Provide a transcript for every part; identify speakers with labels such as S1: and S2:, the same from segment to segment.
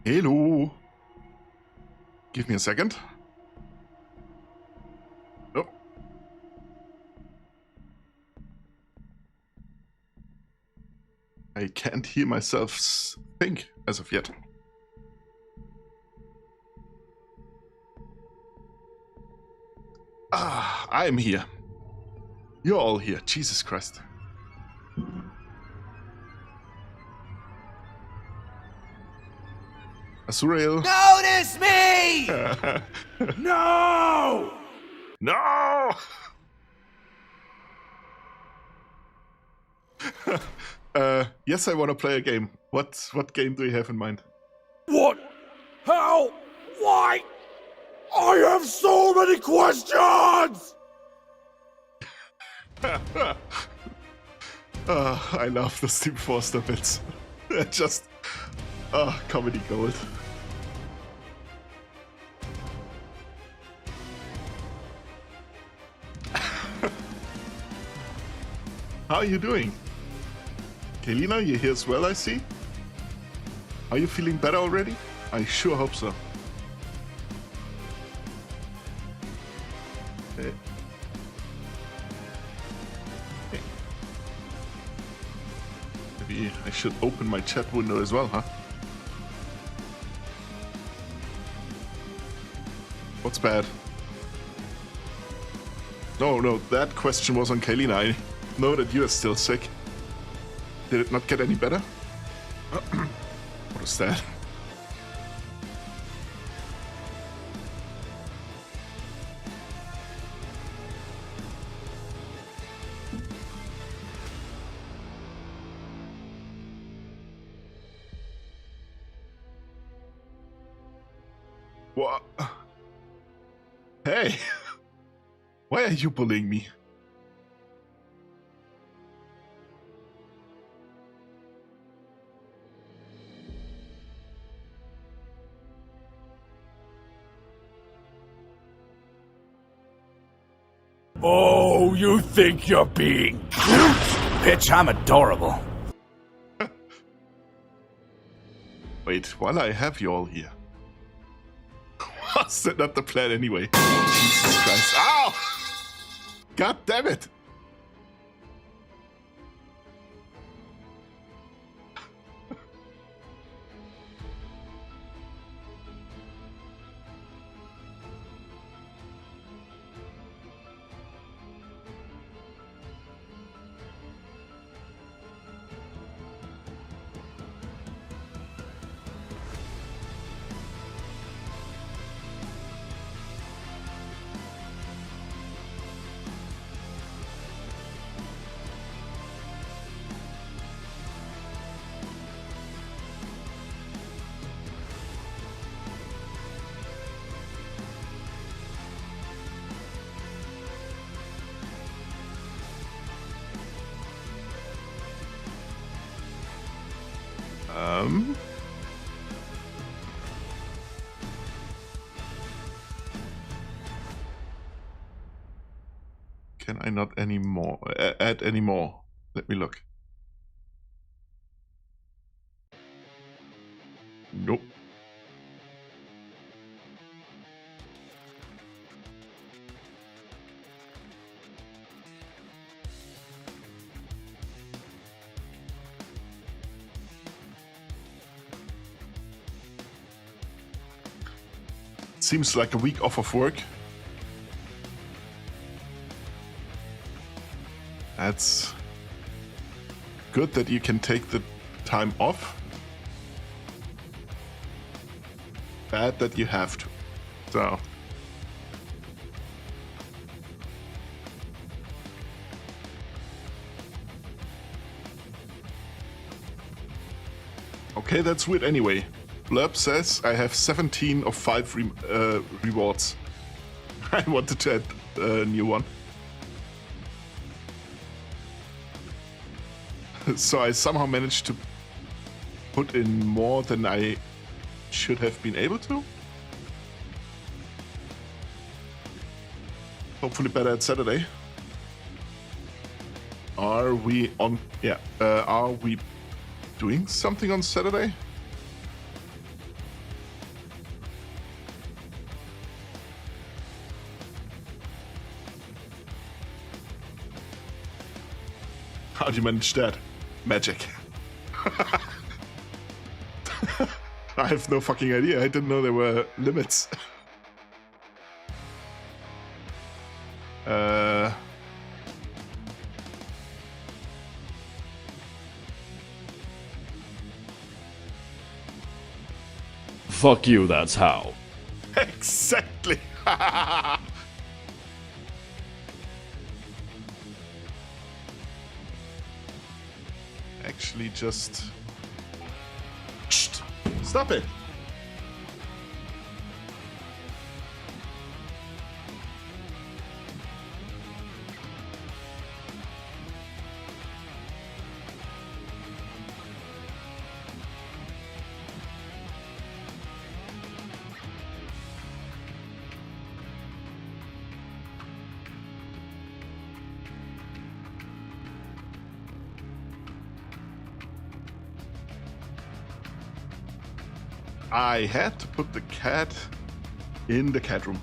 S1: Hello. Give me a second. Oh. I can't hear myself think as of yet. I'm here. You're all here. Jesus Christ. Azurael.
S2: Notice me!
S3: No!
S1: No! Yes, I want to play a game. What game do you have in mind?
S3: What? How? Why? I have so many questions!
S1: I love the Steve Forster bits. Just comedy gold. How are you doing? Kaylina, you're here as well, I see. Are you feeling better already? I sure hope so. Okay. Maybe I should open my chat window as well, huh? What's bad? No, that question was on Kaylina. I know that you are still sick. Did it not get any better? What is that? What? Hey! Why are you bullying me?
S3: Oh, you think you're being cute? Bitch, I'm adorable.
S1: Wait, while I have you all here. Was that not the plan anyway? Jesus Christ. Ow! God damn it! Can I not anymore add any more? Let me look. Nope. Seems like a week off of work. That's good that you can take the time off. Bad that you have to. So. Okay, that's weird anyway. Blurb says I have 17 of 5 rewards. I wanted to add a new one. So I somehow managed to put in more than I should have been able to. Hopefully better at Saturday. Are we on... Yeah. Are we doing something on Saturday? How'd you manage that? Magic. I have no fucking idea. I didn't know there were limits.
S4: Fuck you, that's how.
S1: Exactly. Actually, just... Shh. Stop it. I had to put the cat in the cat room.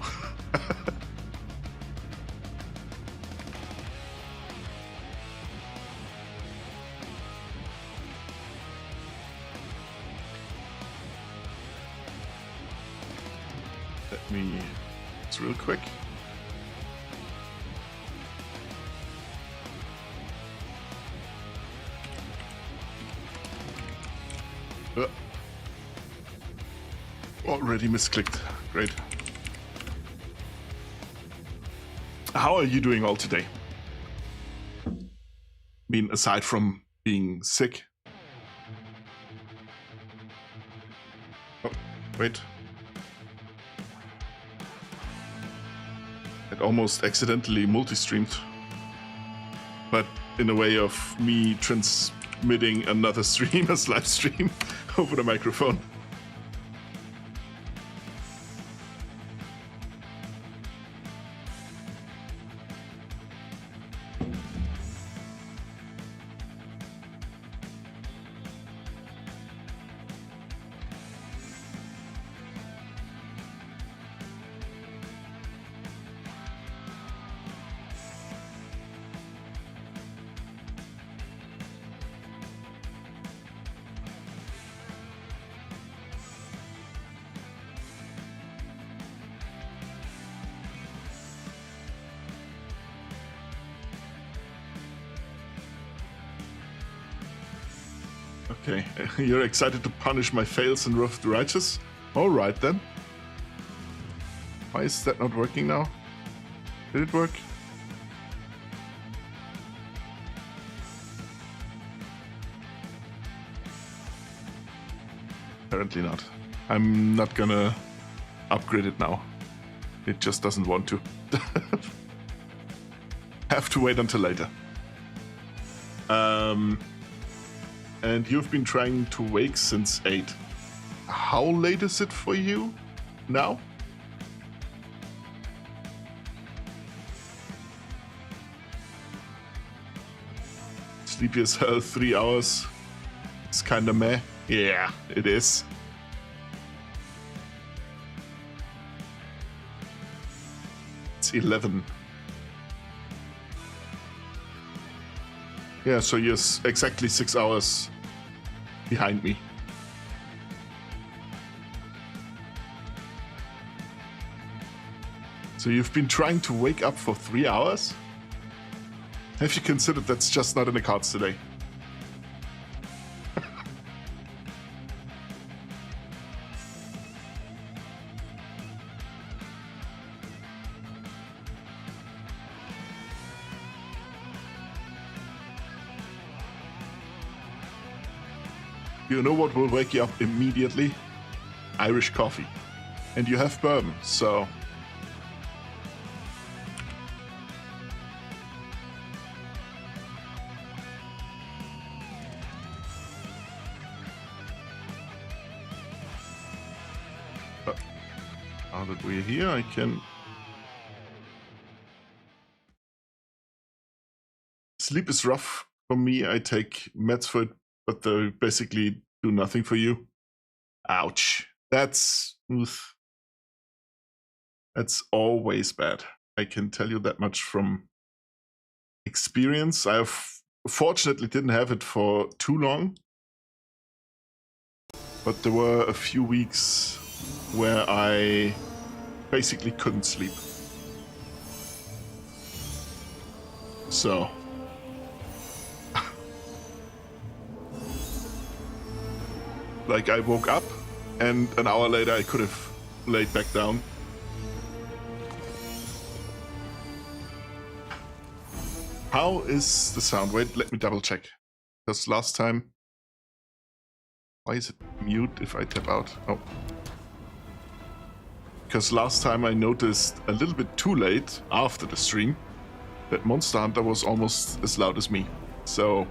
S1: Let me... It's real quick. Already misclicked. Great. How are you doing all today? I mean, aside from being sick. Oh, wait. It almost accidentally multi-streamed. But in a way of me transmitting another stream as live stream over the microphone. Okay, you're excited to punish my fails in Wrath of the Righteous? Alright then. Why is that not working now? Did it work? Apparently not. I'm not gonna upgrade it now. It just doesn't want to. Have to wait until later. And you've been trying to wake since 8. How late is it for you now? Sleepy as hell, 3 hours. It's kinda meh. Yeah, it is. It's 11. Yeah, so you're exactly 6 hours behind me. So you've been trying to wake up for 3 hours? Have you considered that's just not in the cards today? You know what will wake you up immediately? Irish coffee. And you have bourbon, so... Now that we're here, I can... Sleep is rough for me. I take meds for it, but they basically do nothing for you. Ouch. That's... oof. That's always bad. I can tell you that much from experience. I have Fortunately, didn't have it for too long. But there were a few weeks where I basically couldn't sleep. So... like, I woke up, and an hour later I could have laid back down. How is the sound? Wait, let me double check. Because last time... Why is it mute if I tap out? Oh. Because last time I noticed a little bit too late, after the stream, that Monster Hunter was almost as loud as me. So...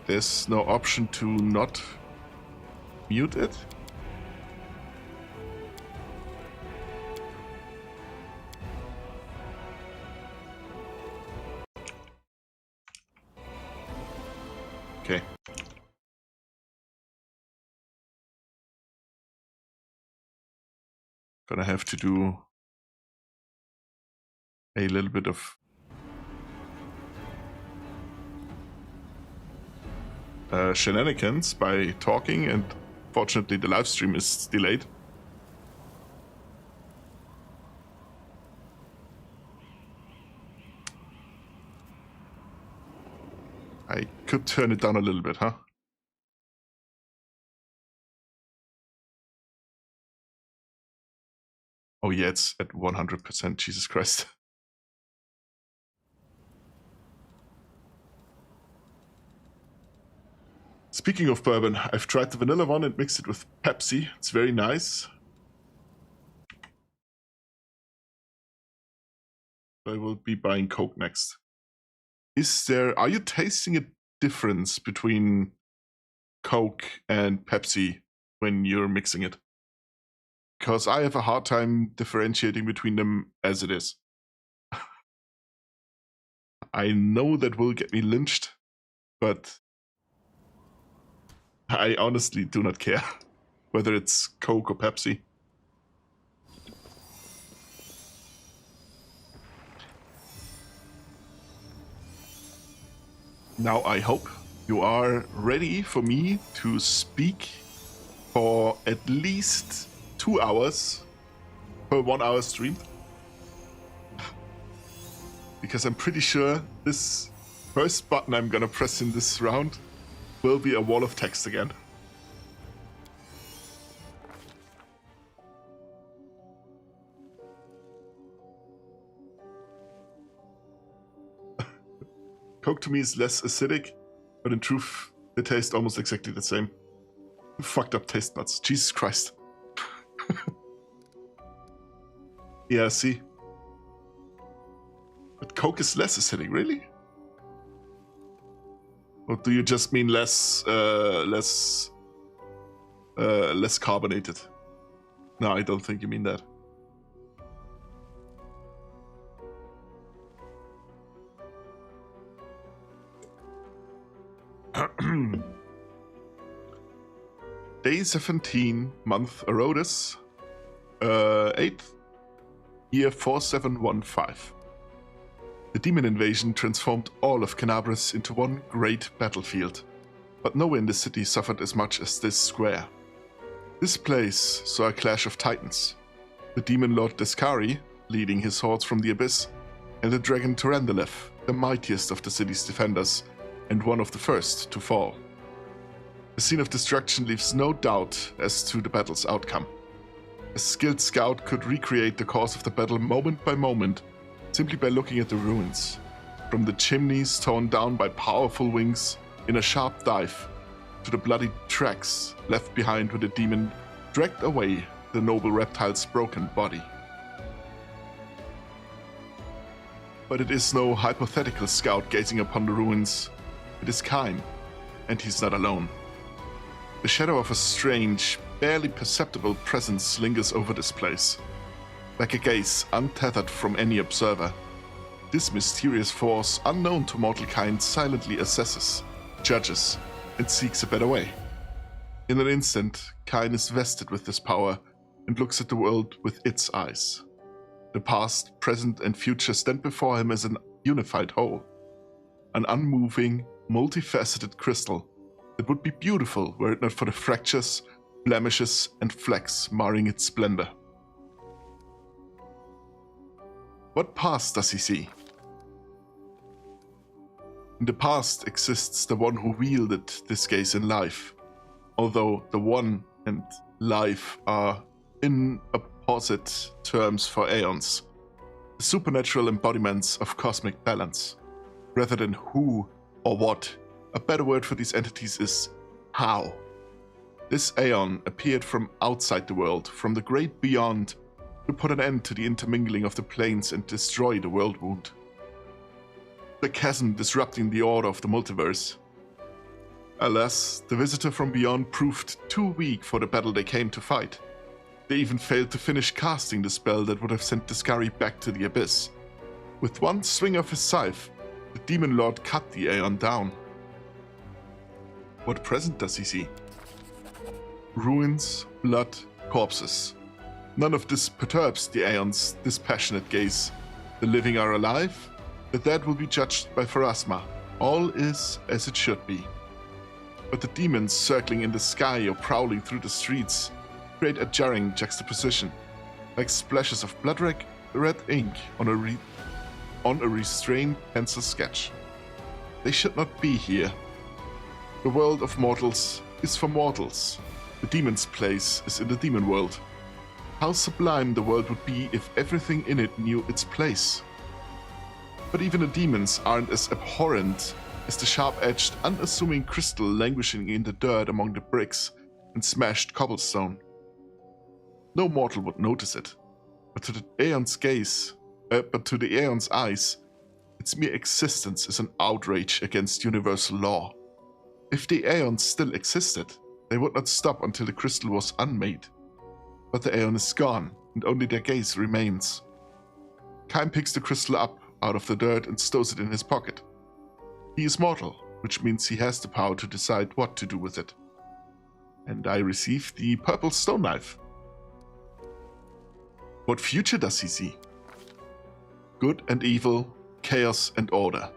S1: there's no option to not mute it. Okay. Gonna have to do a little bit of shenanigans by talking, and fortunately the live stream is delayed. I could turn it down a little bit, huh? Oh yeah, it's at 100%, Jesus Christ. Speaking of bourbon, I've tried the vanilla one and mixed it with Pepsi. It's very nice. I will be buying Coke next. Are you tasting a difference between Coke and Pepsi when you're mixing it? Because I have a hard time differentiating between them as it is. I know that will get me lynched, but I honestly do not care whether it's Coke or Pepsi. Now I hope you are ready for me to speak for at least 2 hours per 1 hour stream. Because I'm pretty sure this first button I'm gonna press in this round will be a wall of text again. Coke to me is less acidic, but in truth, they taste almost exactly the same. Fucked up taste buds. Jesus Christ. Yeah, see? But Coke is less acidic, really? Or do you just mean less carbonated? No, I don't think you mean that. Day 17, month Erodus, 8th, year 4715. The demon invasion transformed all of Canabris into one great battlefield, but nowhere in the city suffered as much as this square. This place saw a clash of titans, the demon lord Descari leading his hordes from the abyss, and the dragon Tyrandalev, the mightiest of the city's defenders, and one of the first to fall. The scene of destruction leaves no doubt as to the battle's outcome. A skilled scout could recreate the course of the battle moment by moment, simply by looking at the ruins, from the chimneys torn down by powerful wings in a sharp dive, to the bloody tracks left behind when the demon dragged away the noble reptile's broken body. But it is no hypothetical scout gazing upon the ruins. It is Kain, and he's not alone. The shadow of a strange, barely perceptible presence lingers over this place. Like a gaze untethered from any observer, this mysterious force, unknown to mortal kind, silently assesses, judges, and seeks a better way. In an instant, Kain is vested with this power and looks at the world with its eyes. The past, present, and future stand before him as an unified whole. An unmoving, multifaceted crystal that would be beautiful were it not for the fractures, blemishes, and flecks marring its splendor. What past does he see? In the past exists the one who wielded this gaze in life, although the one and life are in opposite terms for aeons, the supernatural embodiments of cosmic balance. Rather than who or what, a better word for these entities is how. This aeon appeared from outside the world, from the great beyond, to put an end to the intermingling of the planes and destroy the world wound. The chasm disrupting the order of the multiverse. Alas, the visitor from beyond proved too weak for the battle they came to fight. They even failed to finish casting the spell that would have sent Discari back to the abyss. With one swing of his scythe, the Demon Lord cut the aeon down. What present does he see? Ruins, blood, corpses. None of this perturbs the aeon's dispassionate gaze. The living are alive, the dead will be judged by Pharasma. All is as it should be. But the demons circling in the sky or prowling through the streets create a jarring juxtaposition. Like splashes of blood red ink on a restrained pencil sketch. They should not be here. The world of mortals is for mortals. The demon's place is in the demon world. How sublime the world would be if everything in it knew its place. But even the demons aren't as abhorrent as the sharp-edged, unassuming crystal languishing in the dirt among the bricks and smashed cobblestone. No mortal would notice it, but to the aeon's eyes, its mere existence is an outrage against universal law. If the aeons still existed, they would not stop until the crystal was unmade. But the aeon is gone, and only their gaze remains. Kain picks the crystal up out of the dirt and stows it in his pocket. He is mortal, which means he has the power to decide what to do with it. And I receive the purple stone knife. What future does he see? Good and evil, chaos and order.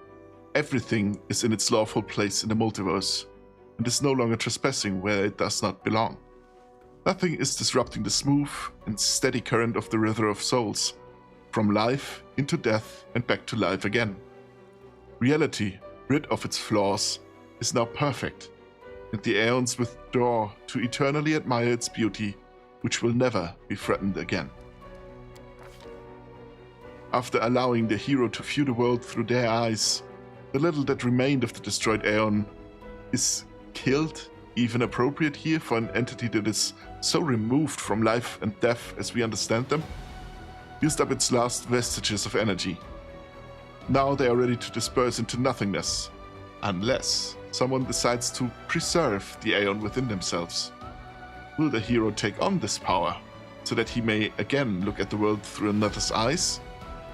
S1: Everything is in its lawful place in the multiverse, and is no longer trespassing where it does not belong. Nothing is disrupting the smooth and steady current of the river of souls, from life into death and back to life again. Reality, rid of its flaws, is now perfect, and the aeons withdraw to eternally admire its beauty, which will never be threatened again. After allowing the hero to view the world through their eyes, the little that remained of the destroyed aeon is killed, even appropriate here for an entity that is so removed from life and death as we understand them, used up its last vestiges of energy. Now they are ready to disperse into nothingness, unless someone decides to preserve the aeon within themselves. Will the hero take on this power, so that he may again look at the world through another's eyes,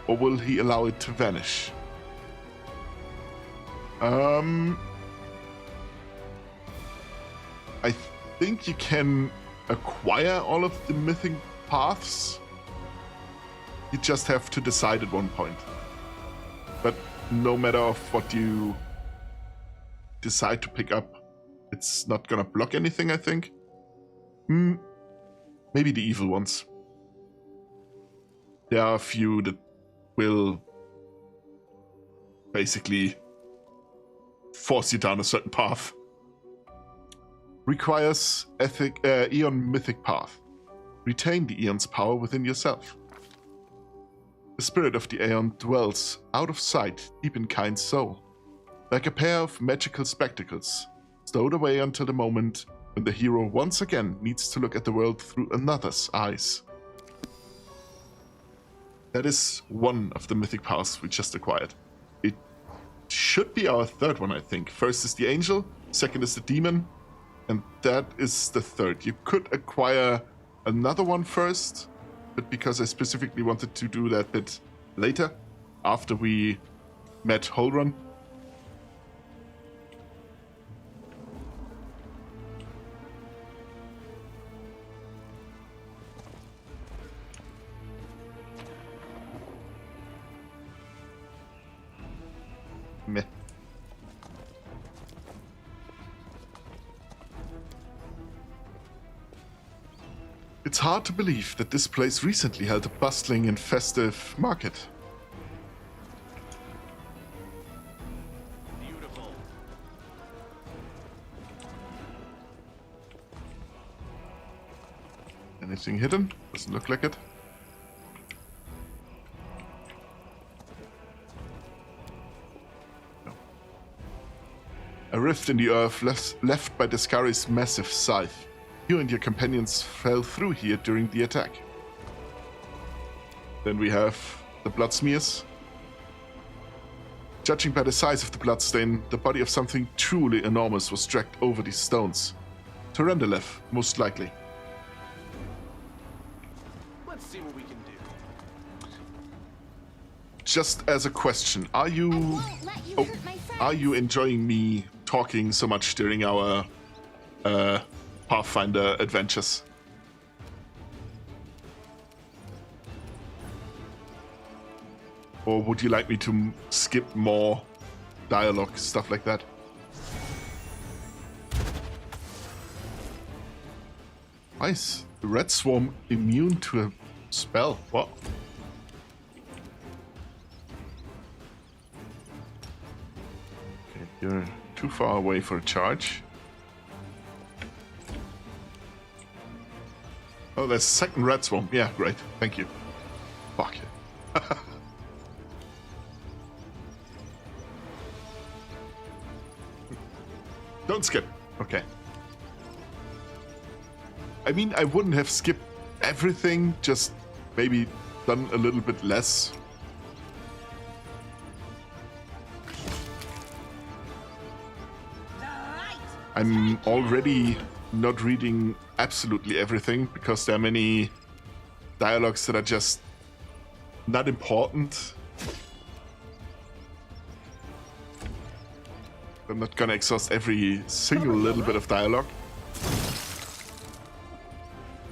S1: or will he allow it to vanish? I think you can acquire all of the mythic paths. You just have to decide at one point. But no matter of what you decide to pick up, it's not gonna block anything, I think. Maybe the evil ones. There are a few that will basically force you down a certain path. Requires Aeon Mythic Path. Retain the Aeon's power within yourself. The spirit of the Aeon dwells out of sight deep in Kain's soul, like a pair of magical spectacles, stowed away until the moment when the hero once again needs to look at the world through another's eyes. That is one of the mythic paths we just acquired. It should be our third one, I think. First is the angel, second is the demon, and that is the third. You could acquire another one first, but because I specifically wanted to do that bit later, after we met Holrun. Meh. It's hard to believe that this place recently held a bustling and festive market.
S2: Beautiful.
S1: Anything hidden? Doesn't look like it. No. A rift in the earth left by Descari's massive scythe. You and your companions fell through here during the attack. Then we have the blood smears. Judging by the size of the bloodstain, the body of something truly enormous was dragged over these stones. Terendelev, most likely.
S2: Let's see what we can do.
S1: Just as a question, are you enjoying me talking so much during our Pathfinder adventures? Or would you like me to skip more dialogue, stuff like that? Why is the red swarm immune to a spell? What? Okay, you're too far away for a charge. Oh, there's a second red swarm. Yeah, great. Thank you. Fuck it. Don't skip. Okay. I mean, I wouldn't have skipped everything, just maybe done a little bit less. I'm already not reading absolutely everything because there are many dialogues that are just not important. I'm not gonna exhaust every single little bit of dialogue,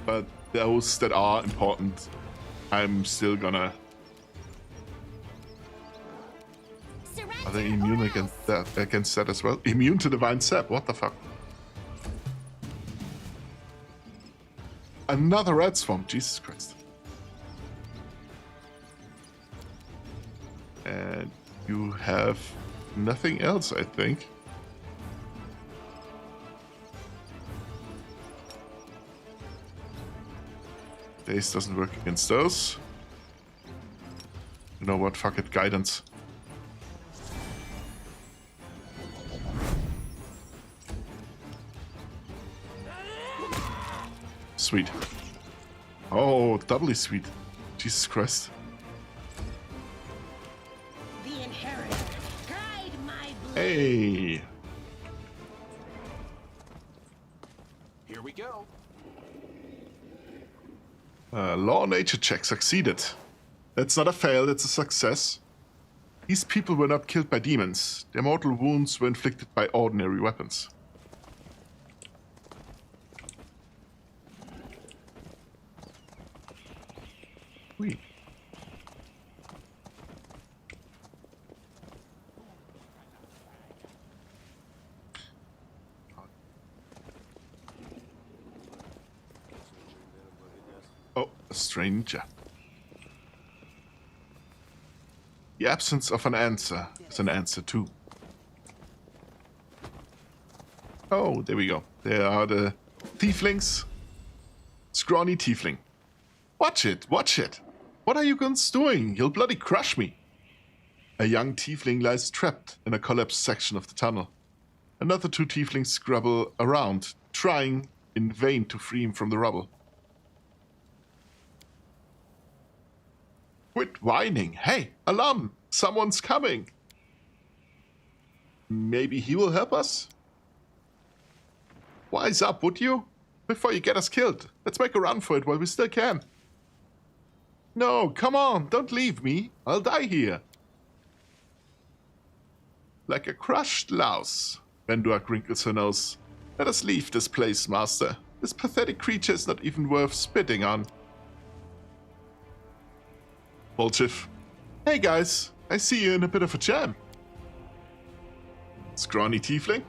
S1: but those that are important, I'm still gonna. Are they immune against that? Against that as well? Immune to divine sap? What the fuck? Another red swarm, Jesus Christ. And you have nothing else, I think. Daze doesn't work against those. You know what? Fuck it, guidance. Sweet. Oh, doubly sweet. Jesus Christ.
S5: The inheritor, guide my blade.
S1: Hey.
S2: Here we go.
S1: Law nature check succeeded. That's not a fail, that's a success. These people were not killed by demons. Their mortal wounds were inflicted by ordinary weapons. Wait. Oh, a stranger. The absence of an answer is an answer too. Oh, there we go. There are the tieflings. Scrawny tiefling. Watch it, watch it. What are you guns doing? You'll bloody crush me. A young tiefling lies trapped in a collapsed section of the tunnel. Another two tieflings scrabble around, trying in vain to free him from the rubble. Quit whining. Hey, alarm! Someone's coming. Maybe he will help us? Wise up, would you? Before you get us killed. Let's make a run for it while we still can. No, come on, don't leave me. I'll die here. Like a crushed louse. Benduak wrinkles her nose. Let us leave this place, master. This pathetic creature is not even worth spitting on. Bolchiff. Hey guys, I see you in a bit of a jam. scrawny tiefling.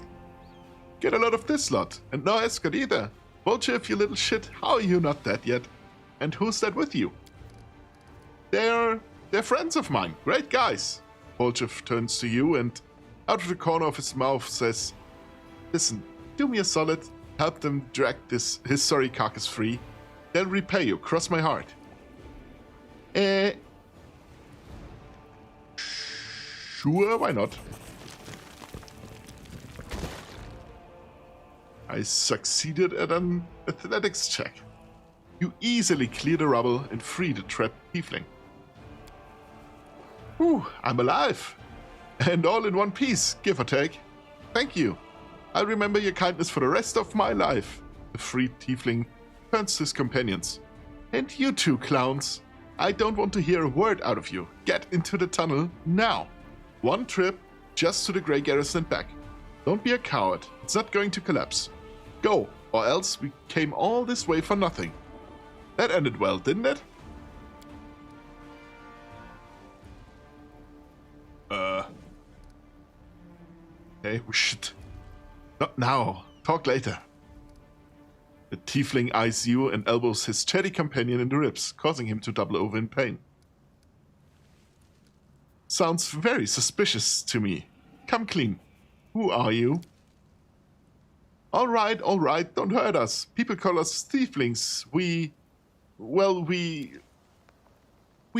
S1: Get a lot of this lot, and no escort either. Vulture, you little shit, how are you not dead yet? And who's that with you? They're friends of mine, great guys. Vulture turns to you and out of the corner of his mouth says, listen, do me a solid, help them drag his sorry carcass free. They'll repay you, cross my heart. Sure, why not? I succeeded at an athletics check. You easily clear the rubble and free the trapped tiefling. Whew, I'm alive. And all in one piece, give or take. Thank you. I'll remember your kindness for the rest of my life. The freed tiefling turns to his companions. And you two clowns, I don't want to hear a word out of you. Get into the tunnel now. One trip, just to the Grey Garrison and back. Don't be a coward. It's not going to collapse. Go, or else we came all this way for nothing. That ended well, didn't it? Okay, we should... Not now. Talk later. The tiefling eyes you and elbows his chatty companion in the ribs, causing him to double over in pain. Sounds very suspicious to me. Come clean. Who are you? All right, don't hurt us. People call us tieflings. We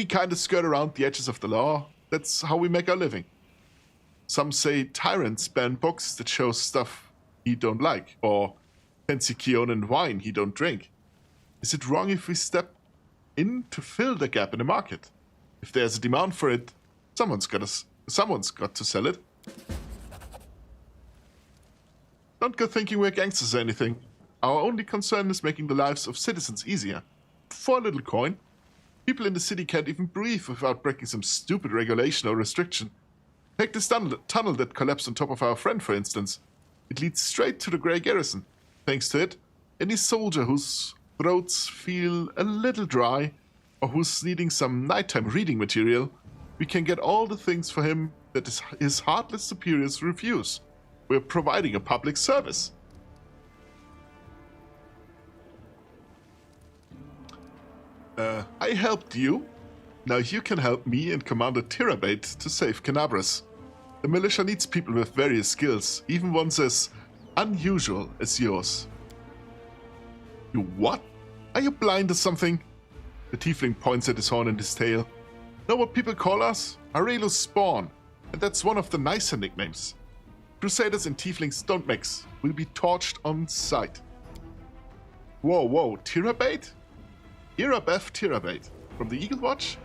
S1: kind of skirt around the edges of the law. That's how we make our living. Some say tyrants ban books that show stuff he don't like, or fancy Kion and wine he don't drink. Is it wrong if we step in to fill the gap in the market? If there's a demand for it, someone's got to sell it. Don't go thinking we're gangsters or anything. Our only concern is making the lives of citizens easier. For a little coin. People in the city can't even breathe without breaking some stupid regulation or restriction. Take this tunnel that collapsed on top of our friend, for instance. It leads straight to the Grey Garrison. Thanks to it, any soldier whose throats feel a little dry, or who's needing some nighttime reading material, we can get all the things for him that his heartless superiors refuse. We're providing a public service. I helped you. Now you can help me and Commander Tirabate to save Canabras. The militia needs people with various skills, even ones as unusual as yours. You what? Are you blind or something? The tiefling points at his horn and his tail. Know what people call us? Arelu's spawn, and that's one of the nicer nicknames. Crusaders and tieflings don't mix. We'll be torched on sight. Whoa, Tirabate? Irabeth Tirabate, from the Eagle Watch?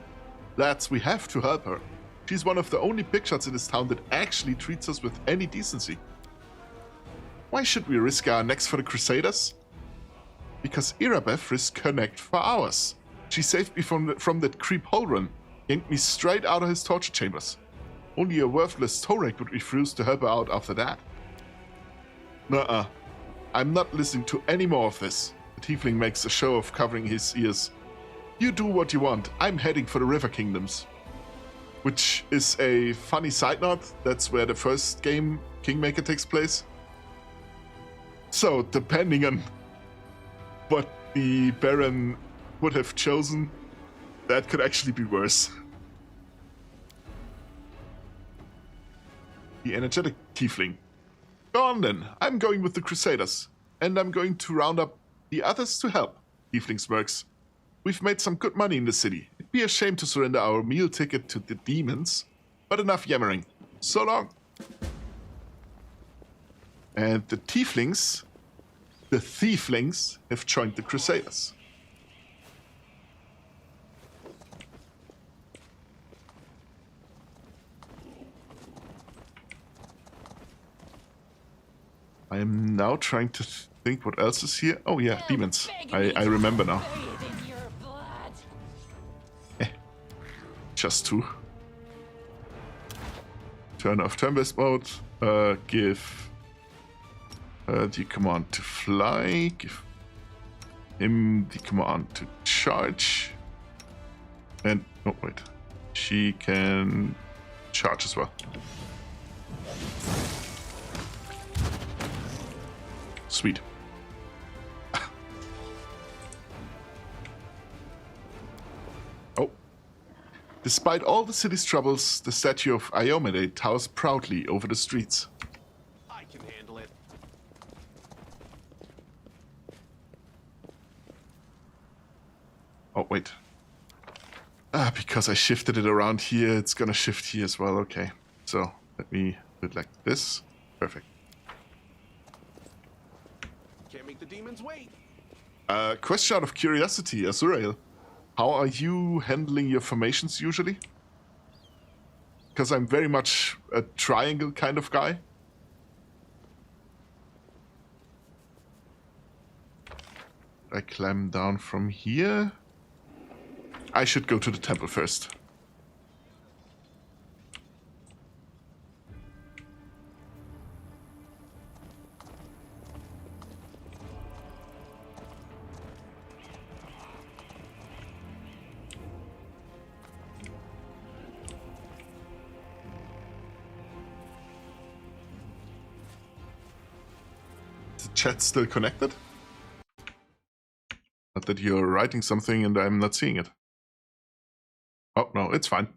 S1: Lads, we have to help her. She's one of the only big shots in this town that actually treats us with any decency. Why should we risk our necks for the Crusaders? Because Irabeth risked her neck for ours. She saved me from that creep Holrun, yanked me straight out of his torture chambers. Only a worthless Torek would refuse to help her out after that. Nuh-uh. I'm not listening to any more of this. The tiefling makes a show of covering his ears. You do what you want. I'm heading for the River Kingdoms. Which is a funny side note. That's where the first game, Kingmaker, takes place. So, depending on what the Baron would have chosen, that could actually be worse. The energetic tiefling. Go on then. I'm going with the Crusaders. And I'm going to round up the others to help. Tiefling smirks. We've made some good money in the city. It'd be a shame to surrender our meal ticket to the demons. But enough yammering. So long. And the tieflings, have joined the Crusaders. I am now trying to think what else is here. Oh yeah, demons. I remember now. Just two. Turn off turn-based mode. Give the command to fly. Give him the command to charge. And, oh wait. She can charge as well. Sweet. Oh. Despite all the city's troubles, the statue of Iomede towers proudly over the streets.
S2: I can handle it.
S1: Oh, wait. Because I shifted it around here, it's gonna shift here as well. Okay. So, let me do it like this. Perfect.
S2: Can't make the demons wait.
S1: Question out of curiosity, Azurael. How are you handling your formations usually? Because I'm very much a triangle kind of guy. I climb down from here. I should go to the temple first. Is the chat still connected? Not that you're writing something and I'm not seeing it. Oh, no, it's fine.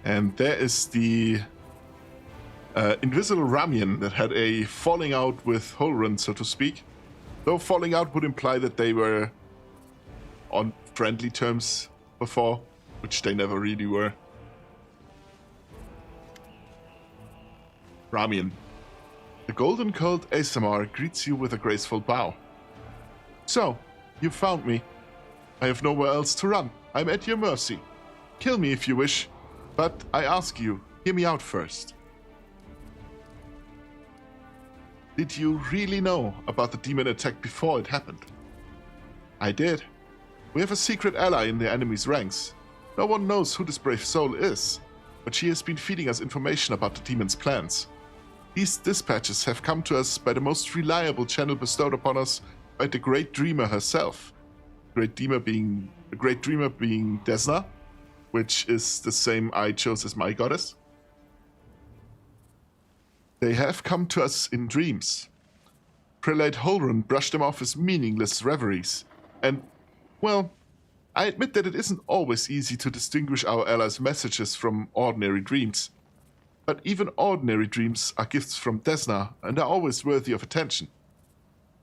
S1: And there is the invisible Ramian that had a falling out with Holrun, so to speak. Though falling out would imply that they were on friendly terms before, which they never really were. Ramian. The golden-curled Asamar greets you with a graceful bow. So, you found me. I have nowhere else to run. I'm at your mercy. Kill me if you wish, but I ask you, hear me out first. Did you really know about the demon attack before it happened? I did. We have a secret ally in the enemy's ranks. No one knows who this brave soul is, but she has been feeding us information about the demon's plans. These dispatches have come to us by the most reliable channel bestowed upon us by the Great Dreamer herself. Great Dreamer being Desna, which is the same I chose as my goddess. They have come to us in dreams. Prelate Holrun brushed them off as meaningless reveries. And, well, I admit that it isn't always easy to distinguish our allies' messages from ordinary dreams. But even ordinary dreams are gifts from Desna and are always worthy of attention.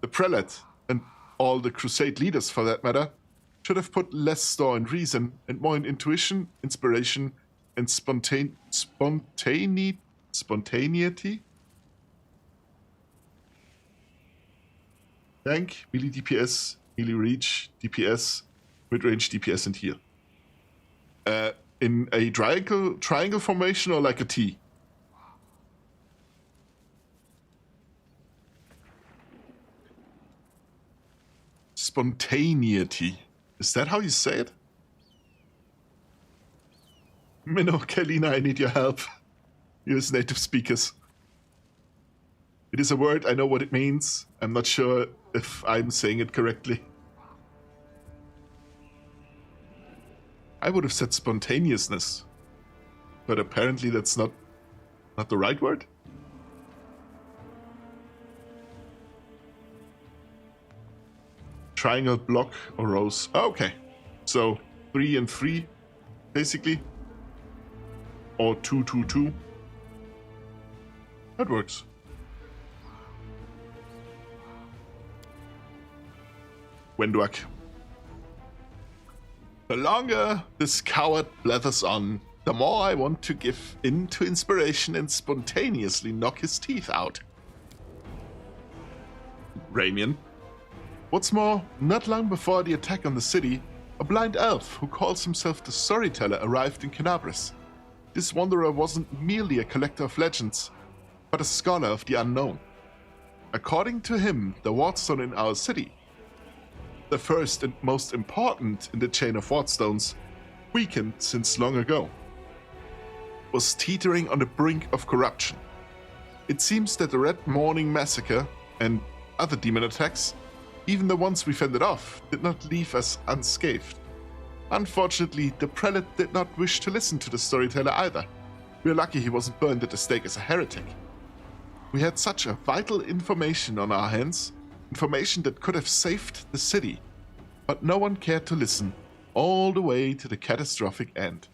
S1: The prelate, and all the crusade leaders for that matter, should have put less store in reason and more in intuition, inspiration, and spontaneity? Tank, melee DPS, melee reach, DPS, mid-range DPS, and heal. In a triangle formation or like a T? Spontaneity. Is that how you say it? Minnow, Kalina, I need your help. You as native speakers. It is a word, I know what it means. I'm not sure if I'm saying it correctly. I would have said spontaneousness. But apparently that's not the right word. Triangle, block, or rose. Oh, okay. So 3 and 3, basically. Or 2, 2, 2. That works. Wenduak. The longer this coward blathers on, the more I want to give in to inspiration and spontaneously knock his teeth out. Ramian. What's more, not long before the attack on the city, a blind elf who calls himself the Storyteller arrived in Canabris. This wanderer wasn't merely a collector of legends, but a scholar of the unknown. According to him, the wardstone in our city, the first and most important in the chain of wardstones, weakened since long ago, was teetering on the brink of corruption. It seems that the Red Morning Massacre and other demon attacks, even the ones we fended off, did not leave us unscathed. Unfortunately, the prelate did not wish to listen to the storyteller either. We're lucky he wasn't burned at the stake as a heretic. We had such a vital information on our hands, information that could have saved the city, but no one cared to listen all the way to the catastrophic end.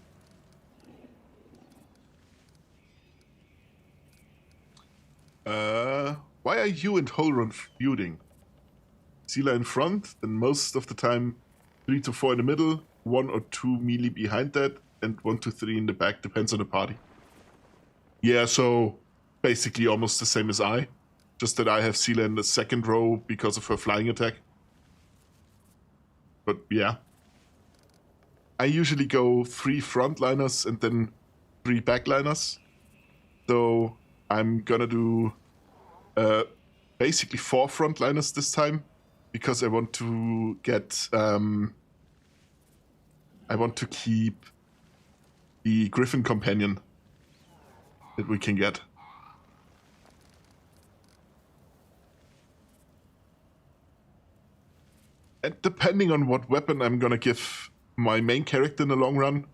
S1: Why are you and Holron feuding? Sela in front, then most of the time 3 to 4 in the middle, 1 or 2 melee behind that, and 1 to 3 in the back, depends on the party. Yeah, so basically almost the same as I, just that I have Sela in the second row because of her flying attack. But yeah. I usually go 3 frontliners and then 3 backliners. So I'm gonna do basically 4 frontliners this time, because I want to get I want to keep the Griffin companion that we can get. And depending on what weapon I'm gonna give my main character in the long run,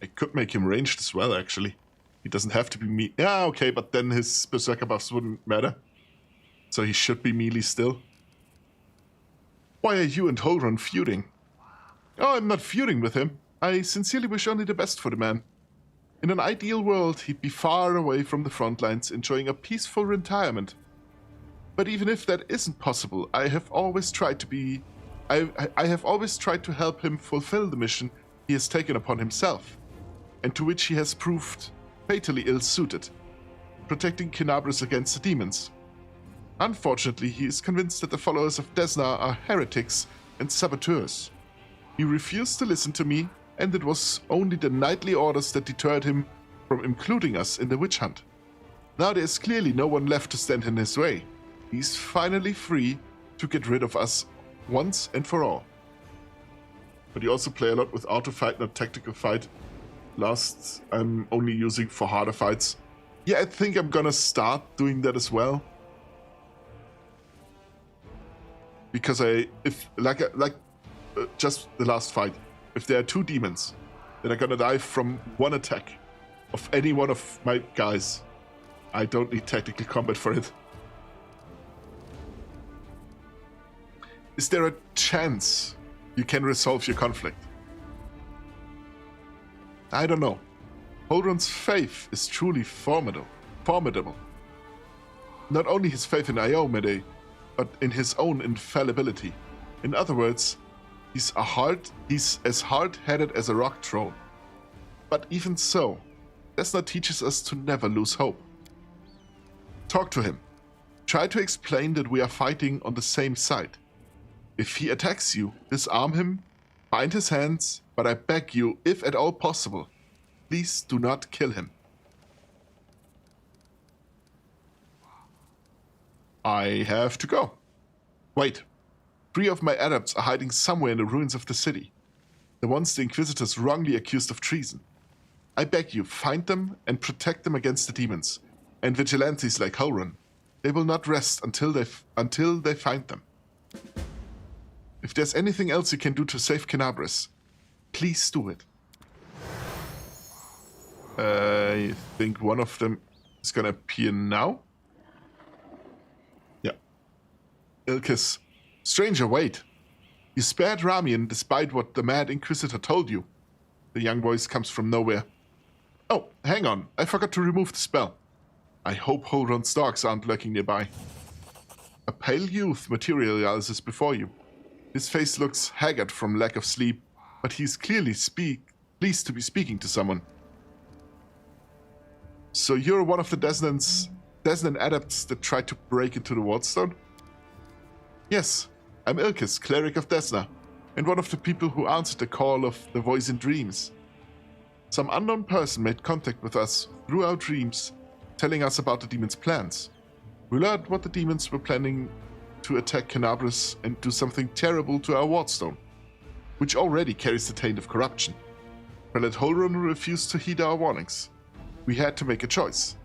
S1: I could make him ranged as well, actually. He doesn't have to be me. Yeah, okay, but then his berserker buffs wouldn't matter. So he should be melee still. Why are you and Holron feuding? Oh, I'm not feuding with him. I sincerely wish only the best for the man. In an ideal world, he'd be far away from the front lines, enjoying a peaceful retirement. But even if that isn't possible, I have always tried to help him fulfill the mission he has taken upon himself, and to which he has proved fatally ill-suited, protecting Kenabres against the demons. Unfortunately, he is convinced that the followers of Desna are heretics and saboteurs. He refused to listen to me, and it was only the knightly orders that deterred him from including us in the witch hunt. Now there is clearly no one left to stand in his way. He's finally free to get rid of us once and for all. But you also play a lot with auto fight, not tactical fight. Last, I'm only using for harder fights. Yeah, I think I'm gonna start doing that as well. Because just the last fight, if there are 2 demons that are gonna die from 1 attack of any one of my guys, I don't need tactical combat for it. Is there a chance you can resolve your conflict? I don't know. Holron's faith is truly formidable. Not only his faith in Iomede, but in his own infallibility. In other words, he's as hard-headed as a rock troll. But even so, Desna teaches us to never lose hope. Talk to him. Try to explain that we are fighting on the same side. If he attacks you, disarm him, bind his hands, but I beg you, if at all possible, please do not kill him. I have to go. Wait. 3 of my adepts are hiding somewhere in the ruins of the city. The ones the Inquisitors wrongly accused of treason. I beg you, find them and protect them against the demons. And vigilantes like Holron. They will not rest until they find them. If there's anything else you can do to save Kenabres, please do it. I think one of them is gonna appear now. Yeah. Ilkis. Stranger, wait. You spared Ramian despite what the Mad Inquisitor told you. The young voice comes from nowhere. Oh, hang on. I forgot to remove the spell. I hope Holron's dogs aren't lurking nearby. A pale youth materializes before you. His face looks haggard from lack of sleep, but he's clearly pleased to be speaking to someone. So you're one of the Desnan adepts that tried to break into the Wardstone? Yes, I'm Ilkis, cleric of Desna, and one of the people who answered the call of the voice in dreams. Some unknown person made contact with us through our dreams, telling us about the demons' plans. We learned what the demons were planning to attack Kenabres and do something terrible to our Wardstone, which already carries the taint of corruption. Prelate Holron refused to heed our warnings. We had to make a choice.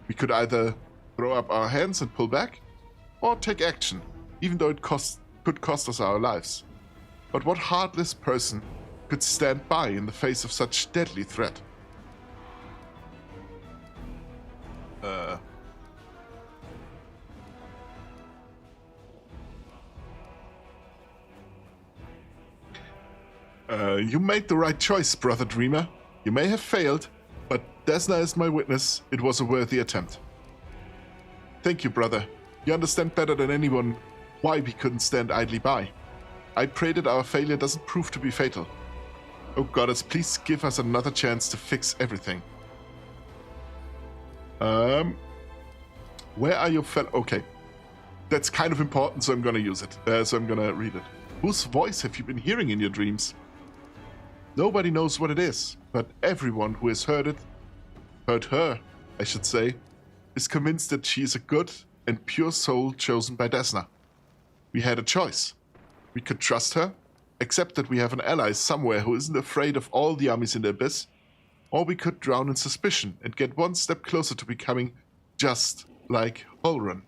S1: We could either throw up our hands and pull back, or take action, even though it could cost us our lives. But what heartless person could stand by in the face of such deadly threat? You made the right choice, Brother Dreamer. You may have failed, but Desna is my witness. It was a worthy attempt. Thank you, brother. You understand better than anyone why we couldn't stand idly by. I pray that our failure doesn't prove to be fatal. Oh goddess, please give us another chance to fix everything. Where are your fellow... Okay. That's kind of important, so I'm gonna use it. So I'm gonna read it. Whose voice have you been hearing in your dreams? Nobody knows what it is, but everyone who has heard her, I should say, is convinced that she is a good and pure soul chosen by Desna. We had a choice. We could trust her, accept that we have an ally somewhere who isn't afraid of all the armies in the abyss, or we could drown in suspicion and get one step closer to becoming just like Holrun.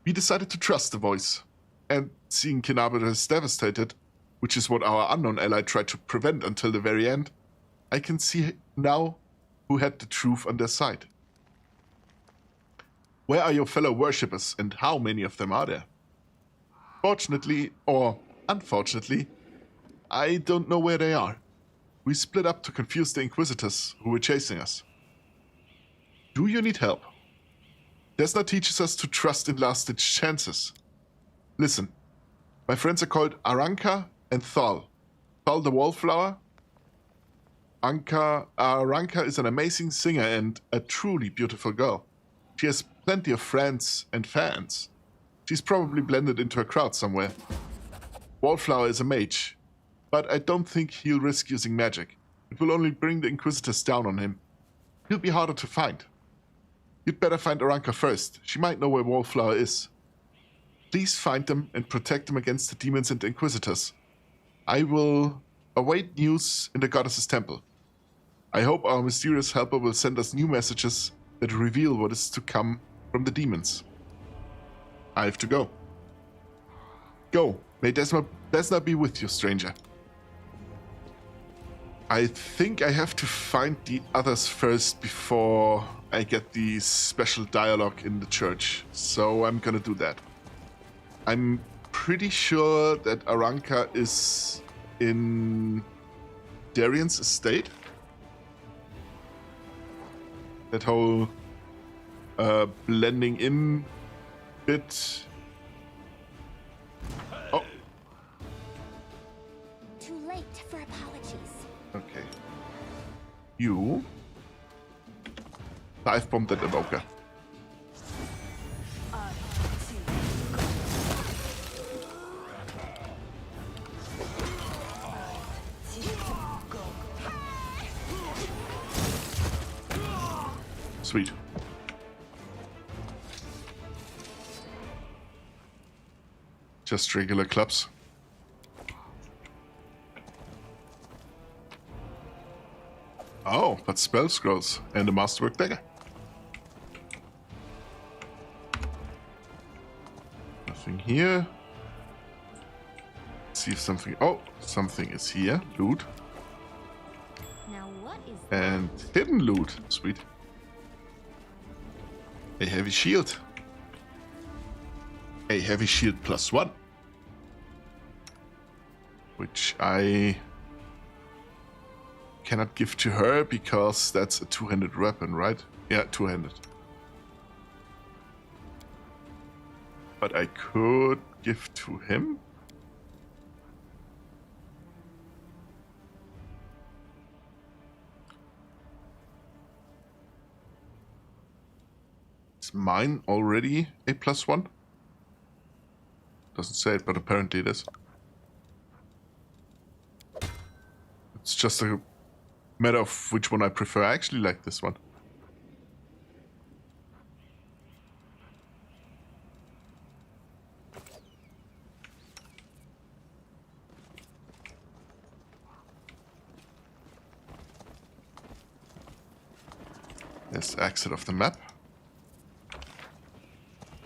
S1: We decided to trust the voice, and seeing Kinabaras devastated, which is what our unknown ally tried to prevent until the very end, I can see now who had the truth on their side. Where are your fellow worshippers, and how many of them are there? Fortunately, or unfortunately, I don't know where they are. We split up to confuse the Inquisitors who were chasing us. Do you need help? Desna teaches us to trust in last-ditch chances. Listen, my friends are called Aranka and Thal. Thal the Wallflower. Aranka is an amazing singer and a truly beautiful girl. She has plenty of friends and fans. She's probably blended into a crowd somewhere. Wallflower is a mage, but I don't think he'll risk using magic. It will only bring the Inquisitors down on him. He'll be harder to find. You'd better find Aranka first. She might know where Wallflower is. Please find them and protect them against the demons and the Inquisitors. I will await news in the Goddess's Temple. I hope our mysterious helper will send us new messages that reveal what is to come from the demons. I have to go. Go. May Desna be with you, stranger. I think I have to find the others first before I get the special dialogue in the church. So I'm gonna do that. I'm pretty sure that Aranka is in Darian's estate. That whole blending in bit. Oh.
S5: Too late for apologies.
S1: Okay. You dive bomb that evoker. Sweet. Just regular clubs. Oh, but spell scrolls and a masterwork dagger. Nothing here. Let's see if something... Oh, something is here. Loot.
S5: Now what is
S1: And hidden loot. Sweet. A heavy shield. A heavy shield +1. Which I cannot give to her because that's a two-handed weapon, right? Yeah, two-handed. But I could give to him. Is mine already a +1? Doesn't say it, but apparently it is. It's just a matter of which one I prefer. I actually like this one. There's the exit of the map.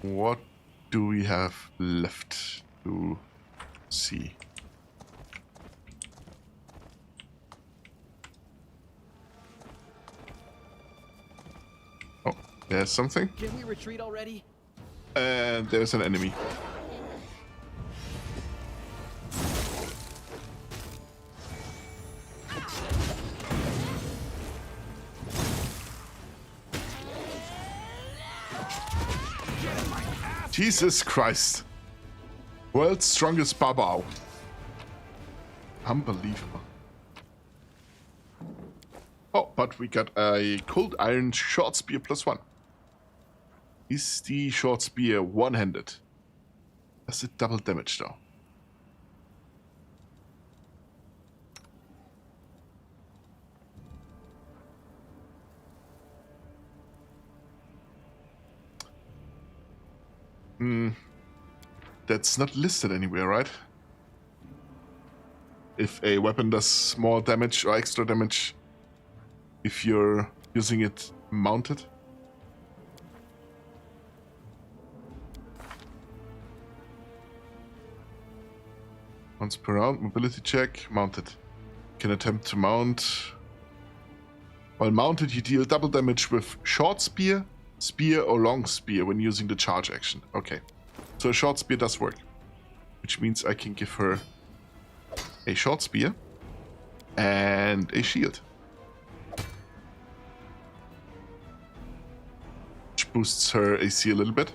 S1: What do we have left to see? There's something.
S6: Can we retreat already?
S1: And there's an enemy. Jesus Christ. World's strongest barbaro. Unbelievable. Oh, but we got a cold iron short spear +1. Is the short spear one-handed? Does it double damage though? That's not listed anywhere, right? If a weapon does more damage or extra damage if you're using it mounted. Once per round, mobility check, mounted. Can attempt to mount. While mounted, you deal double damage with short spear, spear, or long spear when using the charge action. Okay. So a short spear does work. Which means I can give her a short spear and a shield. Which boosts her AC a little bit.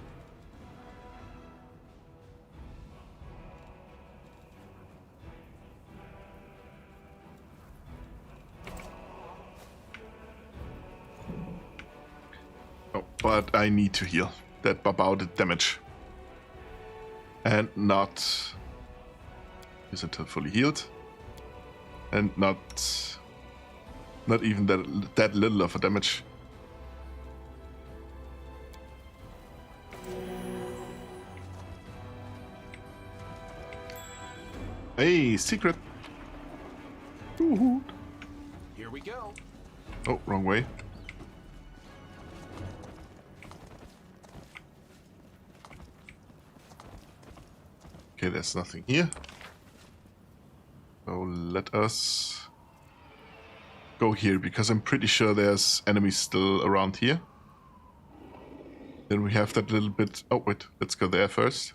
S1: Oh, but I need to heal. That Barbaro did damage. And not use until fully healed. And not even that little of a damage. Hey, secret. Woohoo.
S2: Here we go.
S1: Oh, wrong way. Okay, there's nothing here. So let us go here, because I'm pretty sure there's enemies still around here. Then we have that little bit... Oh, wait, let's go there first.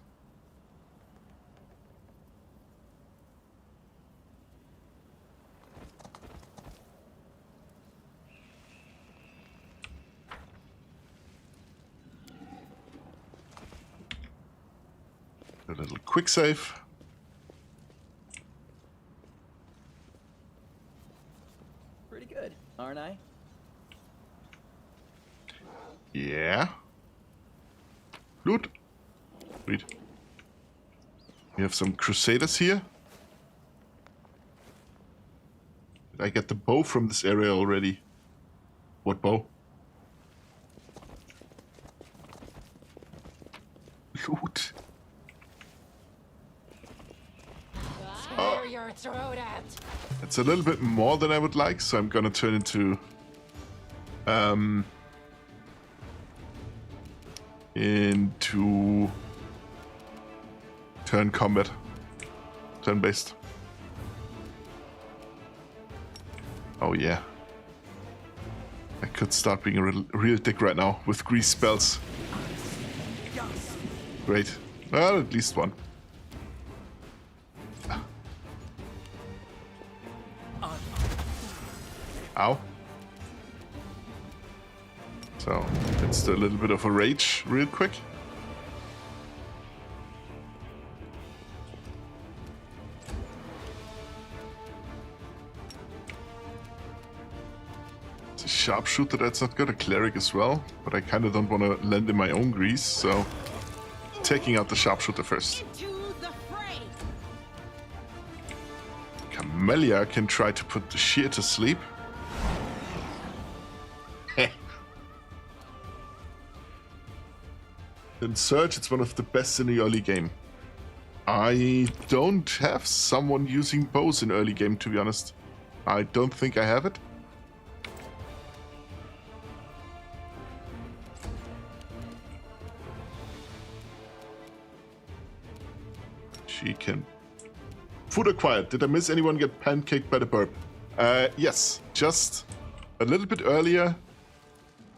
S1: A little quick save.
S6: Pretty good, aren't I?
S1: Yeah. Loot. Sweet. We have some crusaders here. Did I get the bow from this area already? What bow? Loot.
S5: Tear your throat out.
S1: It's a little bit more than I would like, so I'm gonna turn into turn combat, turn based. Oh yeah, I could start being a real dick right now with grease spells. Great, well, at least one. Ow. So, let's do a little bit of a rage real quick. It's a sharpshooter, that's not good. A cleric as well, but I kind of don't want to land in my own grease, so taking out the sharpshooter first.
S5: Into the fray.
S1: Camellia can try to put the shear to sleep. In Surge, it's one of the best in the early game. I don't have someone using bows in early game, to be honest. I don't think I have it. She can... Food acquired. Did I miss anyone get pancaked by the burp? Yes. Just a little bit earlier,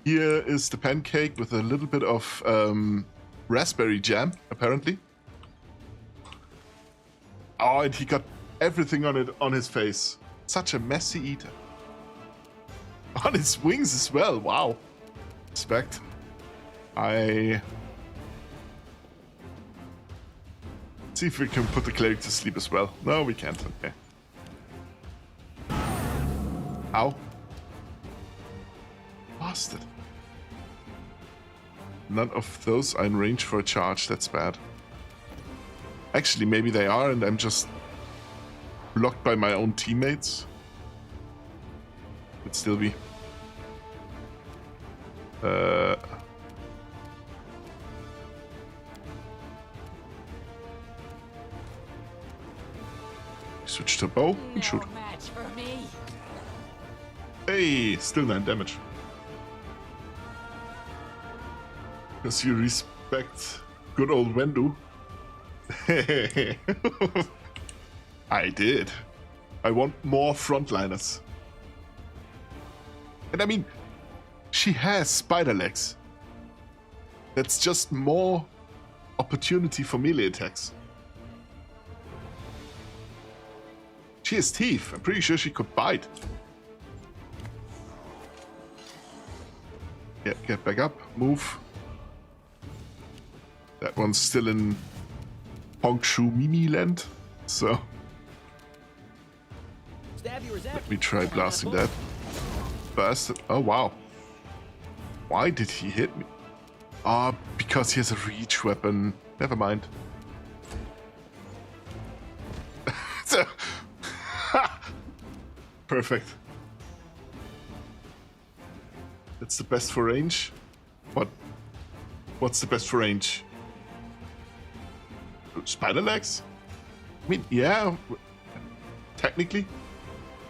S1: Here is the pancake with a little bit of raspberry jam, apparently. Oh, and he got everything on it on his face. Such a messy eater. On his wings as well. Wow. Respect. See if we can put the cleric to sleep as well. No, we can't. Okay. Ow. Bastard. None of those are in range for a charge. That's bad. Actually, maybe they are, and I'm just blocked by my own teammates. Could still be. Switch to bow and shoot.
S5: No match for me.
S1: Hey, still 9 damage. Because you respect good old Wendu. I did. I want more frontliners. And I mean, she has spider legs. That's just more opportunity for melee attacks. She has teeth. I'm pretty sure she could bite. Yeah, get back up. Move. That one's still in Hongshu Mimi land. So let me try blasting that bastard. Oh wow. Why did he hit me? Ah, because he has a reach weapon. Never mind. So, perfect. That's the best for range. What's the best for range? Spider legs? I mean, yeah, technically.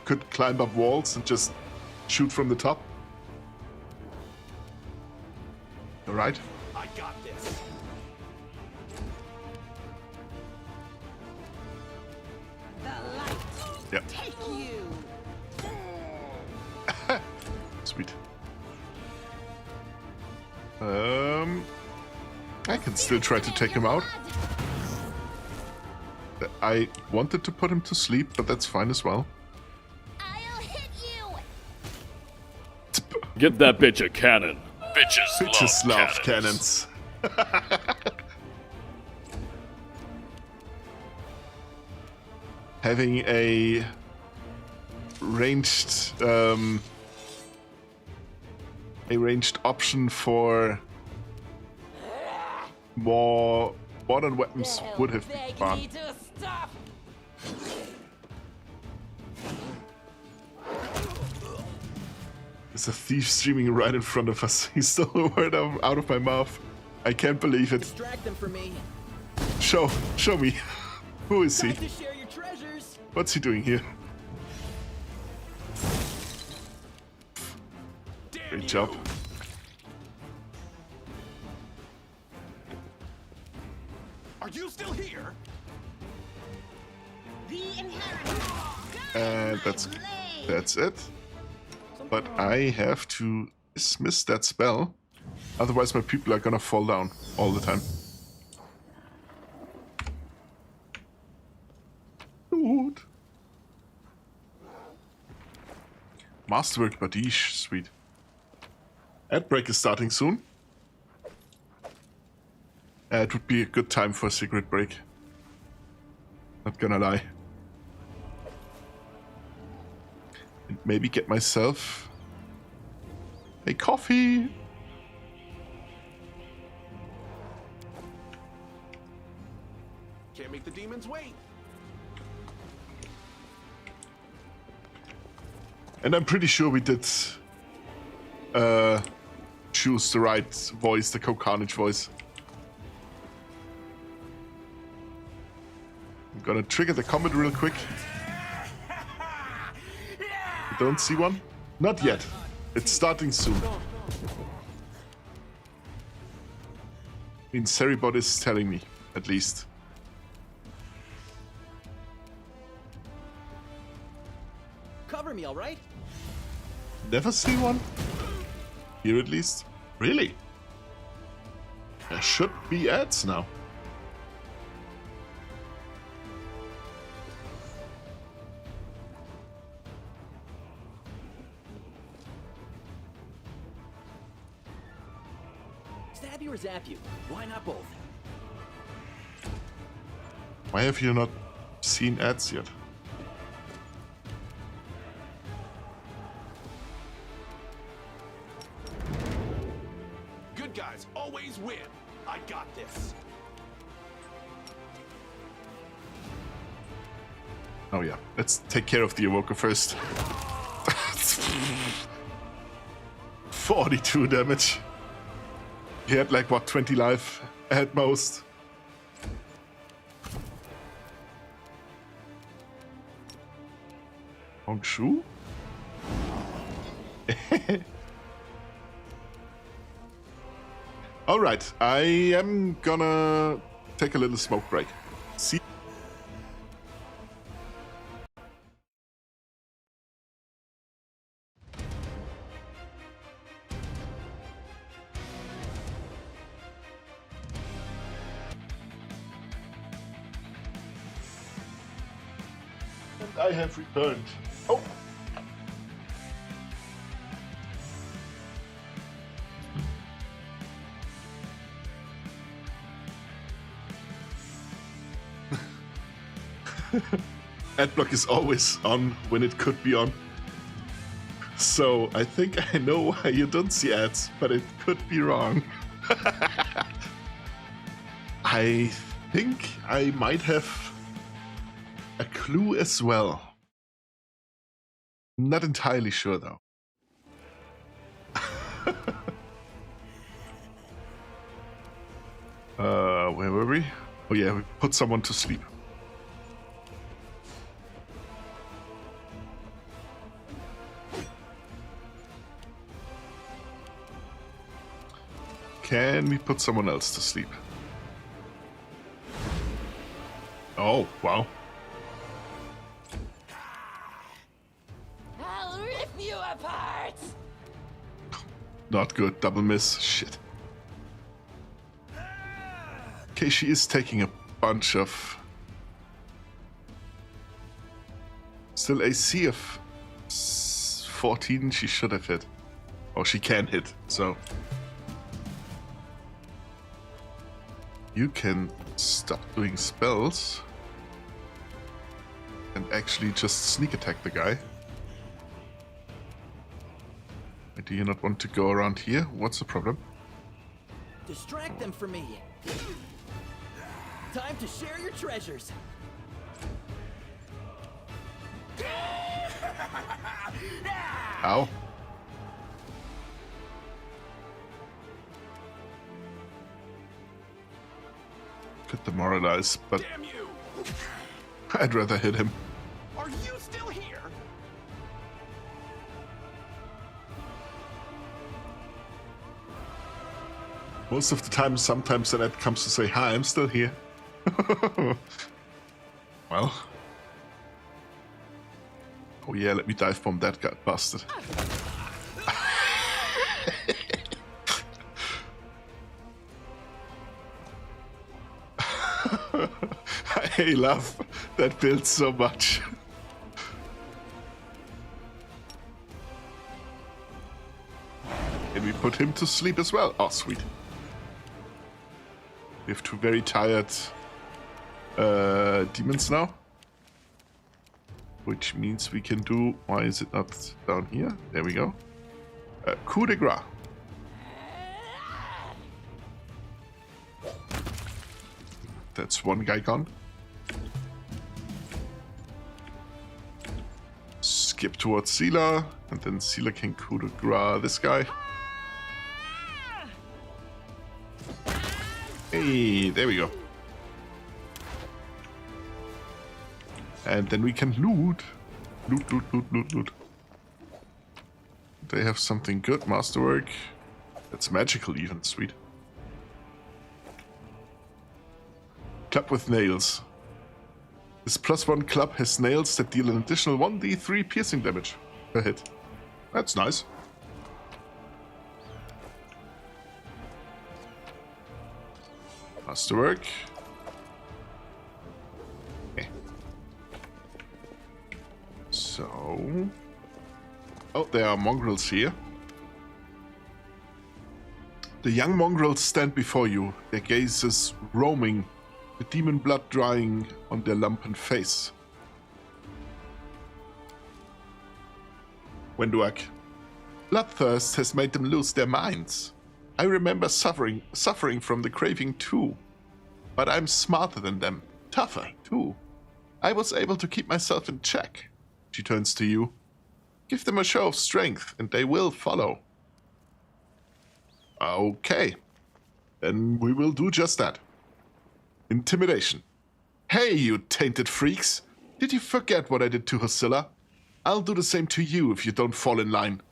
S1: Could climb up walls and just shoot from the top. Alright.
S2: I got this.
S5: The light.
S1: Yep.
S5: Take you.
S1: Sweet. I can still try to take him out. I wanted to put him to sleep, but that's fine as well.
S5: I'll hit you.
S4: Get that bitch a cannon.
S1: Bitches love cannons. Having a ranged option for more modern weapons would have been fun.
S5: To stop.
S1: There's a thief streaming right in front of us. He stole the word out of my mouth. I can't believe it.
S6: Distract them from me.
S1: Show me. Who is he?
S6: Time to share your treasures.
S1: What's he doing here? Great job.
S2: Are you still here?
S5: The inheritance.
S1: And that's it. But I have to dismiss that spell. Otherwise my people are gonna fall down all the time. Dude. Masterwork Badish, sweet. Ad break is starting soon. It would be a good time for a cigarette break. Not gonna lie. And maybe get myself a coffee.
S2: Can't make the demons wait.
S1: And I'm pretty sure we did choose the right voice, the Carnage voice. I'm gonna trigger the combat real quick. Don't see one? Not yet. It's starting soon. I mean, Seribot is telling me, at least.
S6: Cover me, all right?
S1: Never see one? Here at least. Really? There should be ads now.
S6: Stab you or zap you? Why not both?
S1: Why have you not seen ads yet?
S2: Good guys always win. I got this.
S1: Oh yeah, let's take care of the Evoker first. 42 damage. He had like, what, 20 life at most. Hongshu? Alright, I am gonna take a little smoke break. See. And I have returned. Oh! Adblock is always on when it could be on. So I think I know why you don't see ads, but it could be wrong. I think I might have a clue as well. Not entirely sure though. Where were we? Oh yeah, we put someone to sleep. Can we put someone else to sleep? Oh, wow.
S5: I'll rip you apart!
S1: Not good. Double miss. Shit. Okay, she is taking a bunch of... Still AC of 14 she should have hit. Oh, she can hit, so... You can stop doing spells and actually just sneak attack the guy. Do you not want to go around here? What's the problem?
S6: Distract them from me. Time to share your treasures.
S1: Ow. Could demoralize, but
S2: Damn you!
S1: I'd rather hit him.
S2: Are you still here?
S1: Most of the time, sometimes the net comes to say, hi, I'm still here. Well. Oh yeah, let me dive bomb that guy, bastard. I love that build so much. And we put him to sleep as well. Oh, sweet. We have two very tired demons now. Which means we can do... Why is it not down here? There we go. Coup de grace. That's one guy gone. Skip towards Seela, and then Seela can coup de grace this guy. Hey, there we go. And then we can loot. Loot, loot, loot, loot, loot. They have something good, masterwork. That's magical even, sweet. Club with nails. This +1 club has nails that deal an additional 1d3 piercing damage per hit. That's nice. Masterwork. Okay. So... Oh, there are mongrels here. The young mongrels stand before you, their gazes roaming, the demon blood drying on their lumpen face. Wenduak. Bloodthirst has made them lose their minds. I remember suffering from the craving too. But I'm smarter than them, tougher too. I was able to keep myself in check. She turns to you. Give them a show of strength, and they will follow. Okay. Then we will do just that. Intimidation. Hey, you tainted freaks! Did you forget what I did to Hosilla? I'll do the same to you if you don't fall in line.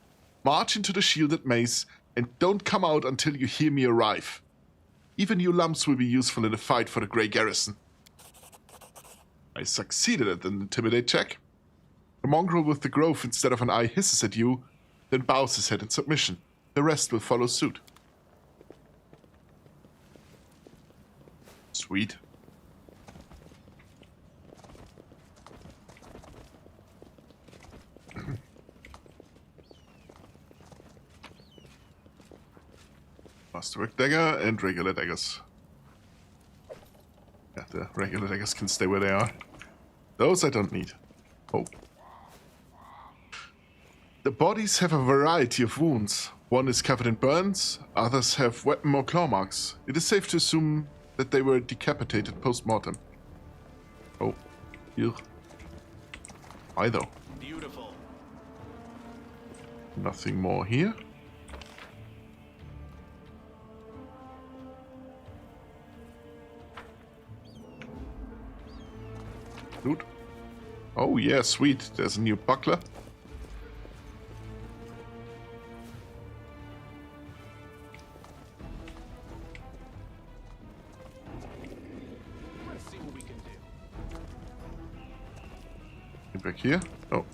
S1: March into the shielded maze, and don't come out until you hear me arrive. Even you lumps will be useful in the fight for the Grey Garrison. I succeeded at an intimidate check. The mongrel with the grove instead of an eye hisses at you, then bows his head in submission. The rest will follow suit. Sweet. Masterwork dagger and regular daggers. Yeah, the regular daggers can stay where they are. Those I don't need. Oh. The bodies have a variety of wounds. One is covered in burns, others have weapon or claw marks. It is safe to assume that they were decapitated post-mortem. Oh. Ew. Why though?
S2: Beautiful.
S1: Nothing more here. Loot. Oh yeah, sweet. There's a new buckler.
S2: Let's see what we can do.
S1: Get back here. Oh.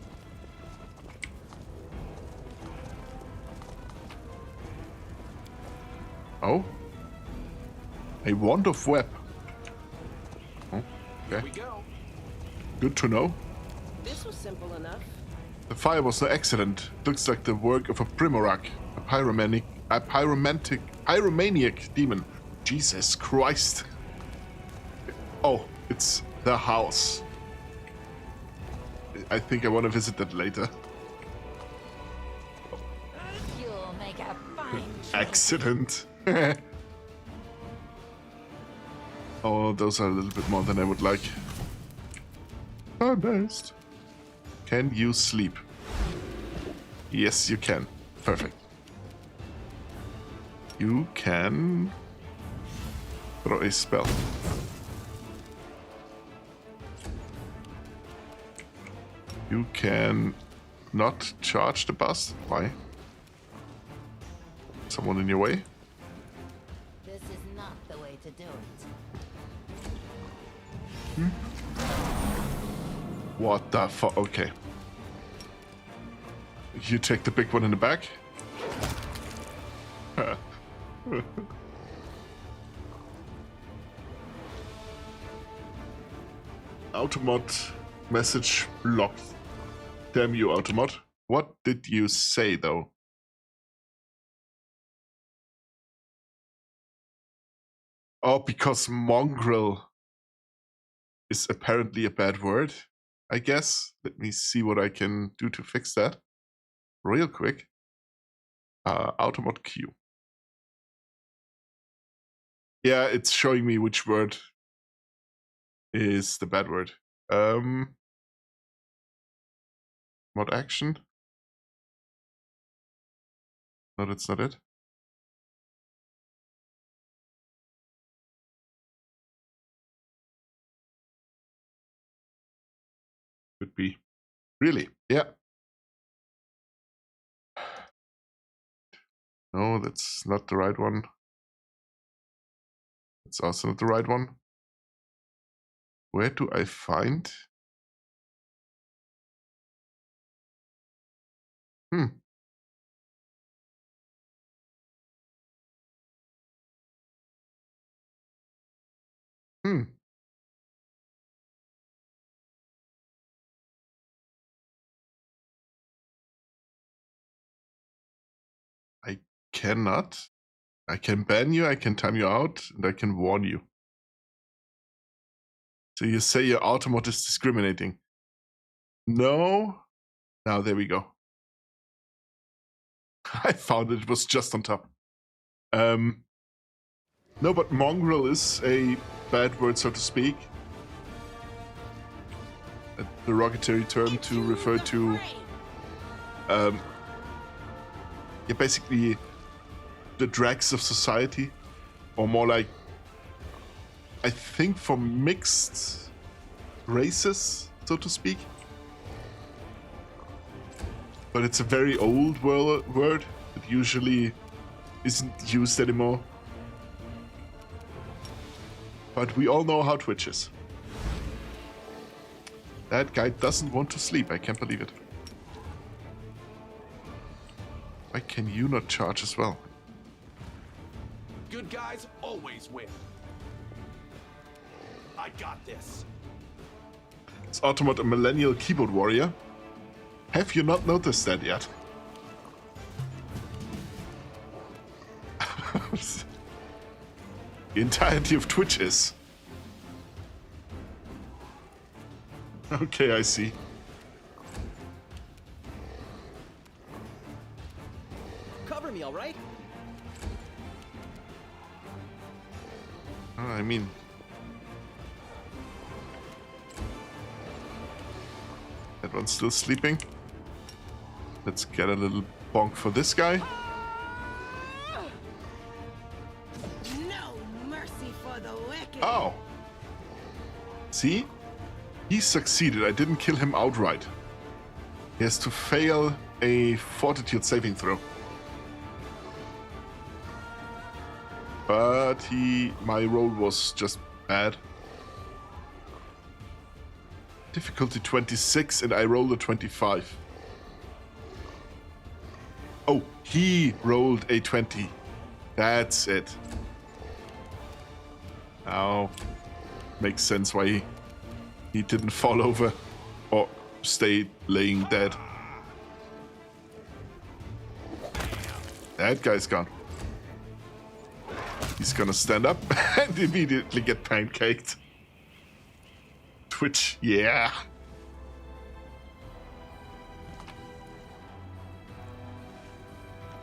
S1: Oh. A wand of web. Oh,
S2: Here
S1: okay.
S2: we go.
S1: Good to know.
S7: This was simple enough.
S1: The fire was no accident. It looks like the work of a Primorak, a pyromaniac demon. Jesus Christ. Oh, it's the house. I think I want to visit that later.
S5: You'll make a fine
S1: Accident. Oh, those are a little bit more than I would like. Oh, nice. Can you sleep? Yes, you can. Perfect. You can throw a spell. You can not charge the bus. Why? Someone in your way?
S5: This is not the way to do it.
S1: What the fuck? Okay. You take the big one in the back? Automod message blocked. Damn you, Automod. What did you say, though? Oh, because mongrel is apparently a bad word, I guess. Let me see what I can do to fix that real quick. Automod Q. Yeah, it's showing me which word is the bad word. Mod action. No, that's not it. Could be. Really? Yeah. No, that's not the right one. It's also not the right one. Where do I find? cannot. I can ban you, I can time you out, and I can warn you. So you say your automat is discriminating. No. Now there we go. I found it was just on top. No, but mongrel is a bad word, so to speak. A derogatory term to refer to, basically the dregs of society, or more like, I think, for mixed races, so to speak. But it's a very old word that usually isn't used anymore. But we all know how Twitch is. That guy doesn't want to sleep, I can't believe it. Why can you not charge as well?
S2: Good guys always win. I got this.
S1: Is Automat a millennial keyboard warrior? Have you not noticed that yet? The entirety of Twitch is. Okay, I see.
S6: Cover me, all right?
S1: I mean... that one's still sleeping. Let's get a little bonk for this guy.
S5: No mercy for the wicked.
S1: Oh! See? He succeeded. I didn't kill him outright. He has to fail a fortitude saving throw. But my roll was just bad. Difficulty 26 and I rolled a 25. Oh, he rolled a 20. That's it. Now, makes sense why he didn't fall over or stay laying dead. That guy's gone. He's gonna stand up and immediately get pancaked. Twitch, yeah.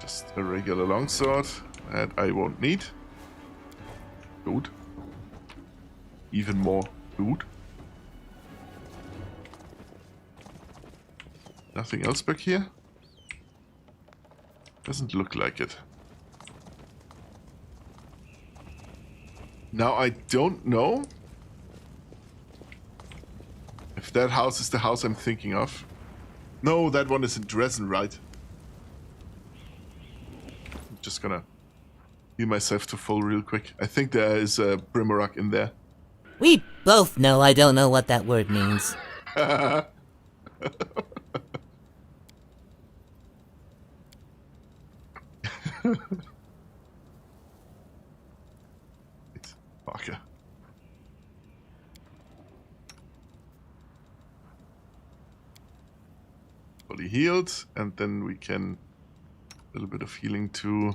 S1: Just a regular longsword that I won't need. Good. Even more good. Nothing else back here? Doesn't look like it. Now I don't know if that house is the house I'm thinking of. No, that one is in Dresden, right? I'm just gonna heal myself to full real quick. I think there is a Brimrock in there.
S8: We both know I don't know what that word means. Fucker. Fully healed, and then we can a little bit of healing to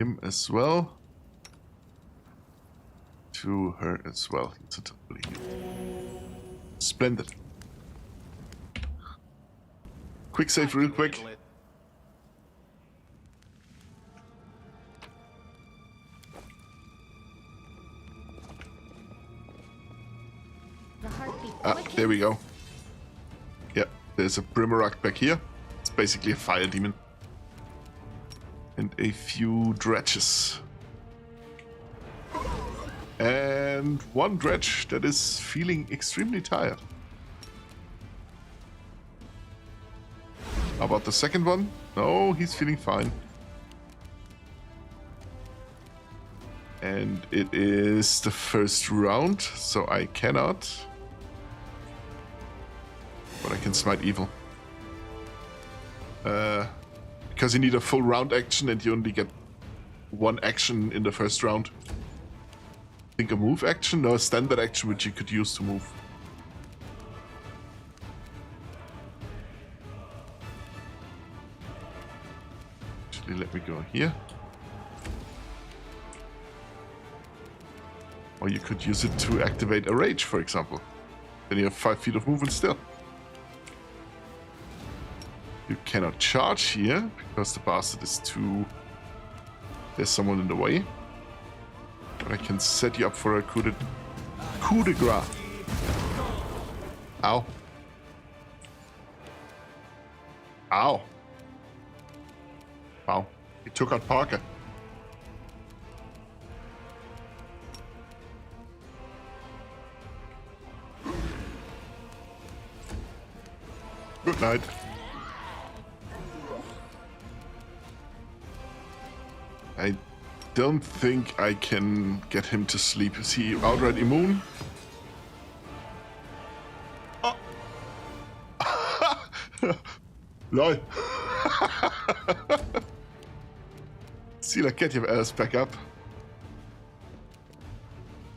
S8: him as well. To her as well. He's totally healed. Splendid. Quick save real quick.
S5: The heartbeat quickens.
S1: There we go. Yeah, there's a Brimrock back here. It's basically a fire demon. And a few dredges. And one dredge that is feeling extremely tired. How about the second one? No, he's feeling fine. And it is the first round, so I cannot. But I can smite evil. Because you need a full round action and you only get one action in the first round. I think a move action? No, a standard action which you could use to move. Actually, let me go here. Or you could use it to activate a rage, for example. Then you have 5 feet of movement still. You cannot charge here, because the bastard is too... There's someone in the way. But I can set you up for a coup de grace. Ow. Ow. Wow. He took out Parker. Good night. I don't think I can get him to sleep. Is he outright immune? Oh. Lol. Sealer, get your ass back up.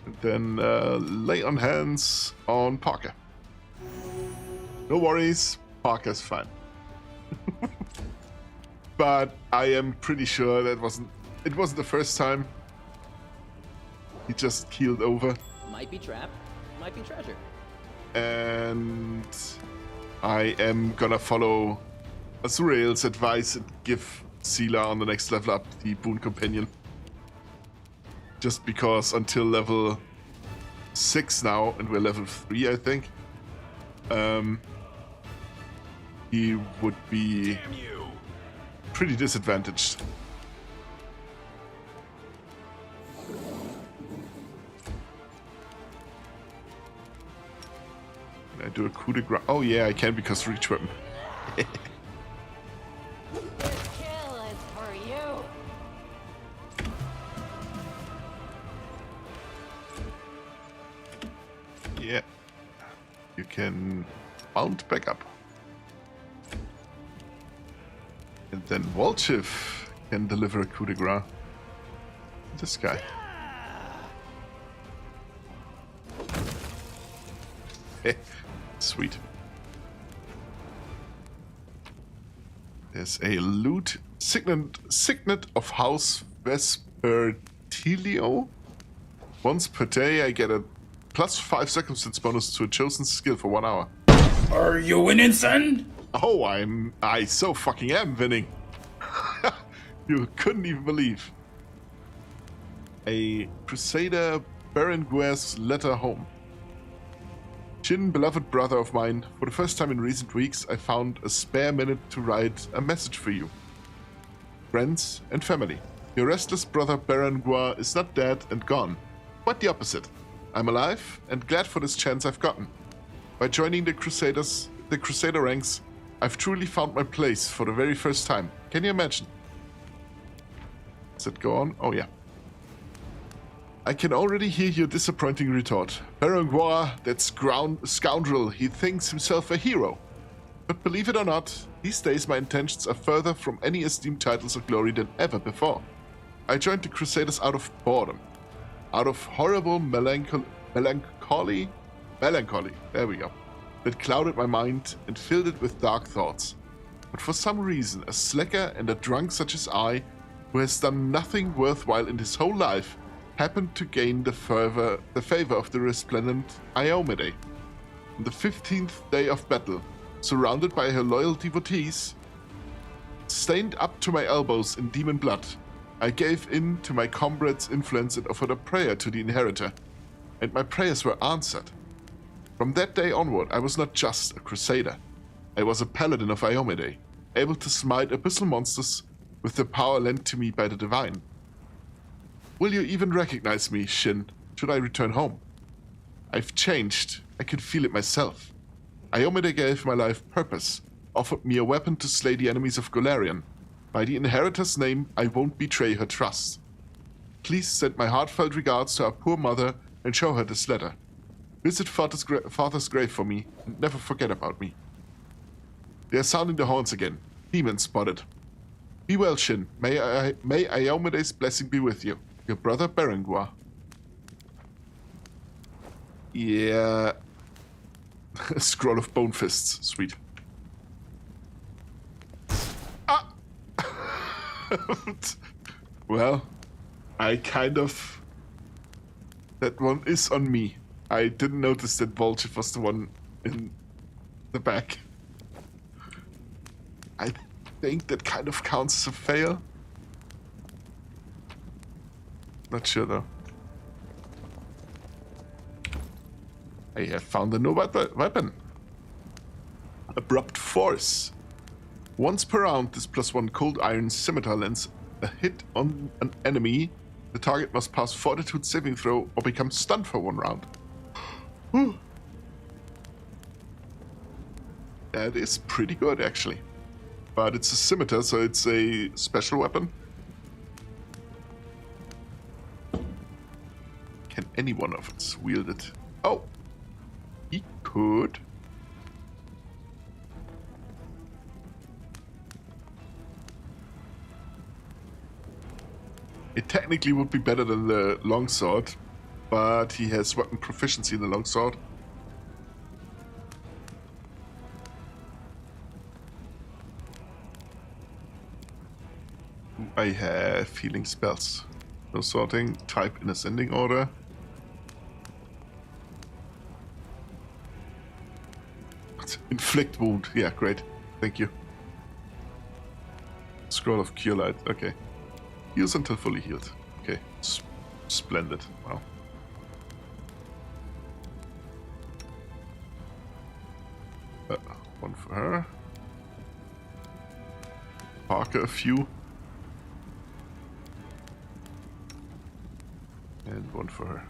S1: And then lay on hands on Parker. No worries, Parker's fine. But I am pretty sure that it wasn't the first time. He just keeled over.
S6: Might be trap, might be treasure.
S1: And I am gonna follow Azurael's advice and give Sealer on the next level up the Boon Companion. Just because until level 6 now, and we're level 3, I think, he would be
S2: Damn you!
S1: pretty disadvantaged. Can I do a coup de grace? Oh yeah, I can because reach weapon.
S5: This kill is for you.
S1: Yeah. You can mount back up. And then Volchiv can deliver a coup de grace. This guy. Sweet. There's a loot signet of House Vespertilio. Once per day I get a plus 5 circumstance bonus to a chosen skill for 1 hour.
S3: Are you winning, son?
S1: Oh, I so fucking am winning. You couldn't even believe. A Crusader Berenguer's letter home. Jin, beloved brother of mine, for the first time in recent weeks, I found a spare minute to write a message for you. Friends and family, your restless brother Berenguer is not dead and gone. Quite the opposite. I'm alive and glad for this chance I've gotten. By joining the Crusader ranks, I've truly found my place for the very first time. Can you imagine? Does it go on? Oh yeah. I can already hear your disappointing retort. Berenguer, that scoundrel, he thinks himself a hero. But believe it or not, these days my intentions are further from any esteemed titles or glory than ever before. I joined the Crusaders out of boredom. Out of horrible melancholy, there we go, that clouded my mind and filled it with dark thoughts. But for some reason, a slacker and a drunk such as I, who has done nothing worthwhile in his whole life, happened to gain the favor of the resplendent Iomede. On the 15th day of battle, surrounded by her loyal devotees, stained up to my elbows in demon blood, I gave in to my comrades' influence and offered a prayer to the Inheritor, and my prayers were answered. From that day onward, I was not just a Crusader. I was a paladin of Iomede, able to smite abyssal monsters with the power lent to me by the Divine. Will you even recognize me, Shin, should I return home? I've changed. I can feel it myself. Iomede gave my life purpose, offered me a weapon to slay the enemies of Golarion. By the Inheritor's name, I won't betray her trust. Please send my heartfelt regards to our poor mother and show her this letter. Visit father's grave for me and never forget about me. They are sounding the horns again. Demon spotted. Be well, Shin. May Iomede's blessing be with you. Your brother Berenguer. Yeah. Scroll of Bone Fists. Sweet. Ah! Well, I kind of... That one is on me. I didn't notice that Volchit was the one in the back. I think that kind of counts as a fail. Not sure though. I have found a new weapon. Abrupt Force. Once per round, this +1 cold iron scimitar lands a hit on an enemy. The target must pass Fortitude saving throw or become stunned for 1 round. Whew. That is pretty good, actually. But it's a scimitar, so it's a special weapon. Can any one of us wield it? Oh! He could. It technically would be better than the longsword, but he has weapon proficiency in the longsword. I have healing spells. No sorting, type in ascending order. Inflict wound. Yeah, great. Thank you. Scroll of Cure Light. Okay. Heals until fully healed. Okay. Splendid. Wow. One for her. Parker a few. And one for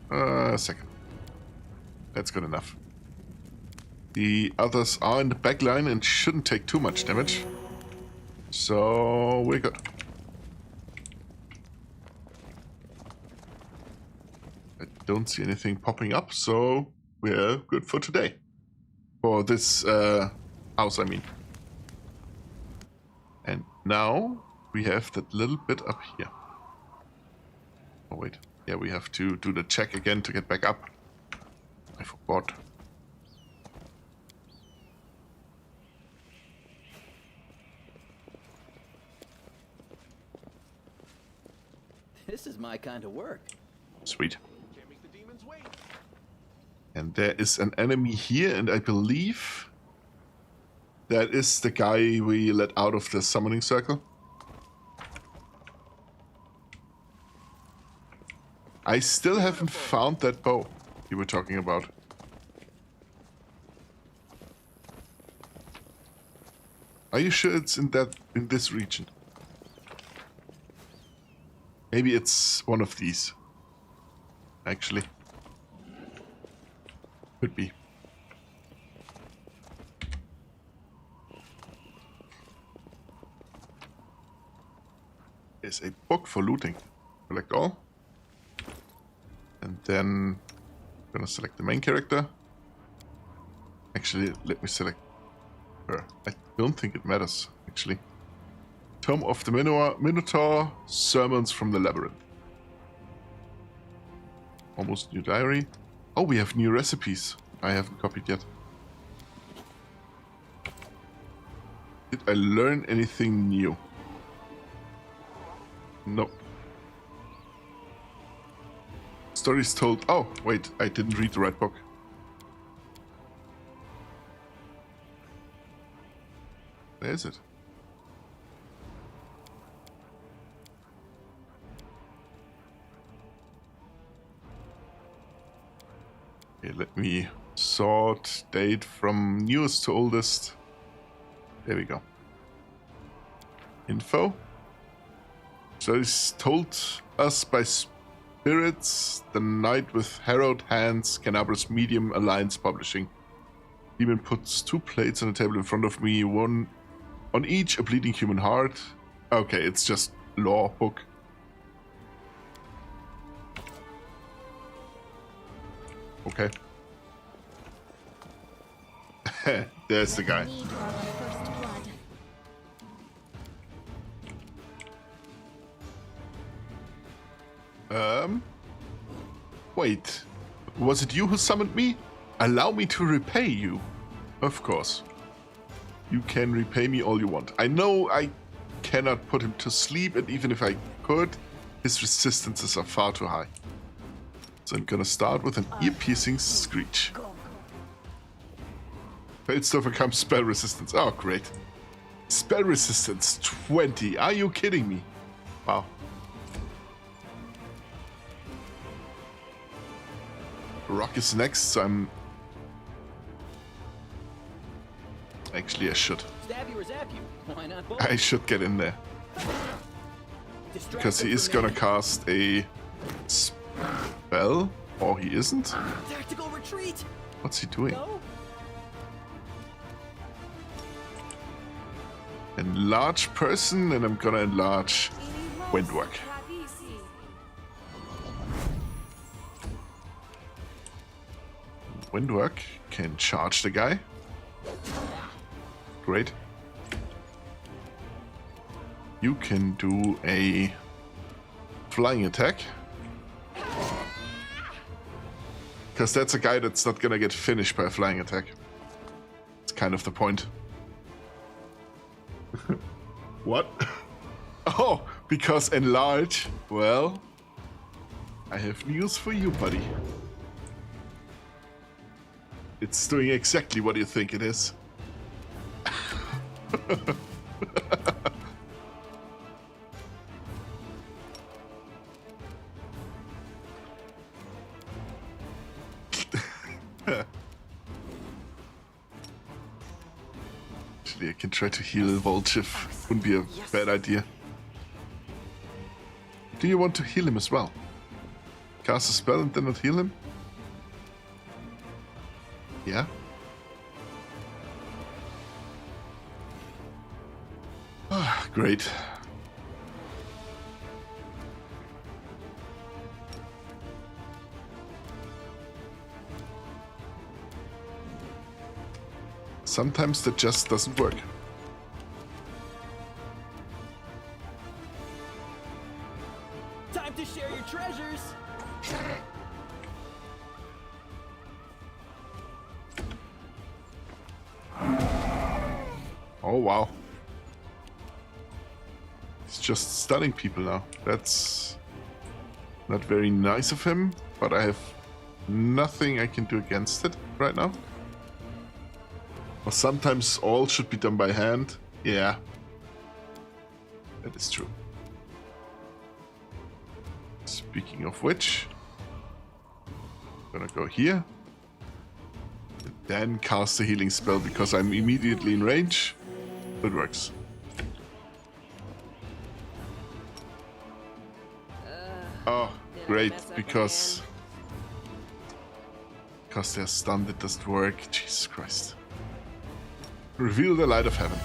S1: her. A second. That's good enough. The others are in the back line and shouldn't take too much damage. So we're good. I don't see anything popping up, so we're good for today. For this house, I mean. And now we have that little bit up here. Oh wait, yeah, we have to do the check again to get back up. I forgot.
S6: This is my kind of work.
S1: Sweet.
S2: Can't make the demons wait.
S1: And there is an enemy here, and I believe that is the guy we let out of the summoning circle. I still haven't found that bow you were talking about. Are you sure it's in this region? Maybe it's one of these. Actually. Could be. There's a book for looting. Collect all. And then I'm gonna select the main character. Actually, let me select her. I don't think it matters, actually. Tome of the Minotaur, Sermons from the Labyrinth. Almost new diary. Oh, we have new recipes. I haven't copied yet. Did I learn anything new? Nope. Stories told... Oh, wait, I didn't read the right book. Where is it? Okay, let me sort date from newest to oldest. There we go. Info. Stories told us by Spirits, The Night with Harrowed Hands, Canabra's Medium Alliance Publishing. Demon puts 2 plates on the table in front of me, one on each, a bleeding human heart. Okay, it's just lore book. Okay. There's the guy.
S5: Need our first blood.
S1: Wait. Was it you who summoned me? Allow me to repay you. Of course. You can repay me all you want. I know I cannot put him to sleep, and even if I could, his resistances are far too high. So I'm gonna start with an ear-piercing screech. Failed to overcome spell resistance. Oh, great. Spell resistance 20. Are you kidding me? Wow. Rock is next, so I'm... Actually, I should.
S6: Stab you or zap you? Why not both?
S1: I should get in there. Because he is gonna cast a spell, or he isn't.
S6: Tactical retreat.
S1: What's he doing?
S6: No.
S1: Enlarge person, and I'm gonna enlarge Windwork. Windwork can charge the guy. Great. You can do a flying attack. Because that's a guy that's not gonna get finished by a flying attack. It's kind of the point. What? Oh, because enlarge. Well, I have news for you, buddy. It's doing exactly what you think it is. Actually, I can try to heal Volchiv. Wouldn't be a bad idea. Do you want to heal him as well? Cast a spell and then not heal him? Yeah? Ah, great. Sometimes that just doesn't work.
S6: Time to share your treasures.
S1: Oh, wow. He's just stunning people now. That's not very nice of him, but I have nothing I can do against it right now. Or sometimes all should be done by hand. Yeah. That is true. Speaking of which, I'm gonna go here. And then cast a healing spell because I'm immediately in range. It works. Oh, great, because they're stunned, it doesn't work. Jesus Christ. Reveal the light of heaven.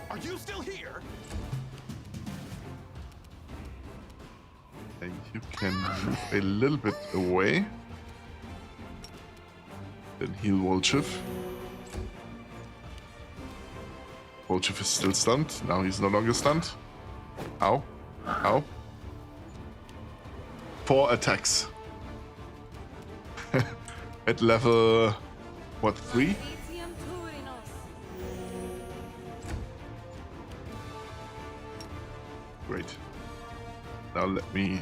S2: Are you still here?
S1: And you can move a little bit away. Then heal Volchiv. Volchiv is still stunned. Now he's no longer stunned. Ow. Ow. 4 attacks. At level... what, 3? Great. Now let me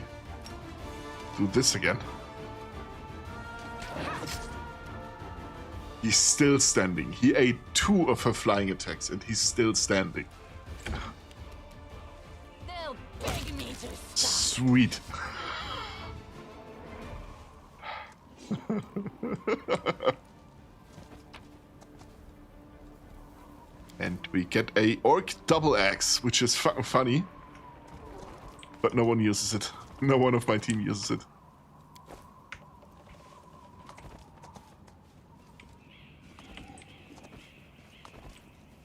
S1: do this again. He's still standing. He ate 2 of her flying attacks and he's still standing.
S5: They'll beg me to stop.
S1: Sweet. And we get a orc double axe, which is funny. But no one uses it. No one of my team uses it.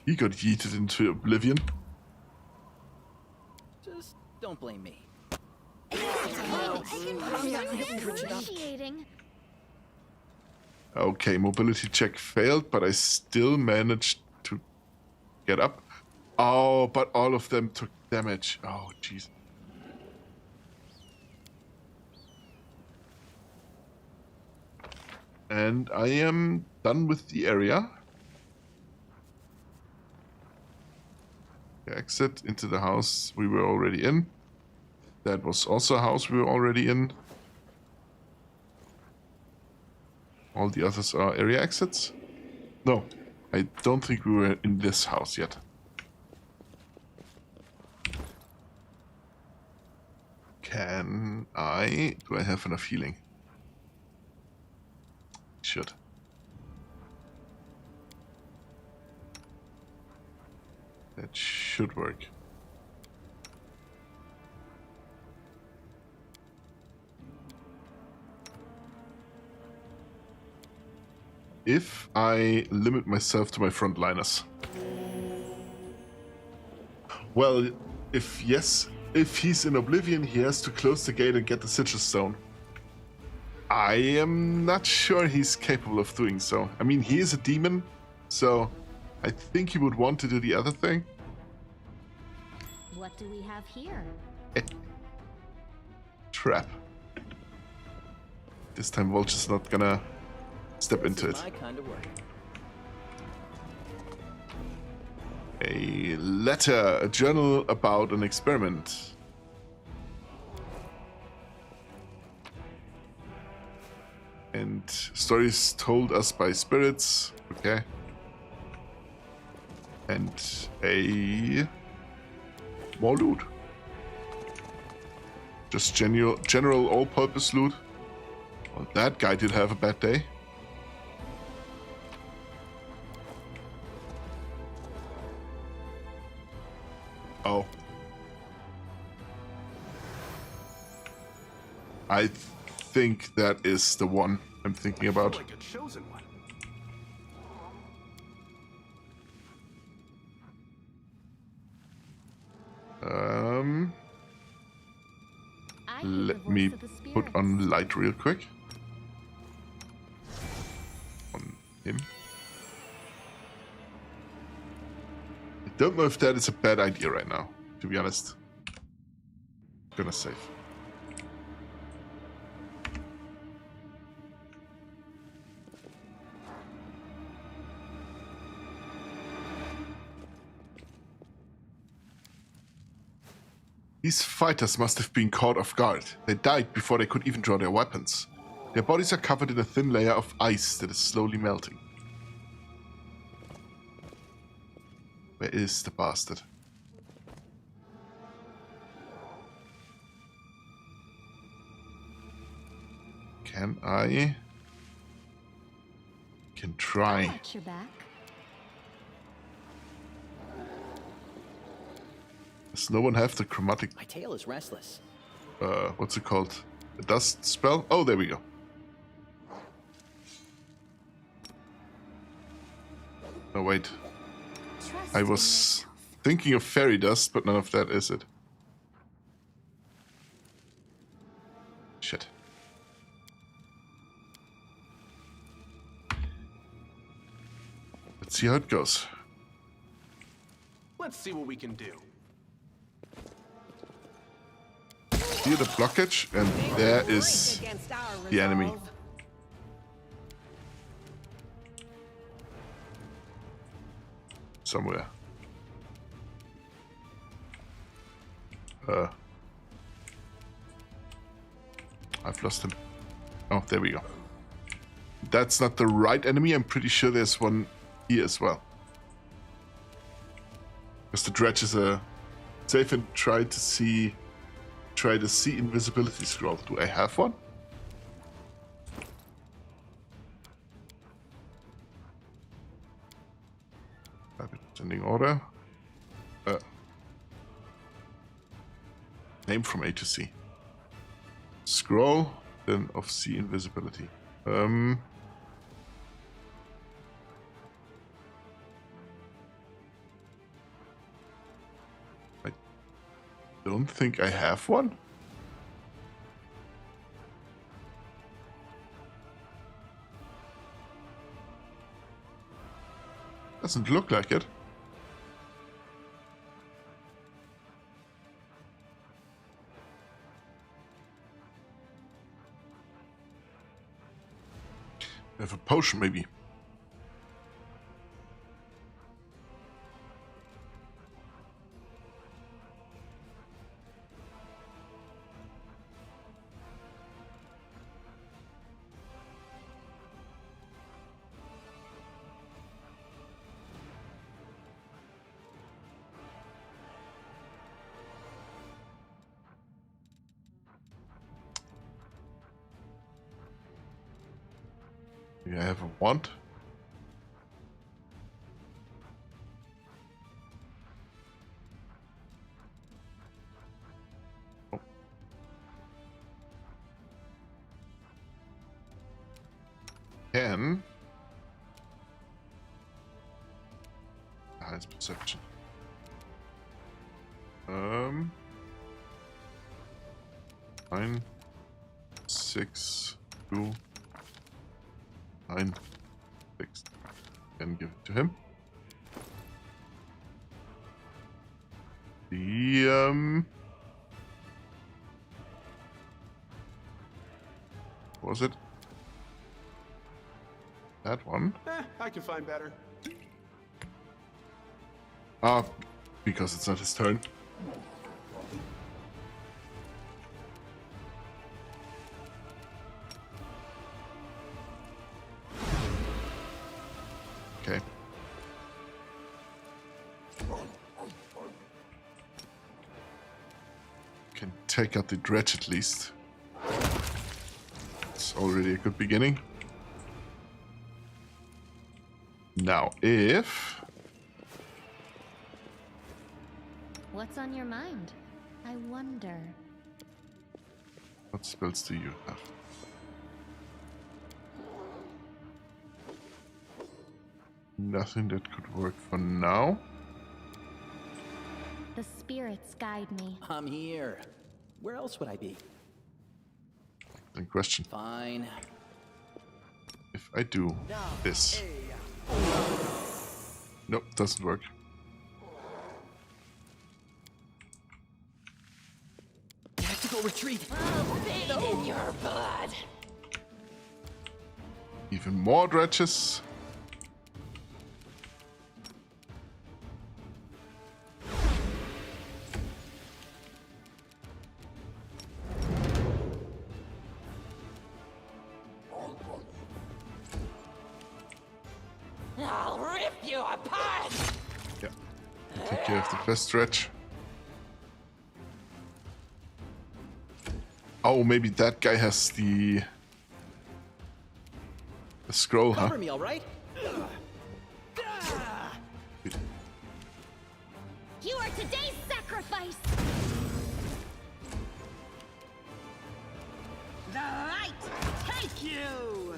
S1: He got yeeted into oblivion.
S6: Just don't blame me.
S5: Appreciating.
S1: Okay, mobility check failed, but I still managed to get up. Oh, but all of them took damage. Oh, jeez. And I am done with the area. exit into the house we were already in. That was also a house we were already in. All the others are area exits. No, I don't think we were in this house yet. Can I... Do I have enough healing? Should. That should work. If I limit myself to my frontliners. Well, if he's in Oblivion, he has to close the gate and get the Sigil Stone. I am not sure he's capable of doing so. I mean, he is a demon, so I think he would want to do the other thing.
S5: What do we have here?
S1: Trap. This time Vulture's not gonna step into it.
S6: My kind of work.
S1: A letter, a journal about an experiment. And stories told us by spirits. Okay. And a more loot. Just general all-purpose loot. Well, that guy did have a bad day. Oh. I think that is the one I'm thinking about.
S2: Like a chosen one.
S1: Let me put on light real quick. On him. I don't know if that is a bad idea right now, to be honest. Gonna save. These fighters must have been caught off guard. They died before they could even draw their weapons. Their bodies are covered in a thin layer of ice that is slowly melting. Where is the bastard? Can I? Can try.
S5: Got your back.
S1: Does no one have the chromatic,
S6: My tail is restless.
S1: what's it called? The dust spell? Oh, there we go. Oh, wait.
S5: Trust
S1: I
S5: in
S1: was
S5: yourself.
S1: thinking of fairy dust, but none of that is it. Shit. Let's see how it goes.
S2: Let's see what we can do.
S1: Clear the blockage, and there is
S7: Against our
S1: the enemy.
S7: resolve.
S1: Somewhere. I've lost him. Oh, there we go. That's not the right enemy. I'm pretty sure there's one here as well. Because the dredge is a save and try to see invisibility scroll. Do I have one? Sending order. Name from A to C. Scroll, then of C invisibility. I don't think I have one. Doesn't look like it. I have a potion, maybe. Do I have a wand? Oh. Can. Highest perception. 9, 6, 2, 9, 6. Can give it to him. The what was it? That one?
S2: I can find better.
S1: Ah, because it's not his turn. Okay. Can take out the dredge at least. It's already a good beginning. Now, if...
S5: What's on your mind? I wonder.
S1: What spells do you have? Nothing that could work for now.
S5: The spirits guide me.
S6: I'm here. Where else would I be?
S1: Then question.
S6: Fine.
S1: If I do this. Nope, doesn't work.
S6: Tactical retreat.
S5: In your blood.
S1: Even more dredges.
S5: I'll rip you apart.
S1: Yeah. Take care of the first dredge. Oh, maybe that guy has the scroll, huh?
S6: Cover me, all right?
S5: You are today's sacrifice. The light take you.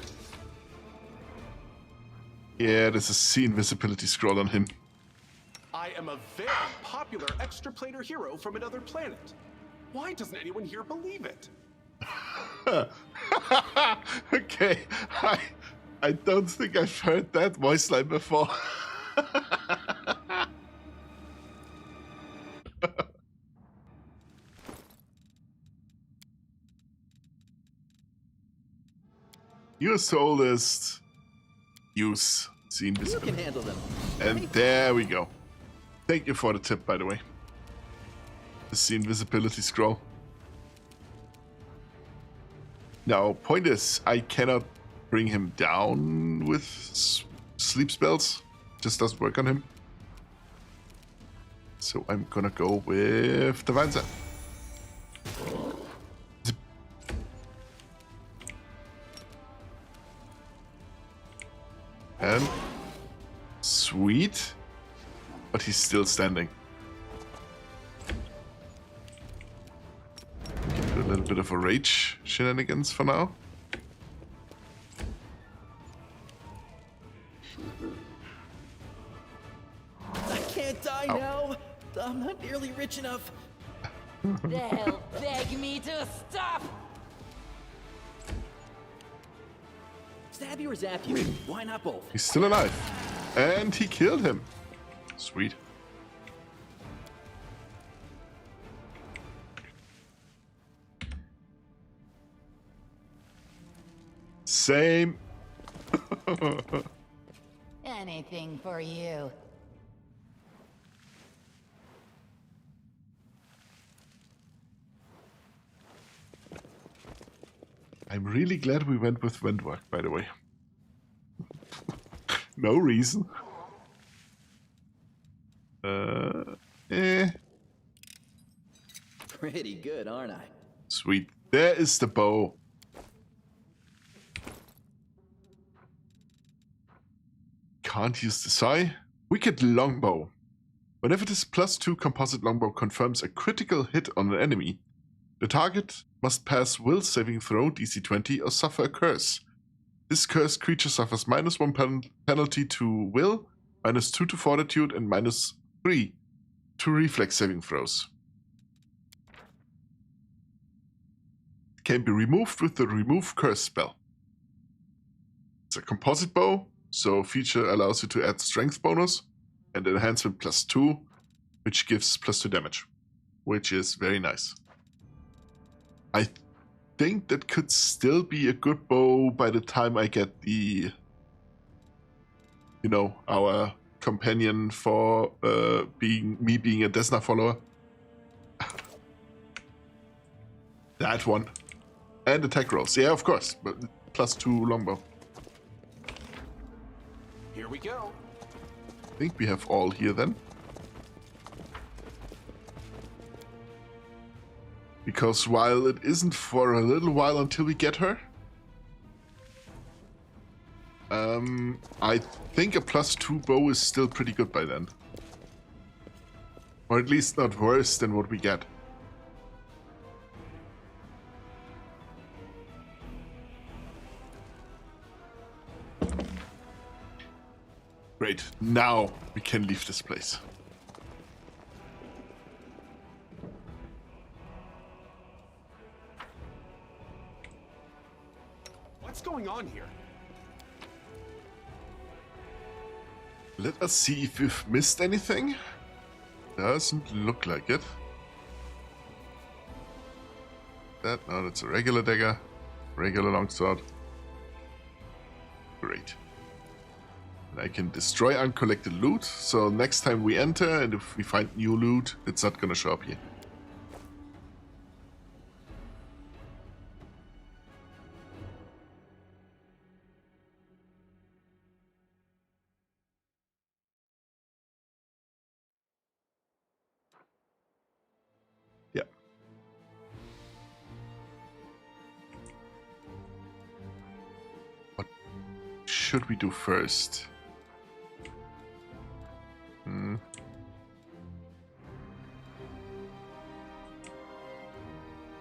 S1: Yeah, there's a sea invisibility scroll on him.
S2: I am a very popular extraplanar hero from another planet. Why doesn't anyone here believe it?
S1: Okay, I don't think I've heard that voice line before. Your oldest use the
S6: You
S1: invisibility.
S6: can handle them.
S1: And there we go. Thank you for the tip, by the way. The invisibility scroll. Now, point is, I cannot bring him down with sleep spells. Just doesn't work on him. So I'm gonna go with Divine Sense. And sweet, but he's still standing. Do a little bit of a rage shenanigans for now.
S6: I can't die now. I'm not nearly rich enough.
S5: They'll beg me to stop.
S6: Stab you or zap you? Why not both?
S1: He's still alive. And he killed him. Sweet. Same.
S5: Anything for you.
S1: I'm really glad we went with Windwork, by the way. No reason.
S6: Pretty good, aren't I?
S1: Sweet. There is the bow.
S8: can't use this eye. Wicked Longbow. Whenever this +2 composite longbow confirms a critical hit on an enemy, the target must pass will saving throw DC 20 or suffer a curse. This cursed creature suffers -1 penalty to will, -2 to fortitude, and -3 to reflex saving throws. It can be removed with the Remove Curse spell. It's a composite bow, so feature allows you to add strength bonus and enhancement +2, which gives +2 damage, which is very nice. I think that could still be a good bow by the time I get the, our companion for being a Desna follower. That one. And attack rolls. Yeah, of course, but +2 longbow.
S2: Here we go.
S8: I think we have all here then. Because while it isn't for a little while until we get her, I think a +2 bow is still pretty good by then. Or at least not worse than what we get. Great, now we can leave this place.
S2: What's going on here?
S8: Let us see if we've missed anything. Doesn't look like it. No, that's a regular dagger. Regular longsword. Great. And I can destroy uncollected loot, so next time we enter and if we find new loot, it's not gonna show up here. Yeah. What should we do first?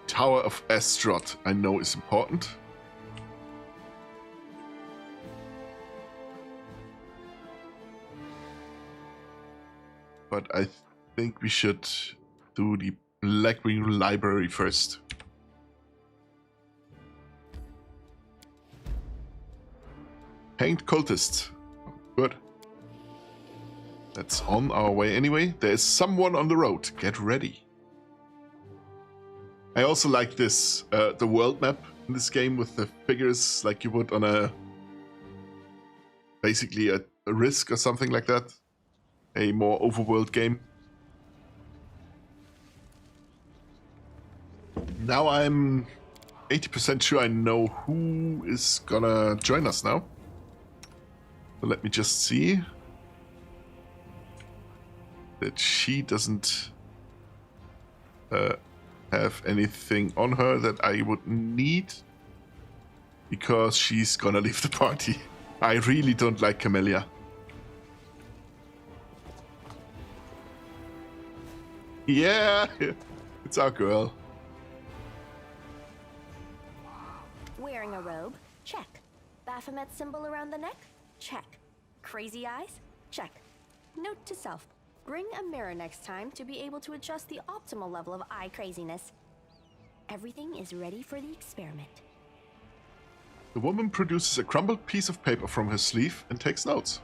S8: Tower of Astaroth, I know is important. But I think we should do the Blackwing Library first. Hanged Cultist. Good. That's on our way anyway. There's someone on the road. Get ready. I also like this, the world map in this game with the figures like you would on basically a Risk or something like that. A more overworld game. Now I'm 80% sure I know who is gonna join us now. So let me just see that she doesn't have anything on her that I would need, because she's gonna leave the party. I really don't like Camellia. Yeah, it's our girl.
S9: Wearing a robe? Check. Baphomet symbol around the neck? Check. Crazy eyes? Check. Note to self. Bring a mirror next time to be able to adjust the optimal level of eye craziness. Everything is ready for the experiment.
S8: The woman produces a crumpled piece of paper from her sleeve and takes notes.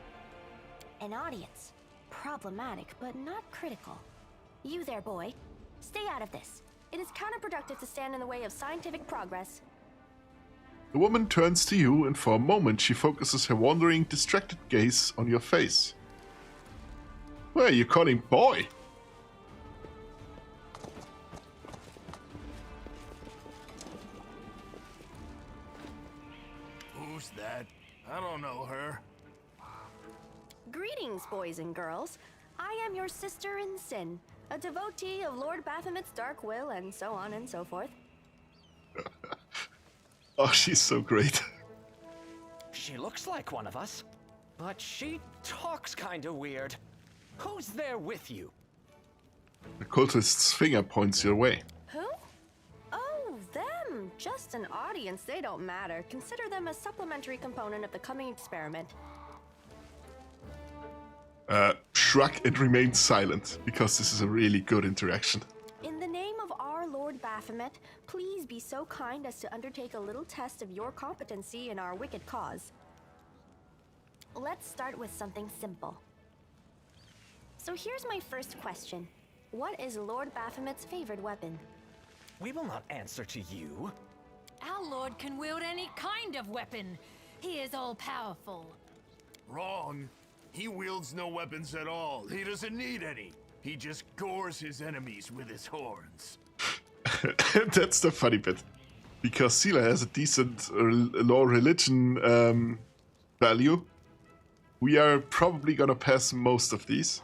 S9: An audience. Problematic, but not critical. You there, boy. Stay out of this. It is counterproductive to stand in the way of scientific progress.
S8: The woman turns to you, and for a moment she focuses her wandering, distracted gaze on your face. Where are you calling boy?
S3: Who's that? I don't know her.
S9: Greetings, boys and girls. I am your sister in sin, a devotee of Lord Baphomet's dark will, and so on and so forth.
S8: Oh, she's so great.
S6: She looks like one of us. But she talks kinda weird. Who's there with you?
S1: The cultist's finger points your way.
S9: Who? Oh, them. Just an audience. They don't matter. Consider them a supplementary component of the coming experiment.
S1: Shrug and remain silent, because this is a really good interaction.
S9: In the name of our Lord Baphomet, please be so kind as to undertake a little test of your competency in our wicked cause. Let's start with something simple. So here's my first question. What is Lord Baphomet's favorite weapon?
S6: We will not answer to you.
S5: Our lord can wield any kind of weapon. He is all-powerful.
S3: Wrong. He wields no weapons at all. He doesn't need any. He just gores his enemies with his horns.
S1: That's the funny bit. Because Sela has a decent law religion value, we are probably gonna pass most of these.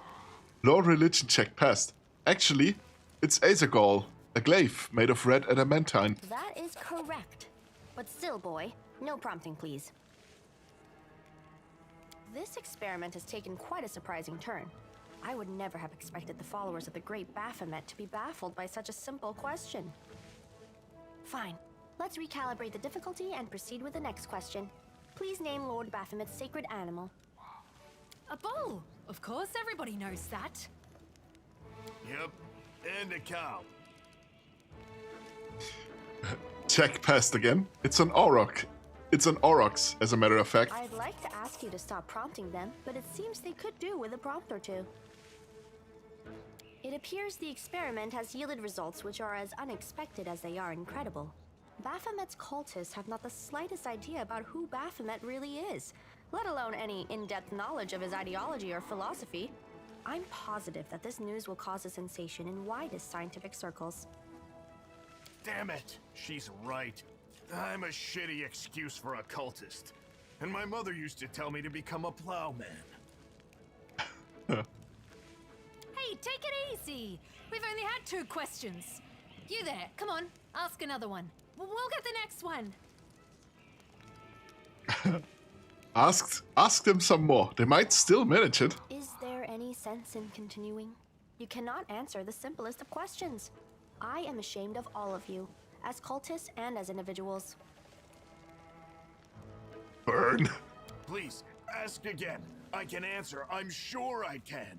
S1: Law religion check passed. Actually, it's Azagol, a glaive made of red adamantine.
S9: That is correct. But still, boy, no prompting, please. This experiment has taken quite a surprising turn. I would never have expected the followers of the great Baphomet to be baffled by such a simple question. Fine. Let's recalibrate the difficulty and proceed with the next question. Please name Lord Baphomet's sacred animal.
S5: A bull! Of course, everybody knows that.
S3: Yep, and a cow.
S1: Check passed again. It's an auroch. It's an aurochs, as a matter of fact.
S9: I'd like to ask you to stop prompting them, but it seems they could do with a prompt or two. It appears the experiment has yielded results which are as unexpected as they are incredible. Baphomet's cultists have not the slightest idea about who Baphomet really is, let alone any in-depth knowledge of his ideology or philosophy. I'm positive that this news will cause a sensation in widest scientific circles.
S3: Damn it, she's right. I'm a shitty excuse for a cultist. And my mother used to tell me to become a plowman.
S5: Hey, take it easy. We've only had 2 questions. You there, come on, ask another one. We'll get the next one.
S1: Ask them some more. They might still manage it.
S9: Is there any sense in continuing? You cannot answer the simplest of questions. I am ashamed of all of you, as cultists and as individuals.
S1: Burn.
S3: Please, ask again. I can answer. I'm sure I can.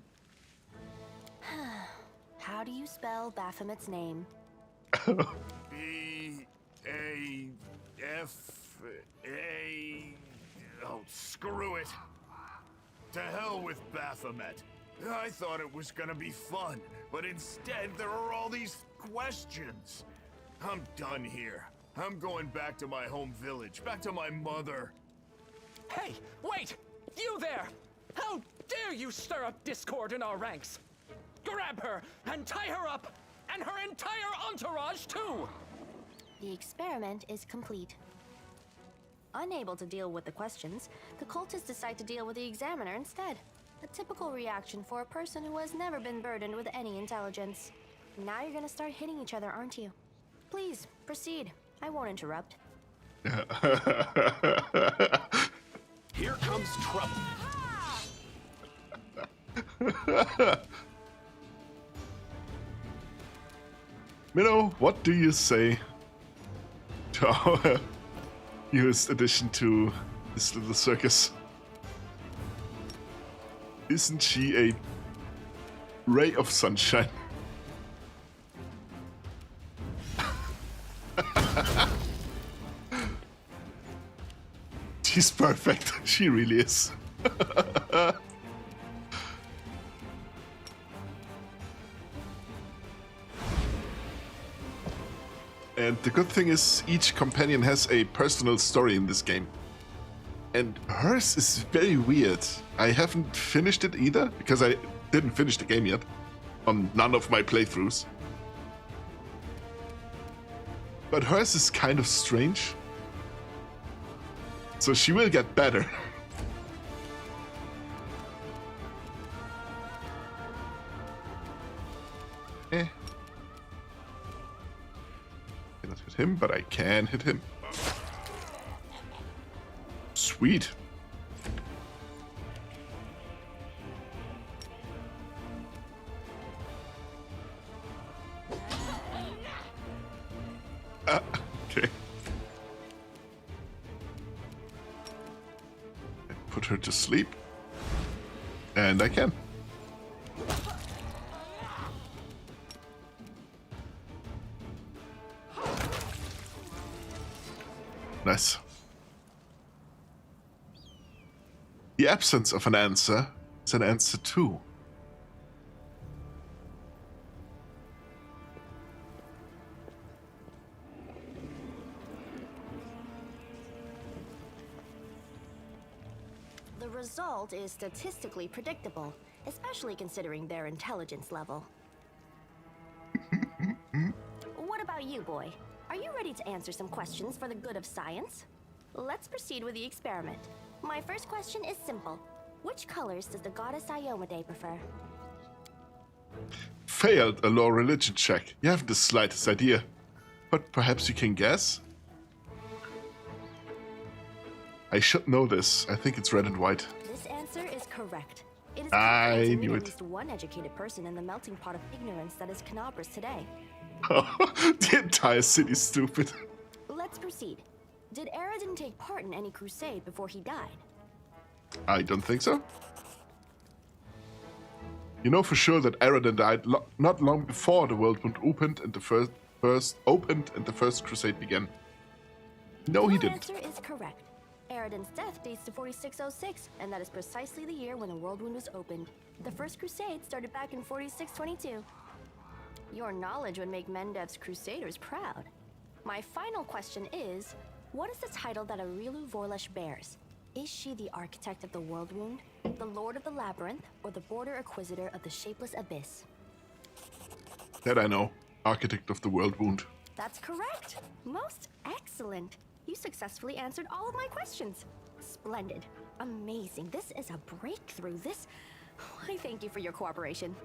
S9: How do you spell Baphomet's name?
S3: B-A-F-A... Oh, screw it. To hell with Baphomet. I thought it was gonna be fun, but instead there are all these questions. I'm done here. I'm going back to my home village, back to my mother.
S6: Hey, wait! You there! How dare you stir up discord in our ranks? Grab her and tie her up, and her entire entourage too!
S9: The experiment is complete. Unable to deal with the questions, the cultists decide to deal with the examiner instead. A typical reaction for a person who has never been burdened with any intelligence. Now you're gonna start hitting each other, aren't you? Please, proceed. I won't interrupt.
S2: Here comes trouble.
S1: Minnow, what do you say to our newest addition to this little circus? Isn't she a ray of sunshine? She's perfect. She really is. And the good thing is, each companion has a personal story in this game. And hers is very weird. I haven't finished it either, because I didn't finish the game yet. On none of my playthroughs. But hers is kind of strange. So she will get better. Cannot hit him, but I can hit him. Sweet. put her to sleep. And I can. Nice. The absence of an answer is an answer too.
S9: The result is statistically predictable, especially considering their intelligence level. What about you, boy? Are you ready to answer some questions for the good of science? Let's proceed with the experiment. My first question is simple. Which colors does the goddess Iomade prefer?
S1: Failed a law religion check. You haven't the slightest idea. But perhaps you can guess? I should know this. I think it's red and white.
S9: This answer is correct. It is
S1: I
S9: difficult to
S1: knew
S9: meet
S1: it.
S9: at least one educated person in the melting pot of ignorance that is Canabras today.
S1: The entire city's stupid.
S9: Let's proceed. Did Aradin take part in any crusade before he died?
S1: I don't think so. You know for sure that Aradin died not long before the world wound opened and the first crusade began. No, he
S9: Your
S1: didn't.
S9: answer is correct. Aradin's death dates to 4606, and that is precisely the year when the world wound was opened. The first crusade started back in 4622. Your knowledge would make Mendev's crusaders proud. My final question is, what is the title that Arilu Vorlesh bears? Is she the architect of the world wound, the lord of the labyrinth, or the border acquisitor of the shapeless abyss?
S1: That I know. Architect of the world wound.
S9: That's correct. Most excellent. You successfully answered all of my questions. Splendid. Amazing. This is a breakthrough. I thank you for your cooperation.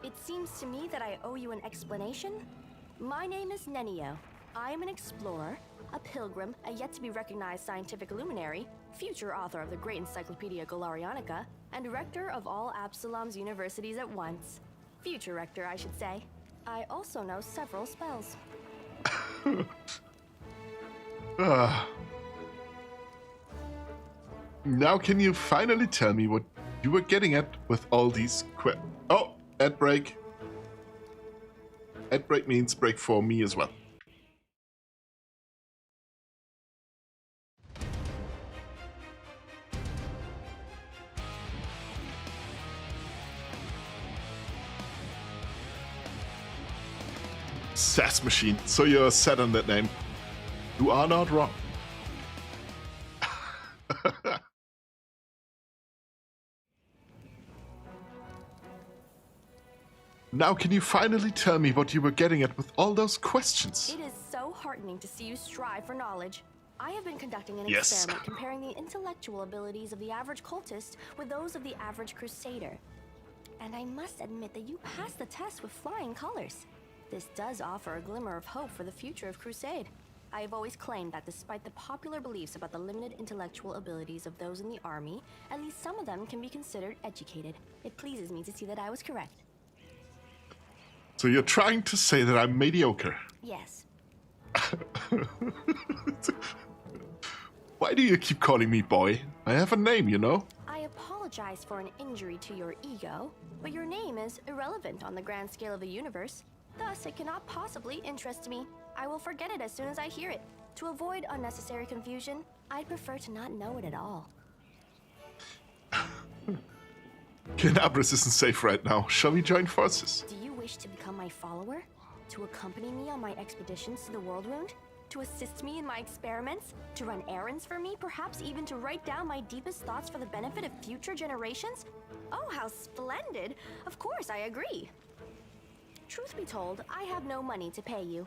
S9: It seems to me that I owe you an explanation. My name is Nenio. I am an explorer, a pilgrim, a yet-to-be-recognized scientific luminary, future author of the great Encyclopedia Golarianica, and rector of all Absalom's universities at once. Future rector, I should say. I also know several spells.
S1: Now can you finally tell me what you were getting at with all these Oh, ad break. Ad break means break for me as well. Sass Machine. So you're set on that name. You are not wrong. Now can you finally tell me what you were getting at with all those questions?
S9: It is so heartening to see you strive for knowledge. I have been conducting an
S1: Yes.
S9: experiment comparing the intellectual abilities of the average cultist with those of the average crusader. And I must admit that you passed the test with flying colors. This does offer a glimmer of hope for the future of Crusade. I have always claimed that despite the popular beliefs about the limited intellectual abilities of those in the army, at least some of them can be considered educated. It pleases me to see that I was correct.
S1: So you're trying to say that I'm mediocre.
S9: Yes.
S1: Why do you keep calling me boy? I have a name, you know?
S9: I apologize for an injury to your ego, but your name is irrelevant on the grand scale of the universe. Thus, it cannot possibly interest me. I will forget it as soon as I hear it. To avoid unnecessary confusion, I'd prefer to not know it at all.
S1: Canabras isn't safe right now. Shall we join forces?
S9: Do you wish to become my follower? To accompany me on my expeditions to the World Wound? To assist me in my experiments? To run errands for me? Perhaps even to write down my deepest thoughts for the benefit of future generations? Oh, how splendid! Of course, I agree. Truth be told, I have no money to pay you.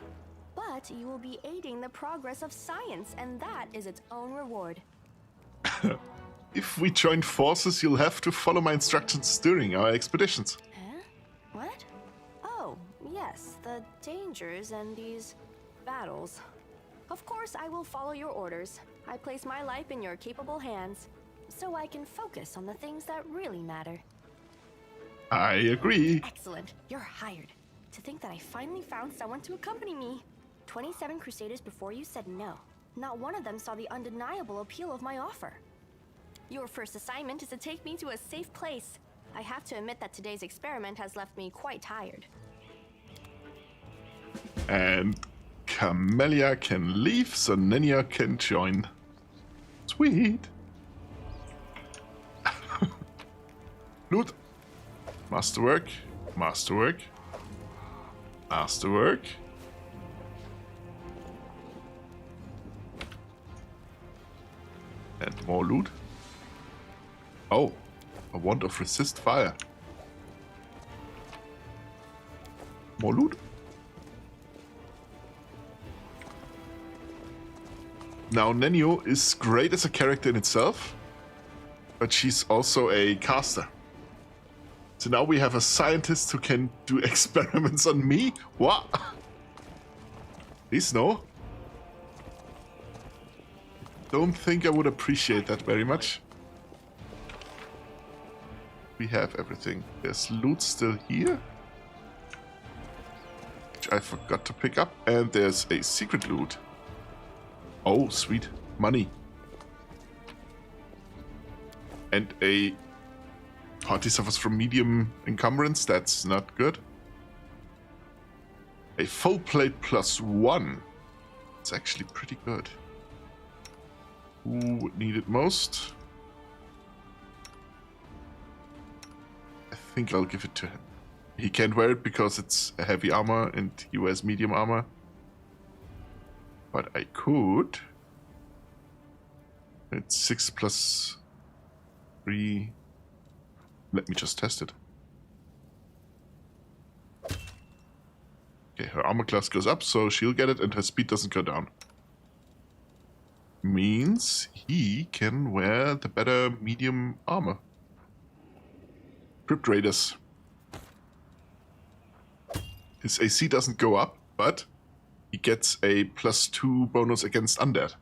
S9: But you will be aiding the progress of science, and that is its own reward.
S1: If we join forces, you'll have to follow my instructions during our expeditions.
S9: Huh? What? Oh, yes, the dangers and these battles. Of course, I will follow your orders. I place my life in your capable hands, so I can focus on the things that really matter.
S1: I agree.
S9: Excellent. You're hired. To think that I finally found someone to accompany me. 27 Crusaders before you said no. Not one of them saw the undeniable appeal of my offer. Your first assignment is to take me to a safe place. I have to admit that today's experiment has left me quite tired.
S1: And Camellia can leave, so Nenya can join. Sweet. Loot. Masterwork. Masterwork. Masterwork. And more loot. Oh, a wand of resist fire. More loot. Now, Nenio is great as a character in itself, but she's also a caster. So now we have a scientist who can do experiments on me? What? Please no. Don't think I would appreciate that very much. We have everything. There's loot still here, which I forgot to pick up. And there's a secret loot. Oh, sweet. Money. And a party suffers from medium encumbrance. That's not good. A full plate +1. It's actually pretty good. Who would need it most? I think I'll give it to him. He can't wear it because it's a heavy armor and he wears medium armor. But I could. It's 6 plus 3. Let me just test it. Okay, her armor class goes up, so she'll get it, and her speed doesn't go down. Means he can wear the better medium armor. Crypt Raiders. His AC doesn't go up, but he gets a +2 bonus against undead.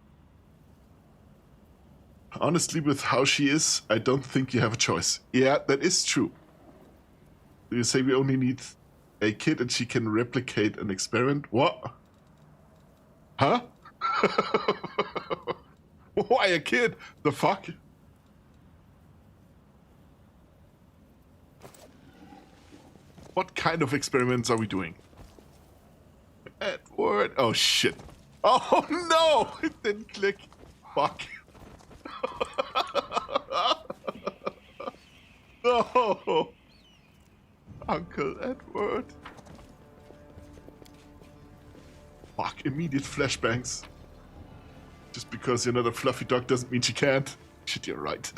S1: Honestly, with how she is, I don't think you have a choice. Yeah, that is true. You say we only need a kid and she can replicate an experiment? What? Huh? Why a kid? The fuck? What kind of experiments are we doing? Edward. Oh shit. Oh no! It didn't click. Fuck. No! Uncle Edward. Fuck, immediate flashbangs. Just because you're not a fluffy dog doesn't mean she can't. Shit, you're right.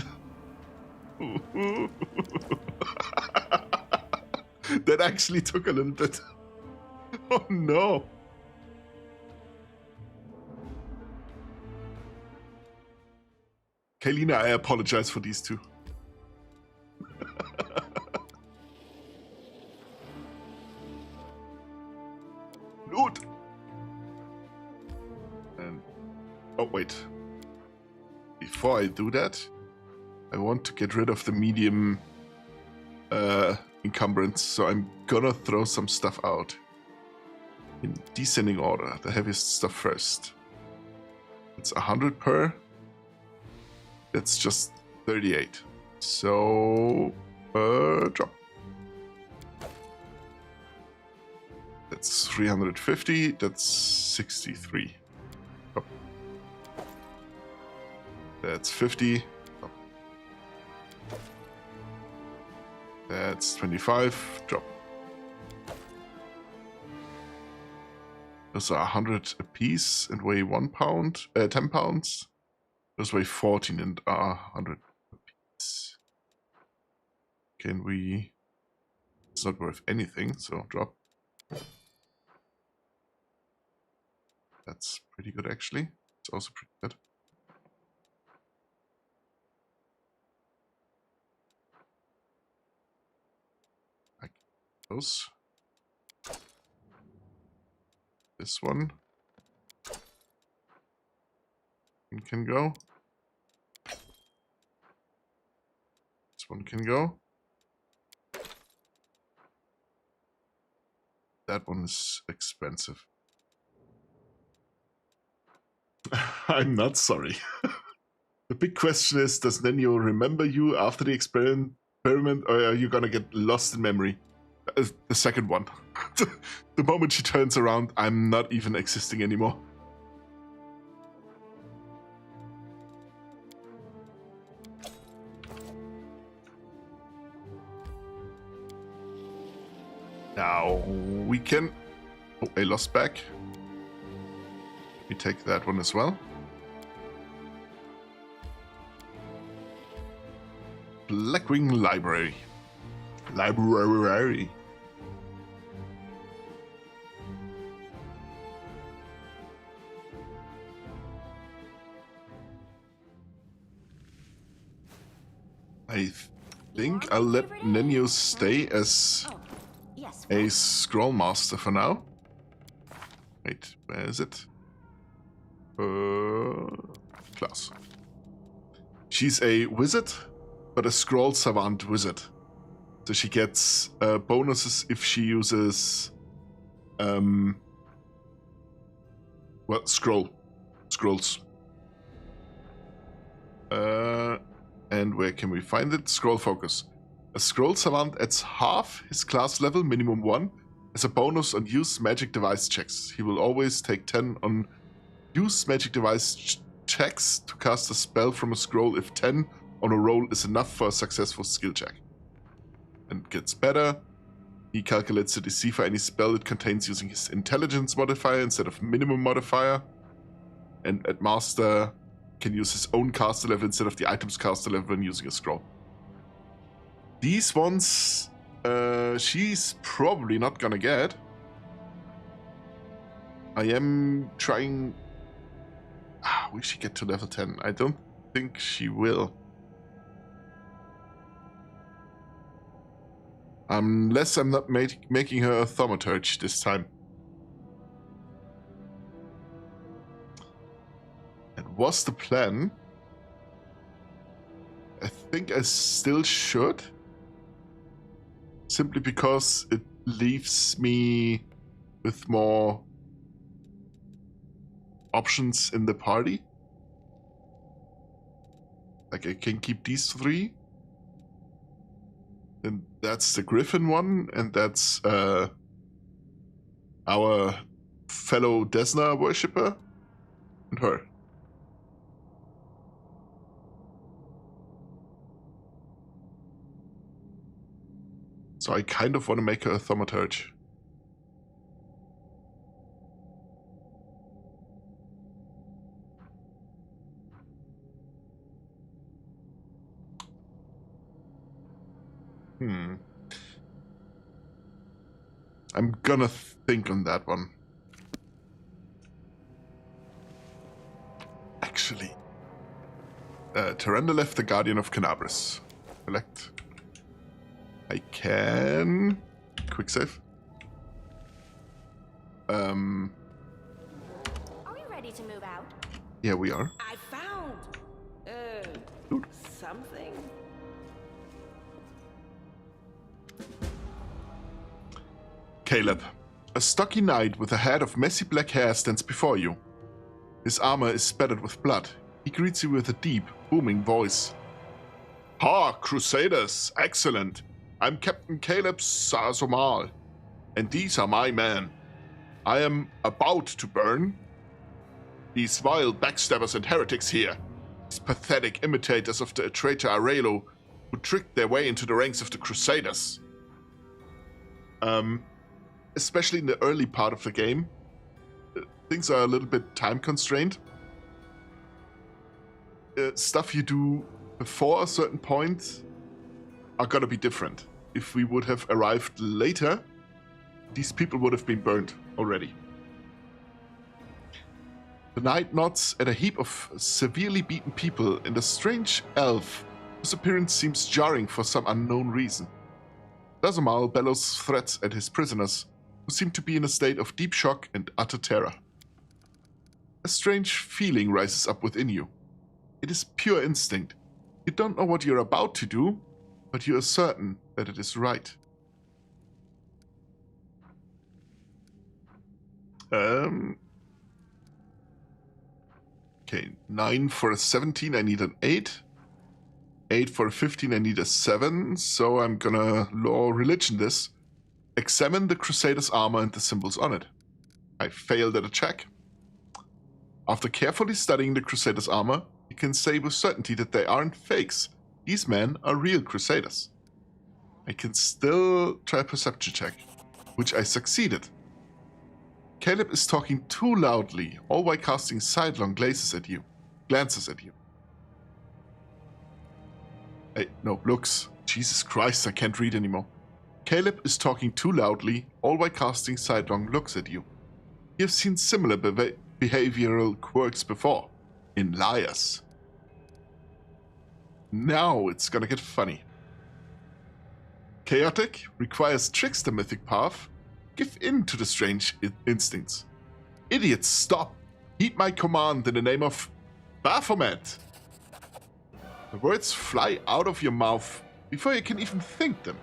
S1: That actually took a little bit. Oh no. Kaylina, I apologize for these two. Loot! And... oh, wait. Before I do that, I want to get rid of the medium encumbrance, so I'm gonna throw some stuff out. In descending order, the heaviest stuff first. It's 100 per. That's just 38. So, drop. That's 350. That's 63. Drop. That's 50. Drop. That's 25. Drop. Those are 100 a piece and weigh 1 pound, 10 pounds. Those weigh 14 and are 100 a piece. Can we... it's not worth anything, so drop. That's pretty good, actually. It's also pretty good. Like those. This one can go. This one can go. That one is expensive. I'm not sorry. The big question is, does Nenio remember you after the experiment, or are you gonna get lost in memory? The second one. The moment she turns around, I'm not even existing anymore. Now we can... Oh, I lost back. We take that one as well. Blackwing Library. Library. I think I'll let Nenio stay as
S9: Yes.
S1: a scroll master for now. Wait, where is it? Class. She's a wizard, but a scroll savant wizard. So she gets bonuses if she uses, well, scrolls. And where can we find it? Scroll focus. A scroll savant adds half his class level, minimum 1, as a bonus on use magic device checks. He will always take 10 on use magic device checks to cast a spell from a scroll if 10 on a roll is enough for a successful skill check. And gets better. He calculates the DC for any spell it contains using his intelligence modifier instead of minimum modifier. And at master, can use his own caster level instead of the item's caster level when using a scroll. These ones, she's probably not gonna get. I am trying... will she get to level 10? I don't think she will. Unless I'm not making her a thaumaturge this time. It was the plan. I think I still should. Simply because it leaves me with more options in the party. Like I can keep these 3. And that's the Griffin one, and that's our fellow Desna worshipper, and her. So I kind of want to make her a thaumaturge. I'm gonna think on that one. Actually, Tyrande left the Guardian of Canabris. Select. I can... Quick save.
S9: Are we ready to move out?
S1: Yeah, we are.
S7: I found something.
S1: Caleb. A stocky knight with a head of messy black hair stands before you. His armor is spattered with blood. He greets you with a deep, booming voice. Ha, Crusaders! Excellent! I'm Captain Caleb Sazomal, and these are my men. I am about to burn these vile backstabbers and heretics here, these pathetic imitators of the traitor Arelo who tricked their way into the ranks of the Crusaders. Especially in the early part of the game, things are a little bit time constrained. Stuff you do before a certain point are gonna be different. If we would have arrived later, these people would have been burned already. The knight nods at a heap of severely beaten people and a strange elf whose appearance seems jarring for some unknown reason. Dazumal bellows threats at his prisoners, who seem to be in a state of deep shock and utter terror. A strange feeling rises up within you. It is pure instinct. You don't know what you're about to do, but you are certain that it is right. Okay, 9 for a 17, I need an 8. 8 for a 15, I need a 7. So I'm gonna law religion this. Examine the Crusader's armor and the symbols on it. I failed at a check. After carefully studying the Crusader's armor, you can say with certainty that they aren't fakes. These men are real Crusaders. I can still try a perception check, which I succeeded. Caleb is talking too loudly, all while casting sidelong glances at you. No, looks. Jesus Christ, I can't read anymore. Caleb is talking too loudly, all while casting sidelong looks at you. You've seen similar behavioral quirks before, in liars. Now it's gonna get funny. Chaotic requires trickster mythic path. Give in to the strange instincts. Idiots, stop! Heed my command in the name of Baphomet! The words fly out of your mouth before you can even think them.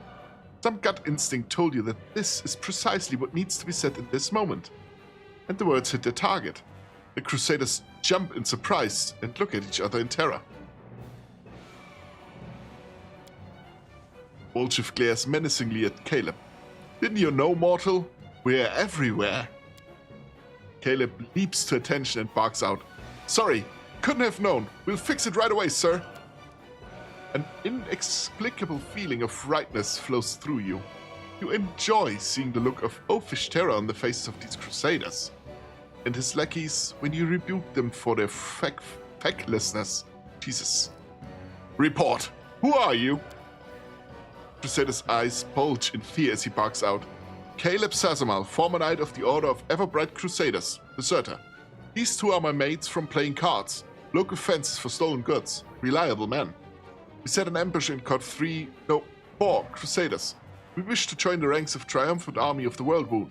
S1: Some gut instinct told you that this is precisely what needs to be said in this moment. And the words hit their target. The Crusaders jump in surprise and look at each other in terror. Wolchif glares menacingly at Caleb. Didn't you know, mortal? We're everywhere. Caleb leaps to attention and barks out. Sorry, couldn't have known. We'll fix it right away, sir. An inexplicable feeling of rightness flows through you. You enjoy seeing the look of oafish terror on the faces of these Crusaders. And his lackeys when you rebuke them for their fecklessness. Jesus. Report! Who are you? Crusader's eyes bulge in fear as he barks out. Caleb Sazamal, former knight of the Order of Everbright Crusaders, deserter. These two are my mates from playing cards. Local fences for stolen goods. Reliable men. We set an ambush and caught 4 Crusaders. We wish to join the ranks of triumphant army of the Whirlwood.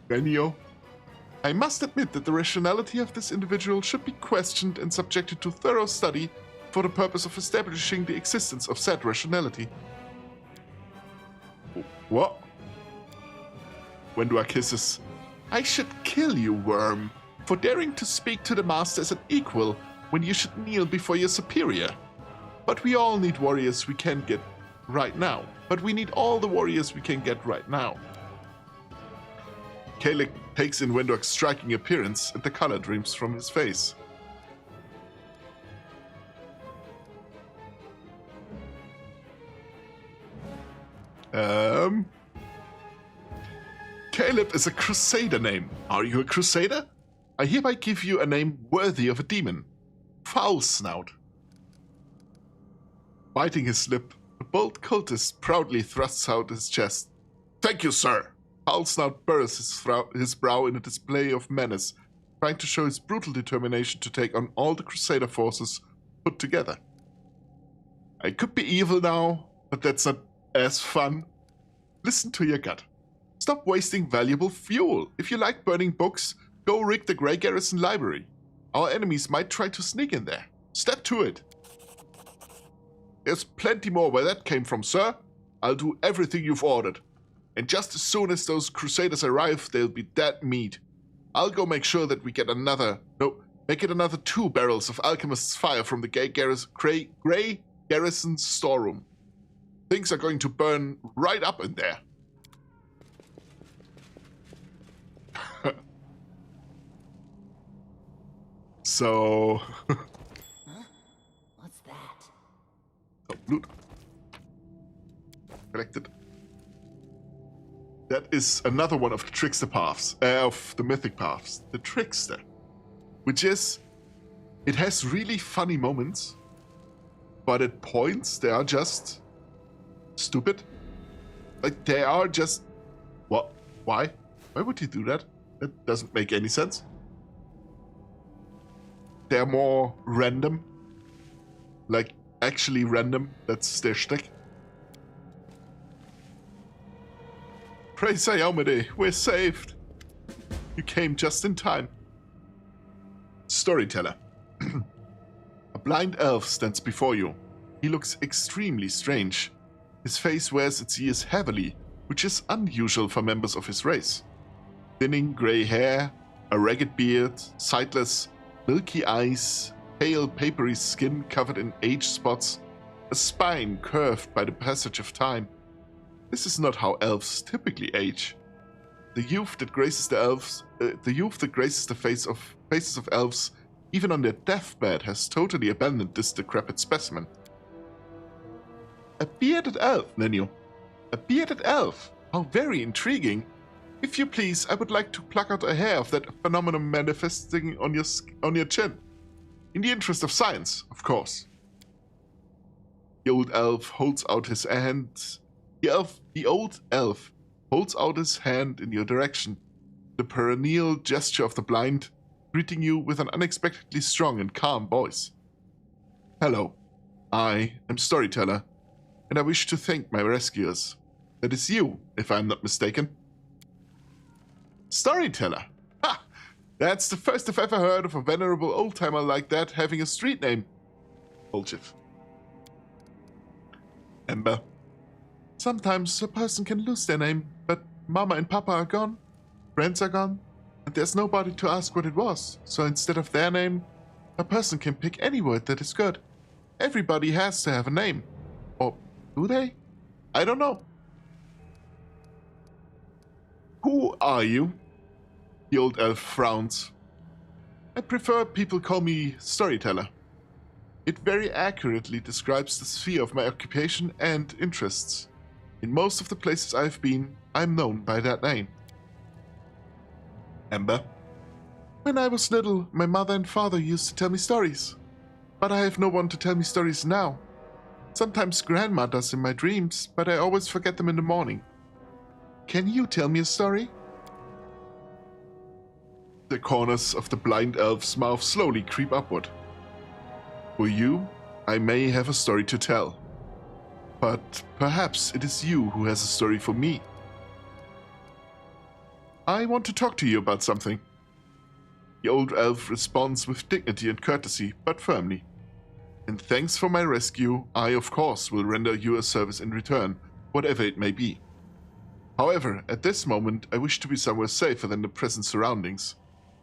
S1: Benio? I must admit that the rationality of this individual should be questioned and subjected to thorough study for the purpose of establishing the existence of said rationality. What? Wendua kisses. I should kill you, worm, for daring to speak to the master as an equal when you should kneel before your superior. But we all need warriors we can get right now. We need all the warriors we can get right now. Kalec takes in Wendock's striking appearance, and the color dreams from his face. Caleb is a crusader name. Are you a crusader? I hereby give you a name worthy of a demon. Foul Snout. Biting his lip, the bold cultist proudly thrusts out his chest. Thank you, sir. Foul Snout burrows his brow in a display of menace, trying to show his brutal determination to take on all the crusader forces put together. I could be evil now, but that's not as fun. Listen to your gut. Stop wasting valuable fuel. If you like burning books, go rig the Grey Garrison Library. Our enemies might try to sneak in there. Step to it. There's plenty more where that came from, sir. I'll do everything you've ordered. And just as soon as those Crusaders arrive, they'll be dead meat. I'll go make sure that we get another 2 barrels of Alchemist's Fire from the Grey Garrison storeroom. Things are going to burn right up in there. So...
S7: What's that?
S1: Oh, loot. Collected. That is another one of the trickster paths, of the mythic paths. The trickster. Which is... It has really funny moments, but at points they are just... stupid. Like, they are just... What? Why? Why would you do that? That doesn't make any sense. They're more random. Like, actually random. That's their shtick. Praise Iomade, we're saved. You came just in time. Storyteller. A blind elf stands before you. He looks extremely strange. His face wears its years heavily, which is unusual for members of his race. Thinning grey hair, a ragged beard, sightless, Milky eyes, pale papery skin covered in age spots, a spine curved by the passage of time. This is not how elves typically age. The youth that graces the faces of elves, even on their deathbed, has totally abandoned this decrepit specimen. A bearded elf, Nenio. A bearded elf. How very intriguing. If you please, I would like to pluck out a hair of that phenomenon manifesting on your chin. In the interest of science, of course. The old elf holds out his hand. The old elf holds out his hand in your direction, the perennial gesture of the blind, greeting you with an unexpectedly strong and calm voice. Hello, I am Storyteller, and I wish to thank my rescuers. That is you, if I am not mistaken. Storyteller? Ha! That's the first I've ever heard of a venerable old-timer like that having a street name. Bullshit. Ember. Sometimes a person can lose their name, but Mama and Papa are gone, friends are gone, and there's nobody to ask what it was. So instead of their name, a person can pick any word that is good. Everybody has to have a name. Or do they? I don't know. Who are you? The old elf frowns. I prefer people call me Storyteller. It very accurately describes the sphere of my occupation and interests. In most of the places I've been, I'm known by that name. Ember. When I was little, my mother and father used to tell me stories. But I have no one to tell me stories now. Sometimes Grandma does in my dreams, but I always forget them in the morning. Can you tell me a story? The corners of the blind elf's mouth slowly creep upward. For you, I may have a story to tell. But perhaps it is you who has a story for me. I want to talk to you about something. The old elf responds with dignity and courtesy, but firmly. And thanks for my rescue, I of course will render you a service in return, whatever it may be. However, at this moment, I wish to be somewhere safer than the present surroundings.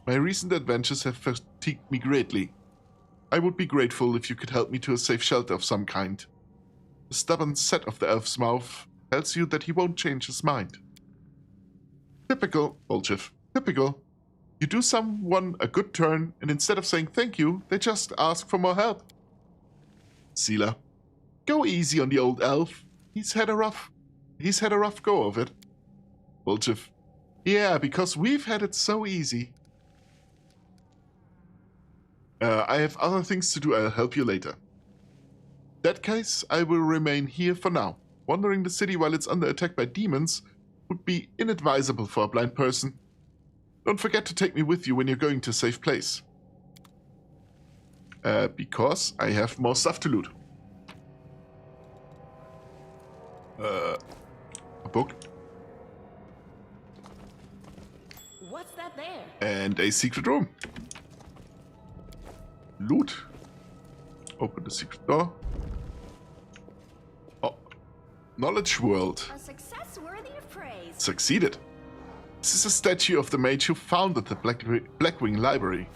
S1: My recent adventures have fatigued me greatly. I would be grateful if you could help me to a safe shelter of some kind. The stubborn set of the elf's mouth tells you that he won't change his mind. Typical, Bolchev. Typical. You do someone a good turn, and instead of saying thank you, they just ask for more help. Seela. Go easy on the old elf. He's had a rough go of it. Bolchev. Yeah, because we've had it so easy. I have other things to do. I'll help you later. In that case, I will remain here for now. Wandering the city while it's under attack by demons would be inadvisable for a blind person. Don't forget to take me with you when you're going to a safe place. Because I have more stuff to loot. A book.
S7: What's that there?
S1: And a secret room. Loot. Open the secret door. Oh. Knowledge World.
S9: A success worthy of praise.
S1: Succeeded. This is a statue of the mage who founded the Blackwing Library.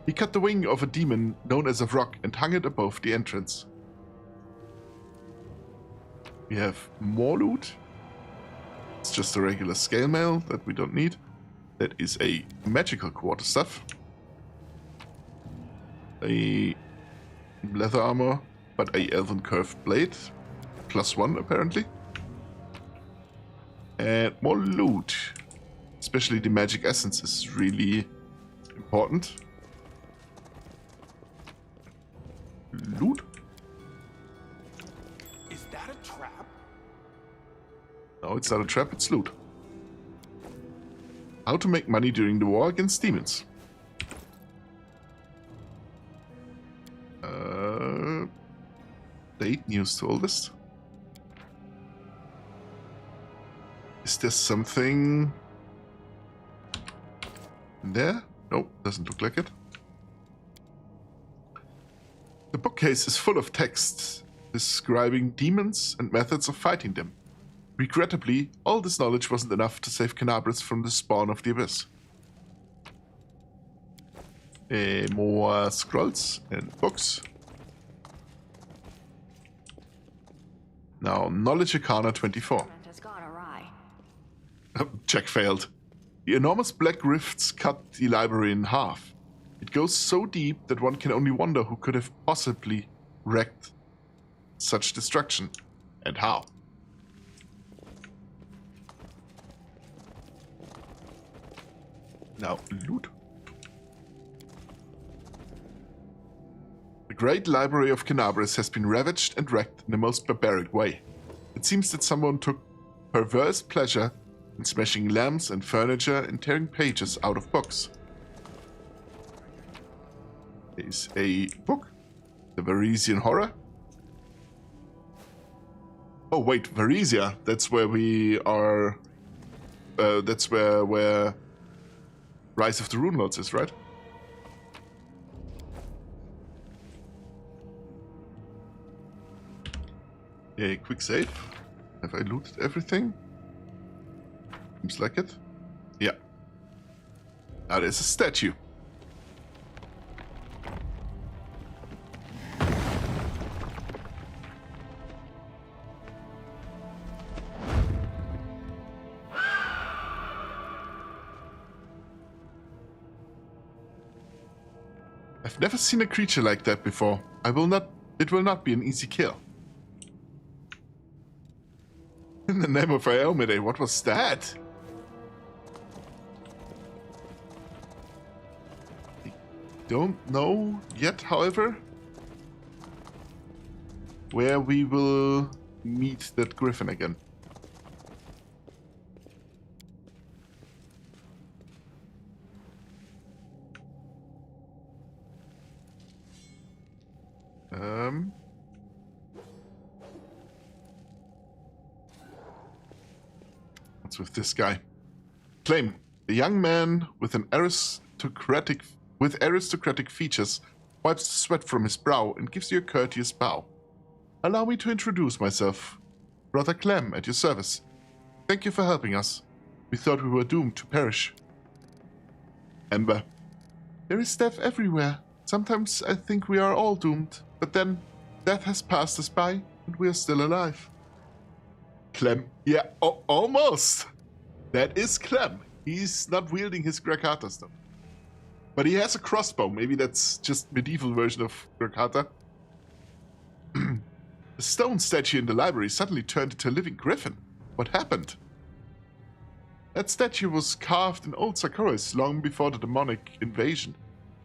S1: He cut the wing of a demon known as a rock and hung it above the entrance. We have more loot. It's just a regular scale mail that we don't need. That is a magical quarterstaff. A leather armor, but a elven curved blade. +1 apparently. And more loot. Especially the magic essence is really important. Loot.
S2: Is that a trap?
S1: No, it's not a trap, it's loot. How to make money during the war against demons. Date news to oldest. Is there something in there? Nope, doesn't look like it. The bookcase is full of texts describing demons and methods of fighting them. Regrettably, all this knowledge wasn't enough to save Canabris from the spawn of the Abyss. More scrolls and books. Now, Knowledge Arcana 24.
S7: Has gone awry.
S1: Check failed. The enormous black rifts cut the library in half. It goes so deep that one can only wonder who could have possibly wreaked such destruction, and how. Now, loot. The great library of Canabris has been ravaged and wrecked in the most barbaric way. It seems that someone took perverse pleasure in smashing lamps and furniture and tearing pages out of books. There is a book. The Varisian Horror. Oh wait, Varisia. That's where we are. That's where Rise of the Rune Lords is, right? A quick save. Have I looted everything? Seems like it. Yeah. Now there's a statue. I've never seen a creature like that before. It will not be an easy kill. In the name of Iomide, what was that? I don't know yet, however, where we will meet that griffin again. What's with this guy? Claim. A young man with aristocratic features wipes the sweat from his brow and gives you a courteous bow. Allow me to introduce myself. Brother Clem, at your service. Thank you for helping us. We thought we were doomed to perish. Ember. There is death everywhere. Sometimes I think we are all doomed, but then death has passed us by and we are still alive. Clem. Yeah, almost. That is Clem. He's not wielding his Grakata stuff. But he has a crossbow. Maybe that's just medieval version of Grakata. The stone statue in the library suddenly turned into a living griffin. What happened? That statue was carved in old Sarkoris long before the demonic invasion.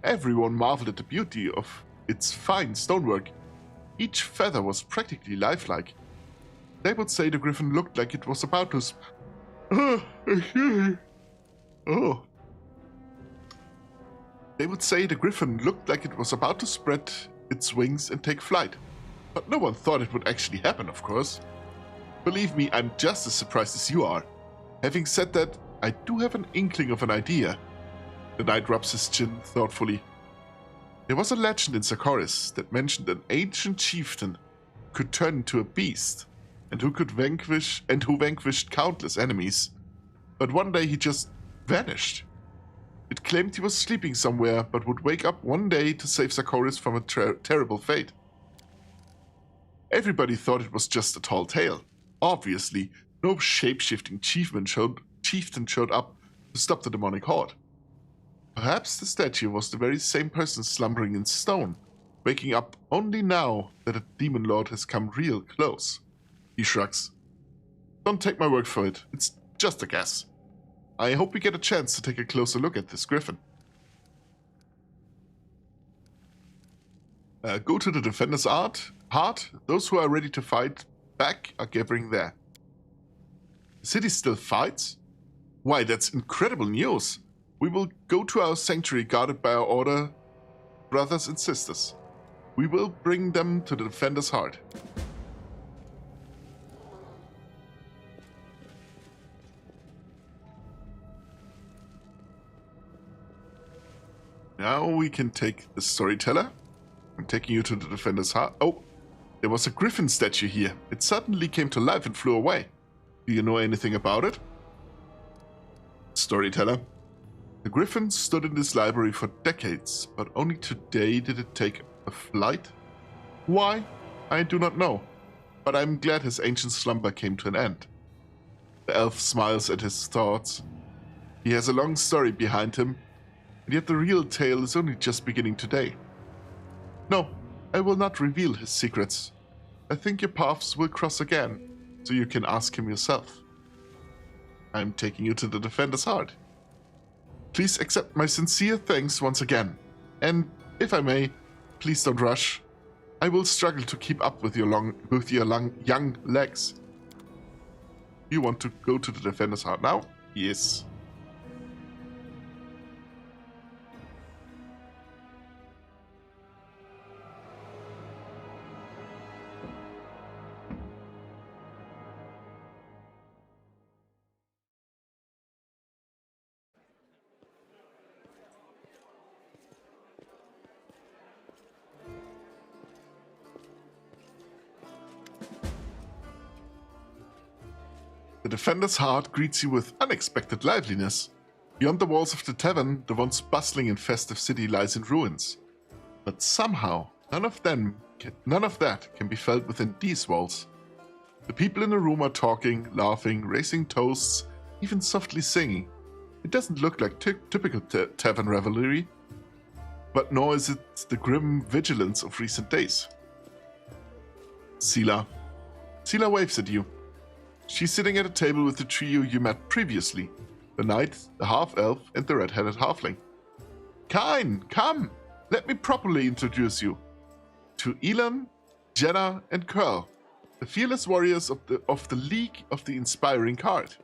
S1: Everyone marveled at the beauty of its fine stonework. Each feather was practically lifelike. They would say the griffin looked like it was about to They would say the griffin looked like it was about to spread its wings and take flight. But no one thought it would actually happen, of course. Believe me, I'm just as surprised as you are. Having said that, I do have an inkling of an idea. The knight rubs his chin thoughtfully. There was a legend in Sarkoris that mentioned an ancient chieftain could turn into a beast, and who vanquished countless enemies. But one day he just vanished. It claimed he was sleeping somewhere, but would wake up one day to save Sarkoris from a terrible fate. Everybody thought it was just a tall tale. Obviously, no shape-shifting chieftain showed up to stop the demonic horde. Perhaps the statue was the very same person slumbering in stone, waking up only now that a demon lord has come real close. He shrugs. Don't take my word for it. It's just a guess. I hope we get a chance to take a closer look at this griffin. Go to the defender's heart. Those who are ready to fight back are gathering there. The city still fights? Why, that's incredible news. We will go to our sanctuary guarded by our order, brothers and sisters. We will bring them to the defender's heart. Now we can take the storyteller. I'm taking you to the defender's heart. Oh, there was a griffin statue here. It suddenly came to life and flew away. Do you know anything about it? Storyteller. The Griffin stood in this library for decades, but only today did it take a flight. Why? I do not know, but I'm glad his ancient slumber came to an end. The elf smiles at his thoughts. He has a long story behind him, and yet the real tale is only just beginning today. No, I will not reveal his secrets. I think your paths will cross again, so you can ask him yourself. I'm taking you to the Defender's Heart. Please accept my sincere thanks once again, and if I may, please don't rush. I will struggle to keep up with your young legs. You want to go to the Defender's Heart now? Yes. The Defender's Heart greets you with unexpected liveliness. Beyond the walls of the tavern, the once bustling and festive city lies in ruins. But somehow, none of that can be felt within these walls. The people in the room are talking, laughing, raising toasts, even softly singing. It doesn't look like typical tavern revelry, but nor is it the grim vigilance of recent days. Sela waves at you. She's sitting at a table with the trio you met previously, the knight, the half-elf, and the red-headed halfling. Kain, come! Let me properly introduce you to Elan, Jenna, and Curl, the fearless warriors of the League of the Inspiring Card.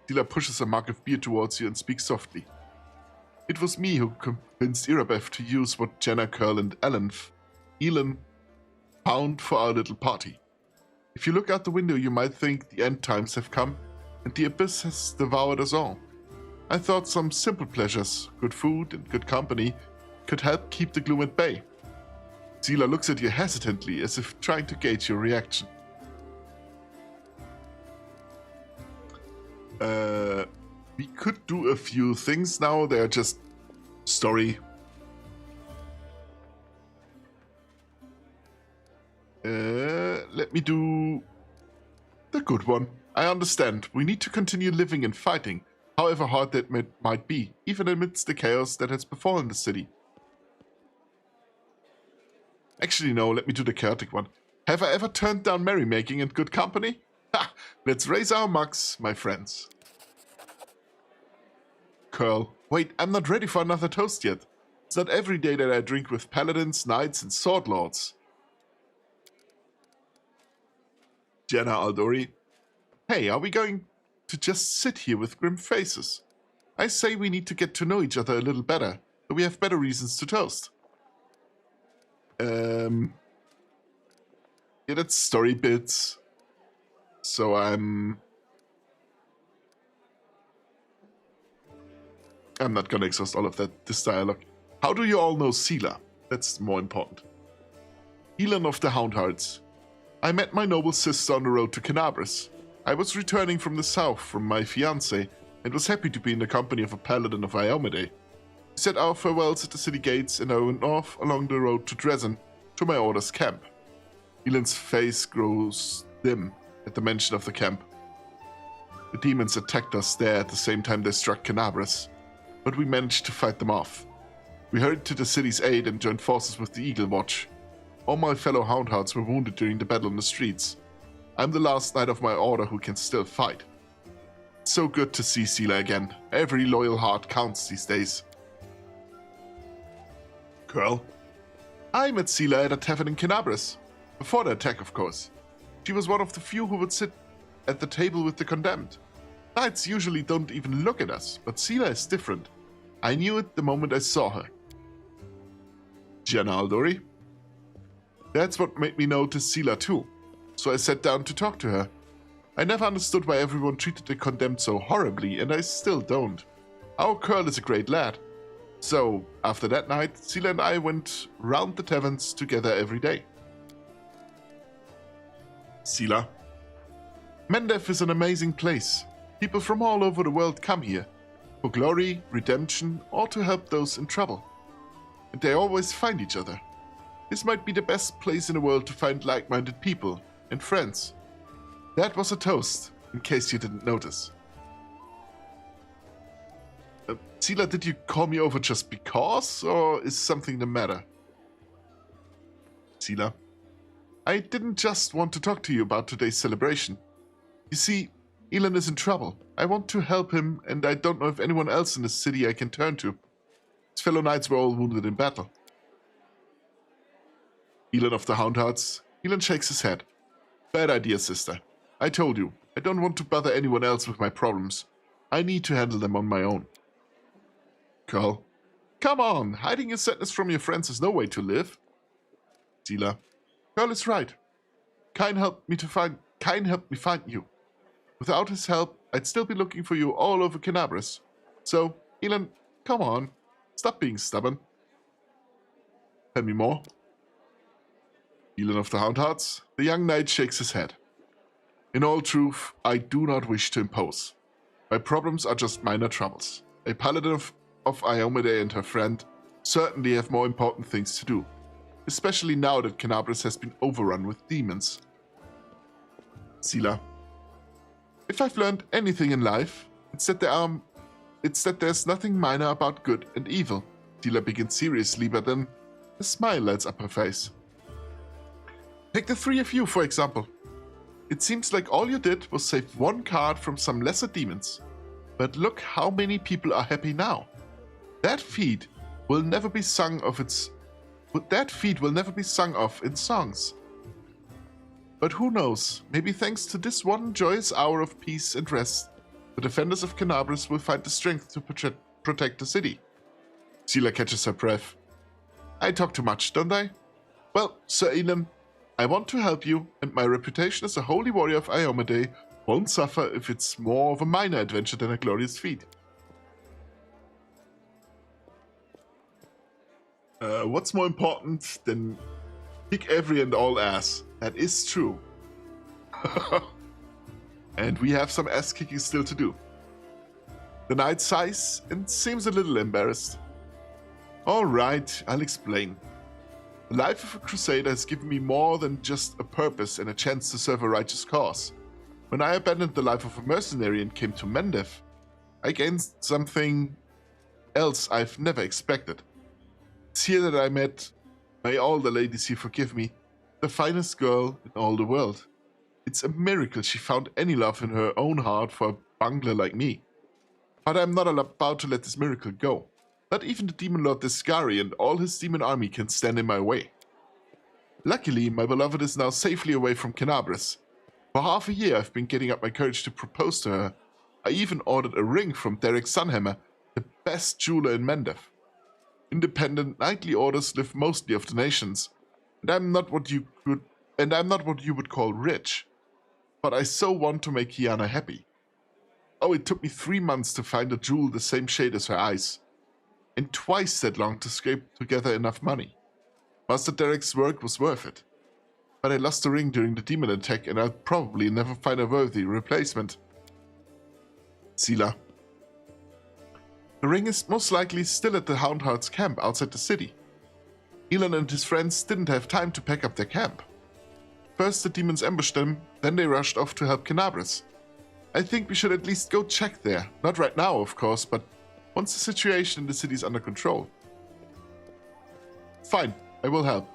S1: Sela pushes a mug of beer towards you and speaks softly. It was me who convinced Irabeth to use what Jenna, Curl, and Elan found for our little party. If you look out the window, you might think the end times have come and the abyss has devoured us all. I thought some simple pleasures, good food and good company, could help keep the gloom at bay. Sela looks at you hesitantly, as if trying to gauge your reaction. We could do a few things now. They're just story. Let me do the good one. I understand. We need to continue living and fighting, however hard that might be, even amidst the chaos that has befallen the city. Actually, no, let me do the chaotic one. Have I ever turned down merrymaking and good company? Ha! Let's raise our mugs, my friends. Curl. Wait, I'm not ready for another toast yet. It's not every day that I drink with paladins, knights, and sword lords. Jenna Aldori. Hey, are we going to just sit here with grim faces? I say we need to get to know each other a little better, so we have better reasons to toast. Yeah, that's story bits. So I'm not gonna exhaust all of this dialogue. How do you all know Sela? That's more important. Elan of the Houndhearts. I met my noble sister on the road to Canabris. I was returning from the south from my fiancé and was happy to be in the company of a paladin of Iomade. We said our farewells at the city gates and I went north along the road to Dresden to my order's camp. Elan's face grows dim at the mention of the camp. The demons attacked us there at the same time they struck Canabris, but we managed to fight them off. We hurried to the city's aid and joined forces with the Eagle Watch. All my fellow Houndhearts were wounded during the battle on the streets. I'm the last knight of my order who can still fight. It's so good to see Sela again. Every loyal heart counts these days. Curl. I met Sela at a tavern in Canabris. Before the attack, of course. She was one of the few who would sit at the table with the condemned. Knights usually don't even look at us, but Sela is different. I knew it the moment I saw her. Jenna Aldori. That's what made me notice Sela too, so I sat down to talk to her. I never understood why everyone treated the condemned so horribly, and I still don't. Our Curl is a great lad. So, after that night, Sela and I went round the taverns together every day. Sela. Mendev is an amazing place. People from all over the world come here. for glory, redemption, or to help those in trouble. And they always find each other. This might be the best place in the world to find like-minded people and friends. That was a toast, in case you didn't notice. Sila, did you call me over just because, or is something the matter? Sila, I didn't just want to talk to you about today's celebration. You see, Elan is in trouble. I want to help him, and I don't know if anyone else in the city I can turn to. His fellow knights were all wounded in battle. Elan of the Houndhearts. Elan shakes his head. Bad idea, sister. I told you, I don't want to bother anyone else with my problems. I need to handle them on my own. Carl. Come on, hiding your sadness from your friends is no way to live. Sila. Carl is right. Kain helped me find you. Without his help, I'd still be looking for you all over Canabras. So, Elan, come on. Stop being stubborn. Tell me more. Elan of the Houndhearts. The young knight shakes his head. In all truth, I do not wish to impose. My problems are just minor troubles. A paladin of Iomade and her friend certainly have more important things to do, especially now that Canabras has been overrun with demons. Sila. If I've learned anything in life, it's that there's nothing minor about good and evil. Sila begins seriously, but then a smile lights up her face. Take the three of you, for example. It seems like all you did was save one card from some lesser demons. But look how many people are happy now. That feat will never be sung of in songs. But who knows, maybe thanks to this one joyous hour of peace and rest, the defenders of Canabras will find the strength to protect the city. Sila catches her breath. I talk too much, don't I? Well, Sir Elan, I want to help you, and my reputation as a holy warrior of Iomade won't suffer if it's more of a minor adventure than a glorious feat. What's more important than kick every and all ass? That is true. And we have some ass kicking still to do. The knight sighs and seems a little embarrassed. Alright, I'll explain. The life of a crusader has given me more than just a purpose and a chance to serve a righteous cause. When I abandoned the life of a mercenary and came to Mendev, I gained something else I've never expected. It's here that I met, may all the ladies here forgive me, the finest girl in all the world. It's a miracle she found any love in her own heart for a bungler like me. But I'm not about to let this miracle go. Not even the demon lord Descari and all his demon army can stand in my way. Luckily, my beloved is now safely away from Canabras. For half a year I've been getting up my courage to propose to her. I even ordered a ring from Derek Sunhammer, the best jeweler in Mendev. Independent knightly orders live mostly of donations, and I'm not what you would call rich. But I so want to make Kiana happy. Oh, it took me 3 months to find a jewel the same shade as her eyes, and twice that long to scrape together enough money. Master Derek's work was worth it. But I lost the ring during the demon attack, and I'll probably never find a worthy replacement. Sila. The ring is most likely still at the Houndhearts camp outside the city. Elan and his friends didn't have time to pack up their camp. First the demons ambushed them, then they rushed off to help Canabras. I think we should at least go check there. Not right now, of course, but once the situation in the city is under control. Fine, I will help.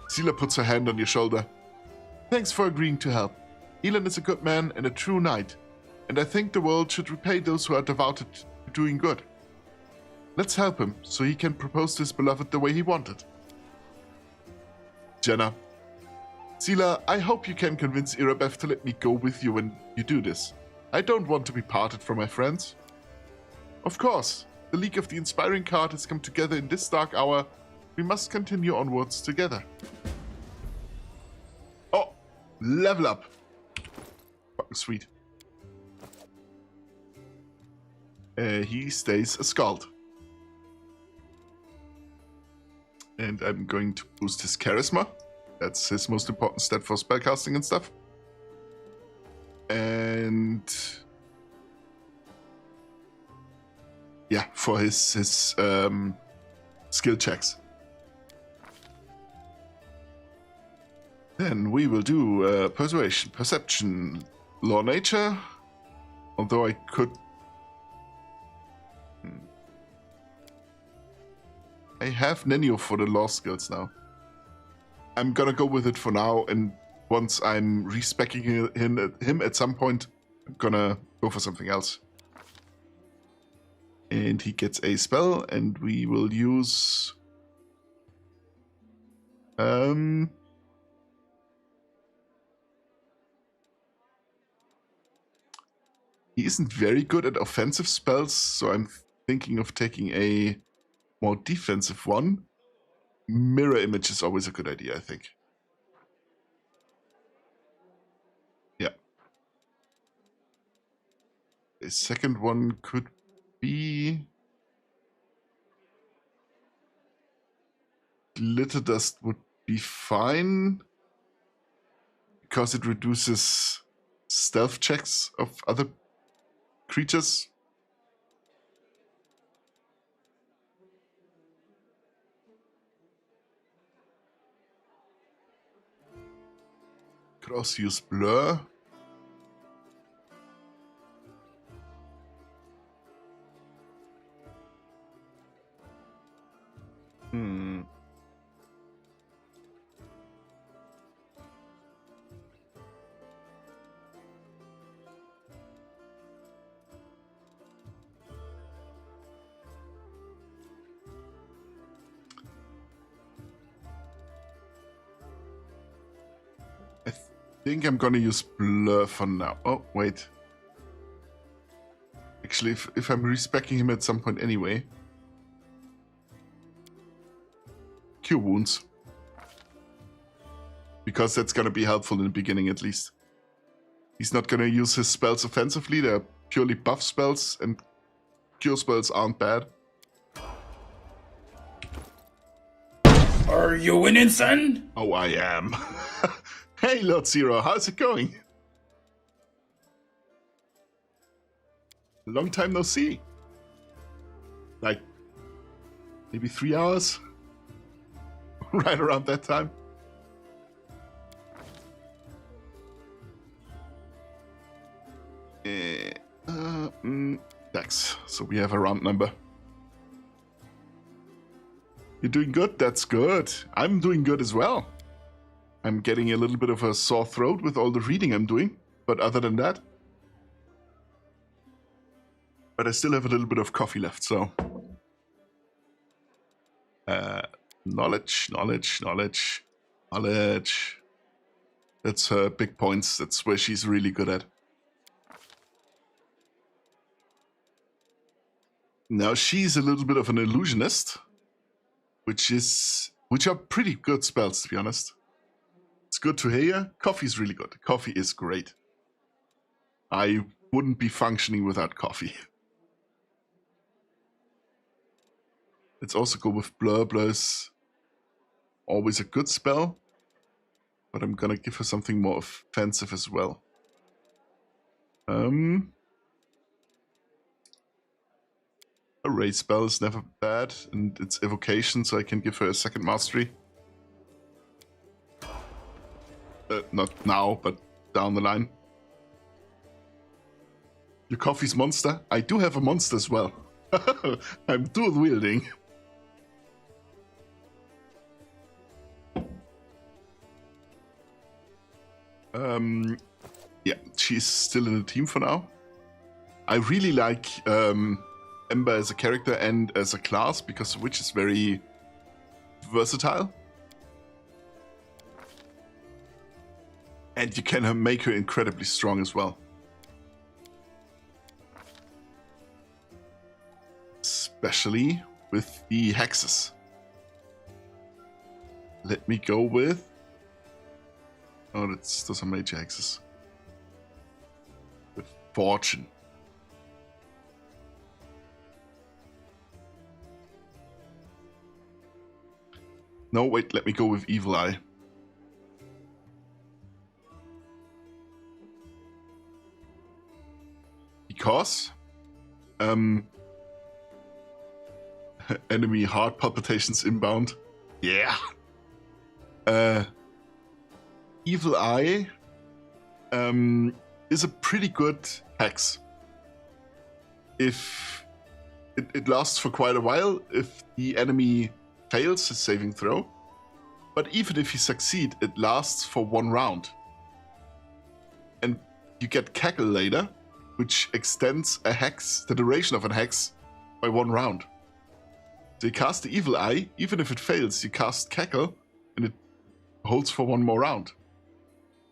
S1: Sila puts her hand on your shoulder. Thanks for agreeing to help. Elan is a good man and a true knight, and I think the world should repay those who are devoted to doing good. Let's help him, so he can propose to his beloved the way he wanted. Jenna. Sila, I hope you can convince Irabeth to let me go with you when you do this. I don't want to be parted from my friends. Of course, the League of the Inspiring card has come together in this dark hour. We must continue onwards together. Oh, level up. Fucking sweet. He stays a Skald. And I'm going to boost his Charisma. That's his most important stat for spellcasting and stuff. And yeah, for his skill checks. Then we will do persuasion, perception, law, nature. Although I could. I have Nenio for the law skills now. I'm gonna go with it for now, and once I'm respecking him at some point, I'm gonna go for something else. And he gets a spell, and we will use... He isn't very good at offensive spells, so I'm thinking of taking a more defensive one. Mirror image is always a good idea, I think. Yeah. A second one could be... Glitter dust would be fine, because it reduces stealth checks of other creatures. Could also use blur. I think I'm gonna use blur for now. Oh, wait. Actually, if I'm respecking him at some point anyway. Cure wounds. Because that's gonna be helpful in the beginning at least. He's not gonna use his spells offensively, they're purely buff spells, and cure spells aren't bad.
S10: Are you winning, son?
S1: Oh, I am. Hey, Lord Zero, how's it going? Long time no see. Like, maybe 3 hours? Right around that time. Dex. So we have a round number. You're doing good? That's good. I'm doing good as well. I'm getting a little bit of a sore throat with all the reading I'm doing, but other than that... But I still have a little bit of coffee left, so... Knowledge. That's her big points. That's where she's really good at. Now she's a little bit of an illusionist, which are pretty good spells, to be honest. It's good to hear. Coffee's really good. Coffee is great. I wouldn't be functioning without coffee. Let's also go with Blur. Blur is always a good spell, but I'm gonna give her something more offensive as well. A raise spell is never bad, and it's evocation, so I can give her a second mastery. Not now, but down the line. Your coffee's monster? I do have a monster as well. I'm dual wielding. Yeah, she's still in the team for now. I really like Ember as a character and as a class, because the witch is very versatile. And you can make her incredibly strong as well. Especially with the hexes. Let me go with... Oh, those are major hexes. With Fortune. No, wait, let me go with Evil Eye. Because Enemy heart palpitations inbound. Yeah. Evil Eye is a pretty good hex. If it lasts for quite a while if the enemy fails his saving throw, but even if he succeeds, it lasts for 1 round. And you get Cackle later, which extends a hex, the duration of a hex, by 1 round. So you cast the Evil Eye, even if it fails, you cast Cackle, and it holds for 1 more round.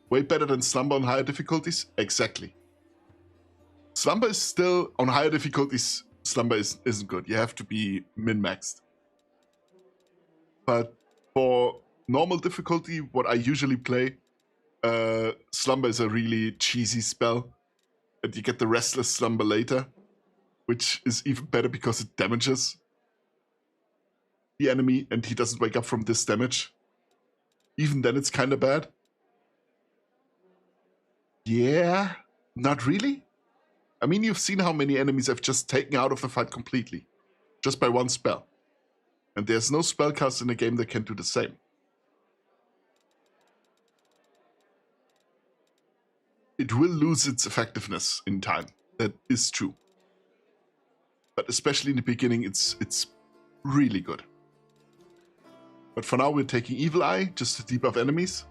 S1: Way better than Slumber on higher difficulties? Exactly. Slumber is still, on higher difficulties, Slumber isn't good. You have to be min-maxed. But for normal difficulty, what I usually play, Slumber is a really cheesy spell. And you get the Restless Slumber later, which is even better because it damages the enemy and he doesn't wake up from this damage. Even then it's kind of bad. Yeah, not really. I mean, you've seen how many enemies I've just taken out of the fight completely. Just by 1 spell. And there's no spellcast in the game that can do the same. It will lose its effectiveness in time. That is true. But especially in the beginning, it's really good. But for now, we're taking Evil Eye, just to debuff enemies.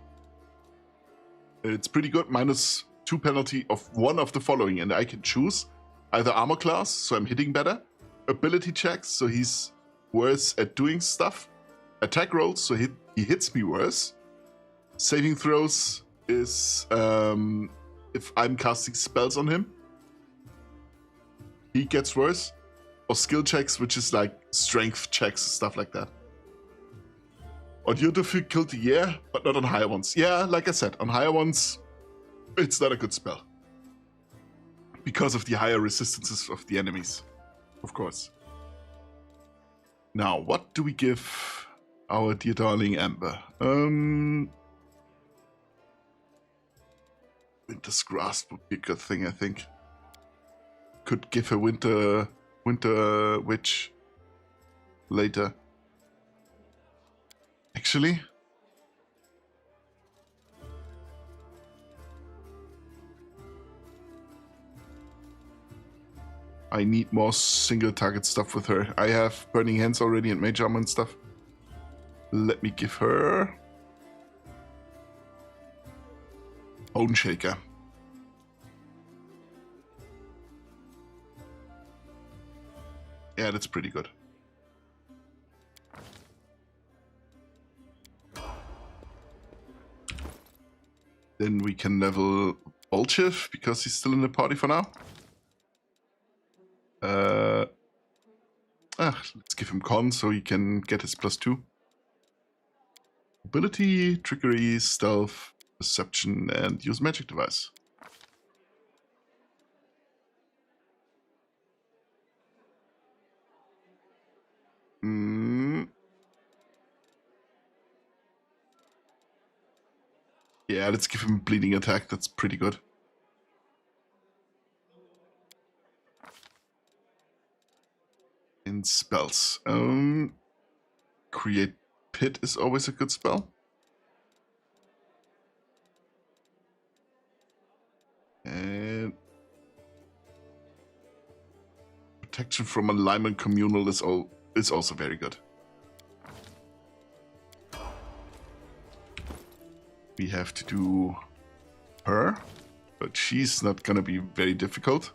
S1: It's pretty good, -2 penalty of 1 of the following, and I can choose either armor class, so I'm hitting better, ability checks, so he's worse at doing stuff, attack rolls, so he hits me worse, saving throws is if I'm casting spells on him, he gets worse, or skill checks, which is like strength checks, stuff like that. On your difficulty, yeah, but not on higher ones. Yeah, like I said, on higher ones, it's not a good spell. Because of the higher resistances of the enemies, of course. Now, what do we give our dear darling Amber? Winter's Grasp would be a good thing, I think. Could give her Winter Witch later. Actually, I need more single target stuff with her. I have Burning Hands already and Mage Armor and stuff. Let me give her Bone Shaker. Yeah, that's pretty good. Then we can level Bolchev because he's still in the party for now. Let's give him Con so he can get his +2. Ability, Trickery, Stealth, Perception, and use Magic Device. Yeah, let's give him Bleeding Attack. That's pretty good. In spells. Create Pit is always a good spell. And Protection from Alignment Communal is also very good. We have to do her, but she's not gonna be very difficult.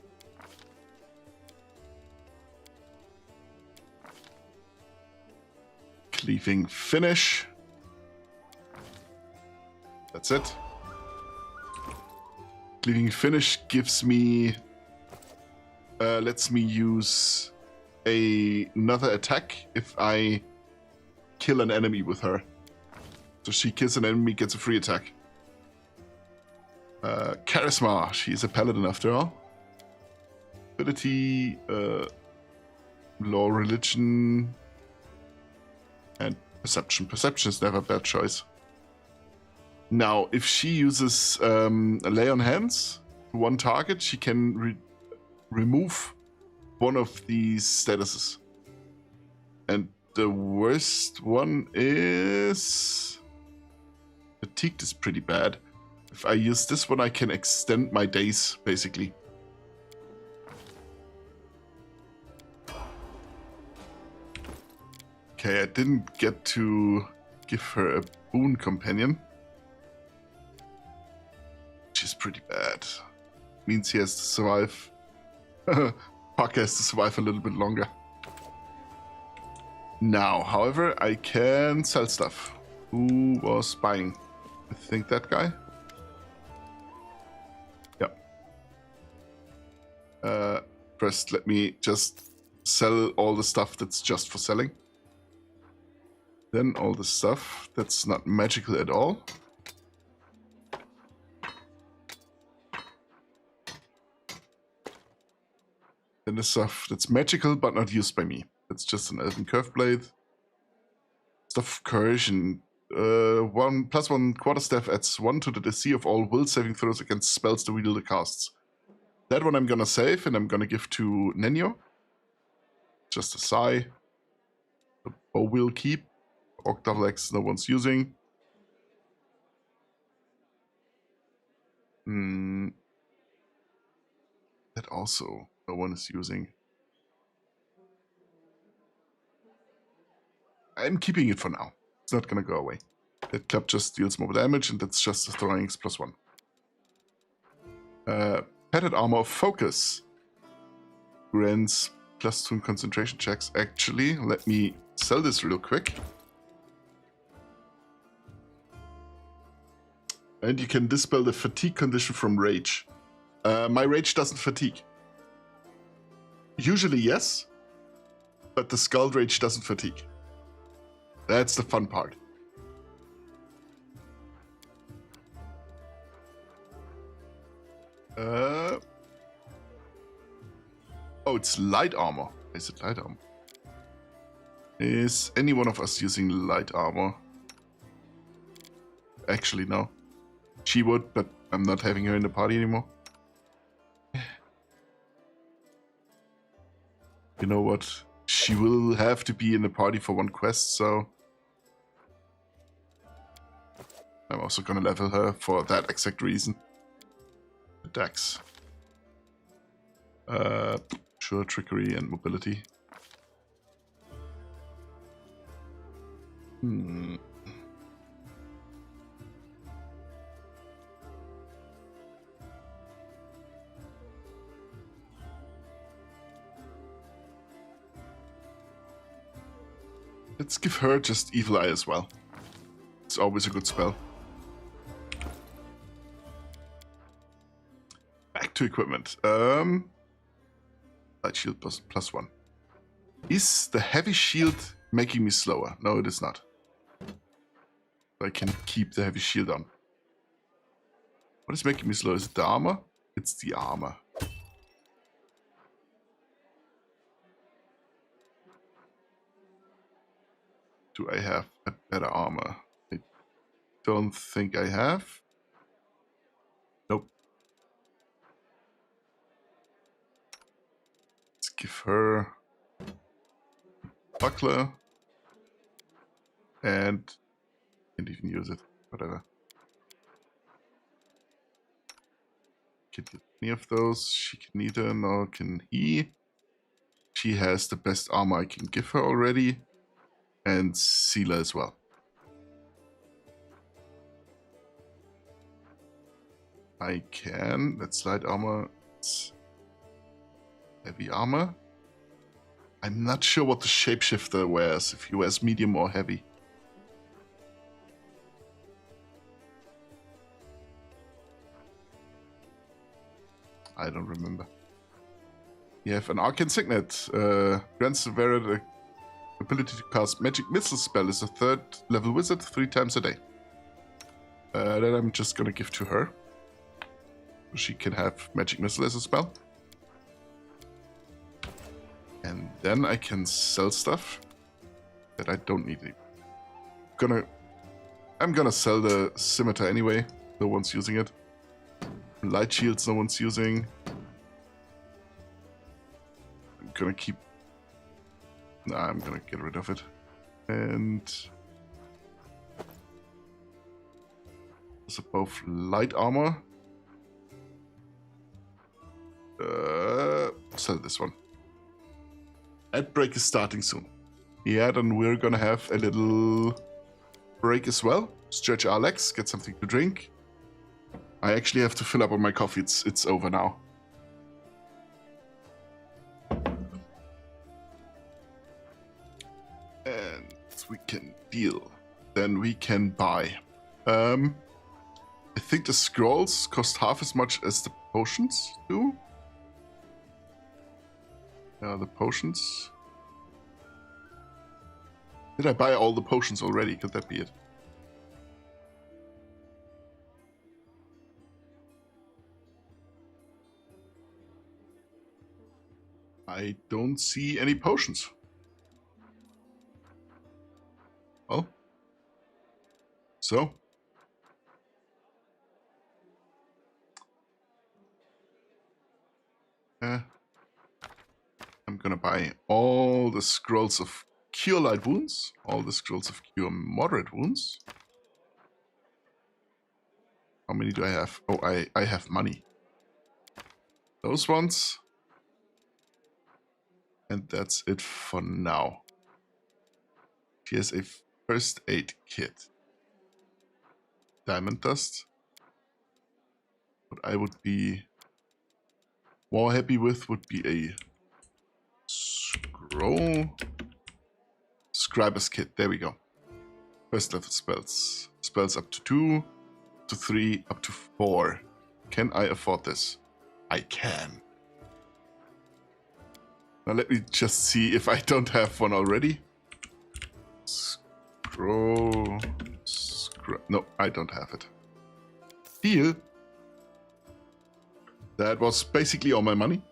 S1: Cleaving Finish. That's it. Cleaving Finish gives me, lets me use another attack if I kill an enemy with her. So she kills an enemy, gets a free attack. Charisma, she's a paladin after all. Ability, Law, Religion, and Perception. Perception is never a bad choice. Now, if she uses a Lay on Hands to 1 target, she can remove one of these statuses. And the worst one is... Fatigued is pretty bad. If I use this one, I can extend my days, basically. Okay, I didn't get to give her a boon companion. Which is pretty bad. Means he has to survive. Parker has to survive a little bit longer. Now, however, I can sell stuff. Who was buying? I think that guy. Yep. First, let me just sell all the stuff that's just for selling. Then all the stuff that's not magical at all. Then the stuff that's magical but not used by me. That's just an elven curve blade. Stuff of coercion. 1+1 quarterstaff adds 1 to the DC of all will saving throws against spells the wielder casts. That one I'm gonna save and I'm gonna give to Nenio. Just a sigh. The bow will keep. Orc double axe no one's using. That also no one is using. I'm keeping it for now. It's not gonna go away. That club just deals more damage, and that's just a throwing +1. Padded armor of focus grants +2 concentration checks. Actually, let me sell this real quick. And you can dispel the fatigue condition from rage. My rage doesn't fatigue. Usually yes, but the Scald Rage doesn't fatigue. That's the fun part. Oh, it's light armor. Is it light armor? Is any one of us using light armor? Actually, no. She would, but I'm not having her in the party anymore. You know what? She will have to be in the party for one quest, so... I'm also gonna level her for that exact reason. The Dex. Sure, trickery and mobility. Let's give her just Evil Eye as well. It's always a good spell. Back to equipment. Light shield +1. Is the heavy shield making me slower? No, it is not. I can keep the heavy shield on. What is making me slow? Is it the armor? It's the armor. Do I have a better armor? I don't think I have. Nope. Let's give her buckler. And can't even use it. Whatever. Can't use any of those. She can neither, nor can he. She has the best armor I can give her already. And Sealer as well. I can. That's light armor. It's heavy armor. I'm not sure what the shapeshifter wears, if he wears medium or heavy. I don't remember. You have an Arcane Signet. Grants the wearer the ability to cast Magic Missile spell as a 3rd level wizard 3 times a day. That I'm just gonna give to her. She can have Magic Missile as a spell. And then I can sell stuff that I don't need. I'm gonna sell the scimitar anyway. No one's using it. Light shields no one's using. I'm gonna keep Nah, I'm gonna get rid of it. And those are both light armor. Sell this one. Ad break is starting soon. Yeah, then we're gonna have a little break as well. Stretch our legs, get something to drink. I actually have to fill up on my coffee. It's over now. And we can deal. Then we can buy. I think the scrolls cost half as much as the potions do. The potions. Did I buy all the potions already? Could that be it? I don't see any potions. Oh. So. I'm gonna buy all the scrolls of Cure Light Wounds, all the scrolls of Cure Moderate Wounds. How many do I have? Oh, I have money. Those ones. And that's it for now. Here's a first aid kit. Diamond dust. What I would be more happy with would be a scroll. Scriber's kit. There we go. First level spells. Spells up to 2, up to 3, up to 4. Can I afford this? I can. Now let me just see if I don't have one already. Scroll. No, I don't have it. Deal. That was basically all my money.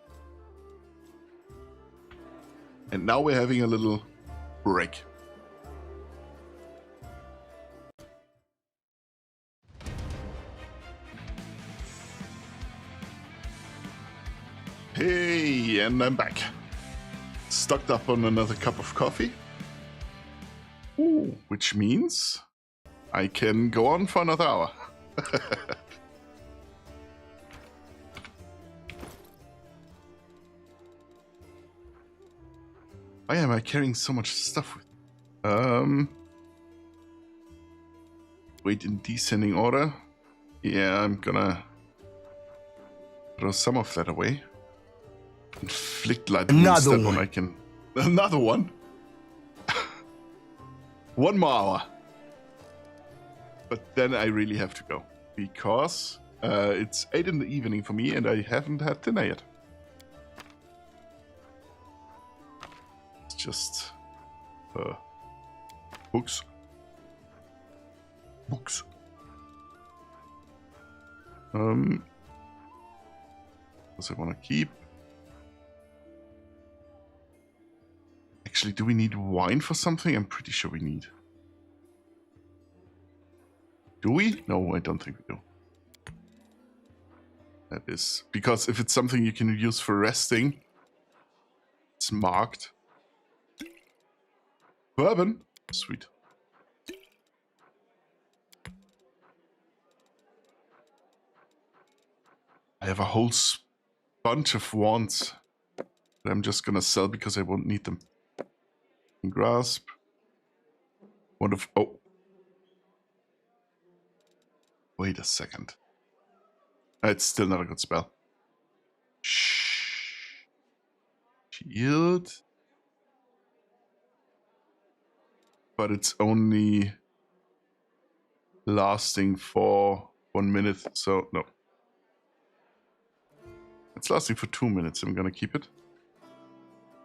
S1: And now we're having a little break. Hey, and I'm back. Stocked up on another cup of coffee. Ooh, which means I can go on for another hour. Why am I carrying so much stuff with me? Wait in descending order. Yeah, I'm gonna throw some of that away. Inflict light wounds. That one I can. Another one. 1 more hour. But then I really have to go because it's 8 in the evening for me and I haven't had dinner yet. It's just books. Books. Does I want to keep? Actually, do we need wine for something? I'm pretty sure we need. Do we? No, I don't think we do. That is because if it's something you can use for resting, it's marked. Bourbon? Sweet. I have a whole bunch of wands that I'm just gonna sell because I won't need them. Grasp. Wand of... Oh. Wait a second. It's still not a good spell. Shh. Shield. But it's only lasting for 1 minute, so no. It's lasting for 2 minutes. I'm gonna keep it.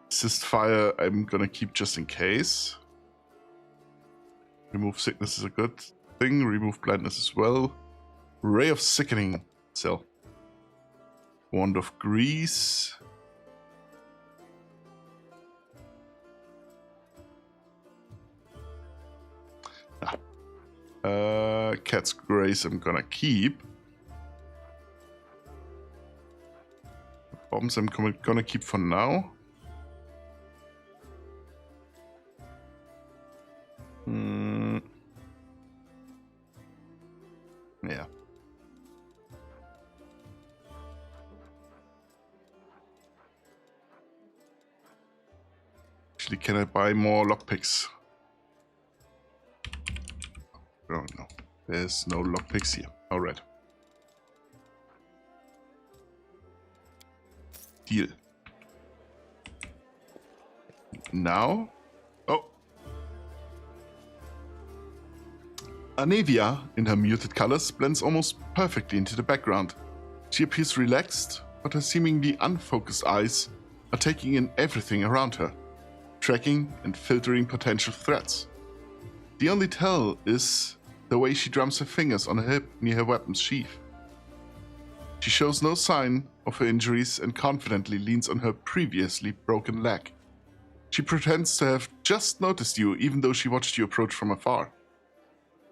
S1: Assist fire, I'm gonna keep just in case. Remove sickness is a good thing. Remove blindness as well. Ray of sickening, sell. Wand of grease. Cat's grace I'm gonna keep. Bombs I'm gonna keep for now. Yeah. Actually, can I buy more lockpicks? Oh no, there's no lockpicks here. Alright. Deal. Now? Oh. Anevia, in her muted colors, blends almost perfectly into the background. She appears relaxed, but her seemingly unfocused eyes are taking in everything around her, tracking and filtering potential threats. The only tell is the way she drums her fingers on her hip near her weapon's sheath. She shows no sign of her injuries and confidently leans on her previously broken leg. She pretends to have just noticed you, even though she watched you approach from afar.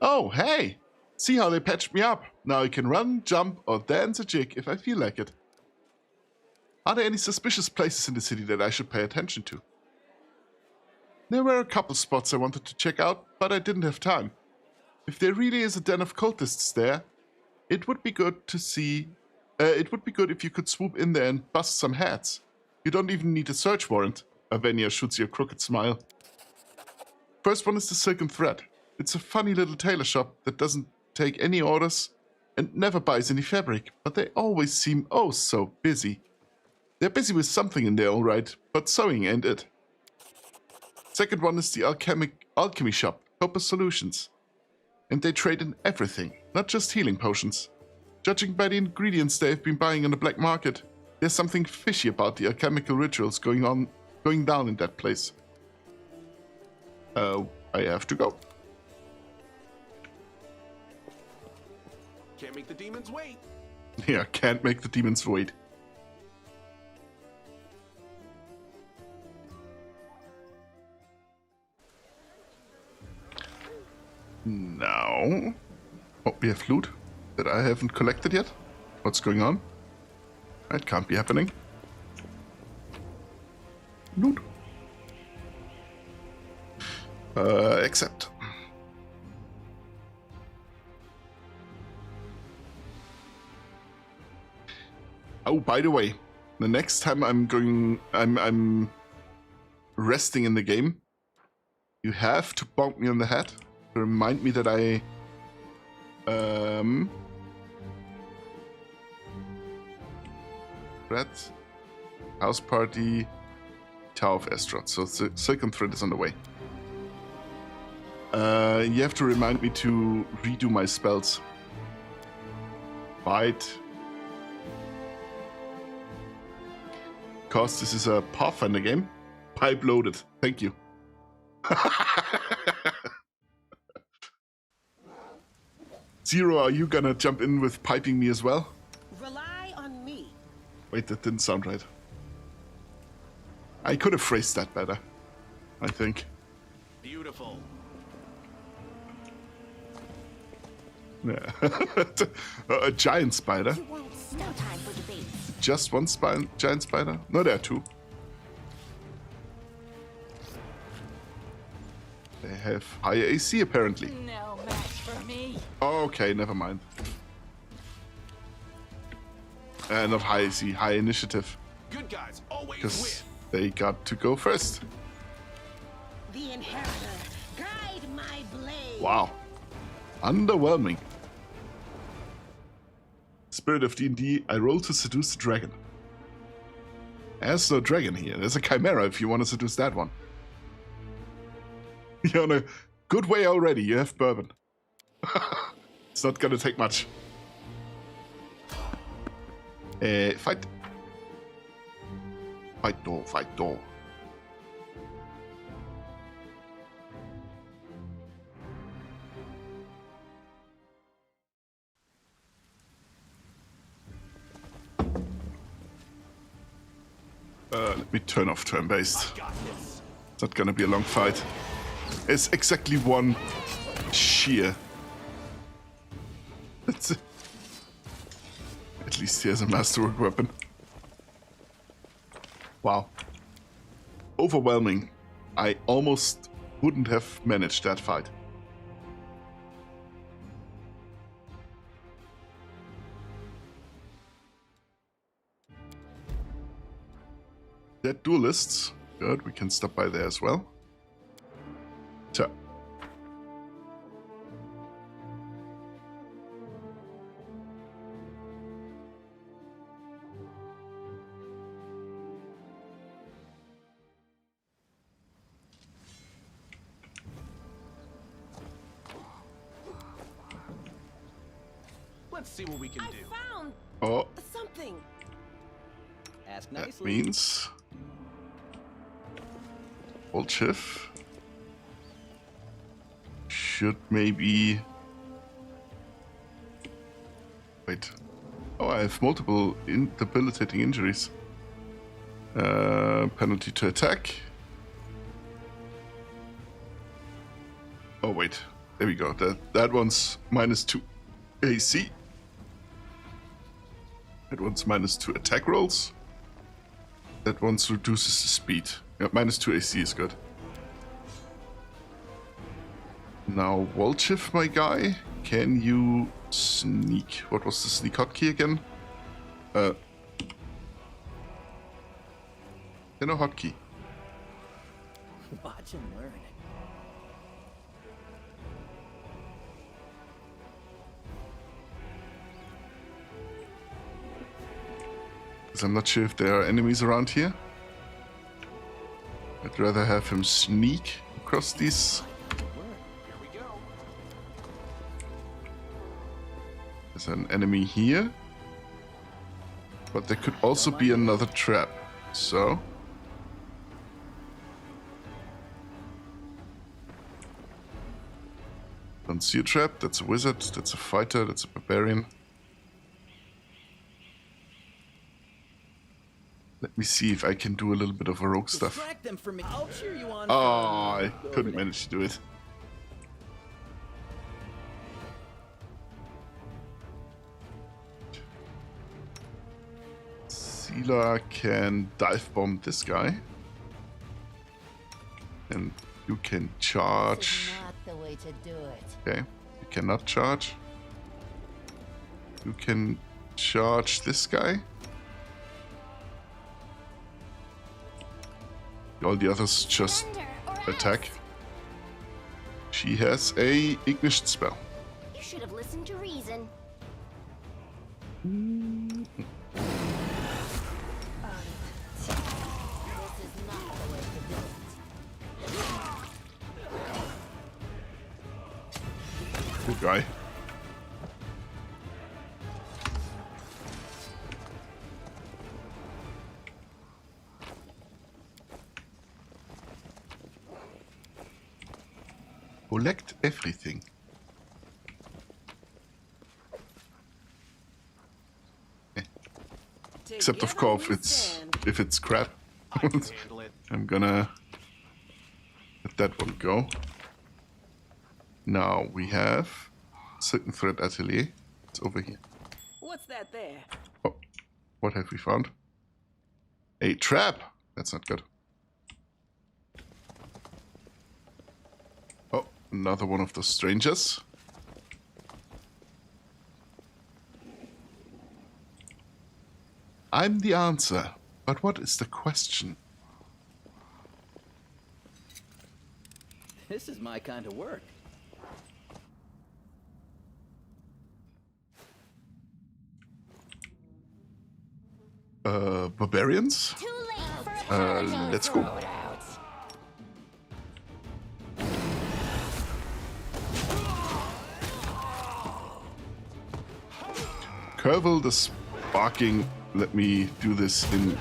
S1: Oh, hey! See how they patched me up. Now I can run, jump, or dance a jig if I feel like it. Are there any suspicious places in the city that I should pay attention to? There were a couple spots I wanted to check out, but I didn't have time. If there really is a den of cultists there, it would be good to see... it would be good if you could swoop in there and bust some heads. You don't even need a search warrant. Avenia shoots you a crooked smile. First one is the Silken Thread. It's a funny little tailor shop that doesn't take any orders and never buys any fabric, but they always seem oh so busy. They're busy with something in there, alright, but sewing ain't it. Second one is the alchemy shop, Copper Solutions. And they trade in everything, not just healing potions. Judging by the ingredients they've been buying on the black market, there's something fishy about the alchemical rituals going down in that place. I have to go.
S2: Can't make the demons wait.
S1: Yeah, can't make the demons wait. Now... Oh, we have loot that I haven't collected yet. What's going on? That can't be happening. Loot. Accept. Oh, by the way, the next time I'm resting in the game, you have to bonk me on the head to remind me that I Red House Party Tower of Estrad. So the Silken Thread is on the way. You have to remind me to redo my spells. Bite. Because this is a Pathfinder game. Pipe loaded. Thank you. Zero, are you gonna jump in with piping me as well?
S7: Rely on me.
S1: Wait, that didn't sound right. I could have phrased that better, I think.
S2: Beautiful.
S1: Yeah. A giant spider.
S9: You won't no time for debates.
S1: Just one giant spider? No, there are two. They have higher AC apparently.
S7: No match for me.
S1: Okay, never mind. Not high AC, high initiative.
S2: Good guys always
S1: Because
S2: win.
S1: they got to go first.
S7: The inheritor, guide my blade.
S1: Wow. Underwhelming. Spirit of D&D, I roll to seduce the dragon. There's no dragon here. There's a chimera if you want to seduce that one. You're on a good way already. You have bourbon. It's not gonna take much. Fight. Fight door, fight door. Let me turn off turn-based. It's not gonna be a long fight. It's exactly one shear. That's it. At least he has a masterwork weapon. Wow. Overwhelming. I almost wouldn't have managed that fight. Dead duelists. Good, we can stop by there as well. So.
S2: Let's see what we can do.
S7: Found
S1: Oh,
S7: something.
S6: Ask
S1: that
S6: nicely.
S1: means Old Chief should maybe wait. Oh, I have multiple debilitating injuries. Penalty to attack. Oh wait, there we go. That one's -2 AC. That one's -2 attack rolls. That one reduces the speed. Yeah, -2 AC is good. Now, Volchiv, my guy, can you sneak? What was the sneak hotkey again? No hotkey.
S6: Watch and learn.
S1: Because I'm not sure if there are enemies around here. I'd rather have him sneak across these.
S2: Here we go.
S1: There's an enemy here. But there could also be another trap. So. Don't see a trap. That's a wizard. That's a fighter. That's a barbarian. Let me see if I can do a little bit of rogue stuff.
S6: Distract them from me. I'll cheer you on.
S1: Oh, I couldn't manage to do it. Sealer can dive bomb this guy. And you can charge.
S7: Not the way to do it.
S1: Okay, you cannot charge. You can charge this guy. All the others just
S9: Thunder or
S1: attack.
S9: else.
S1: She has a ignition spell.
S9: You should have listened to reason.
S7: This is not the way to do it.
S1: Good guy. Collect everything. Except of course if it's crap.
S2: I can handle it.
S1: I'm gonna let that one go. Now we have Silken Thread Atelier. It's over here.
S7: What's that there?
S1: Oh, what have we found? A trap. That's not good. Oh, another one of those strangers. I'm the answer, but what is the question?
S6: This is my kind of work.
S1: Barbarians?
S9: Too late for apologies.
S1: Let's go. Curvel the sparking. Let me do this in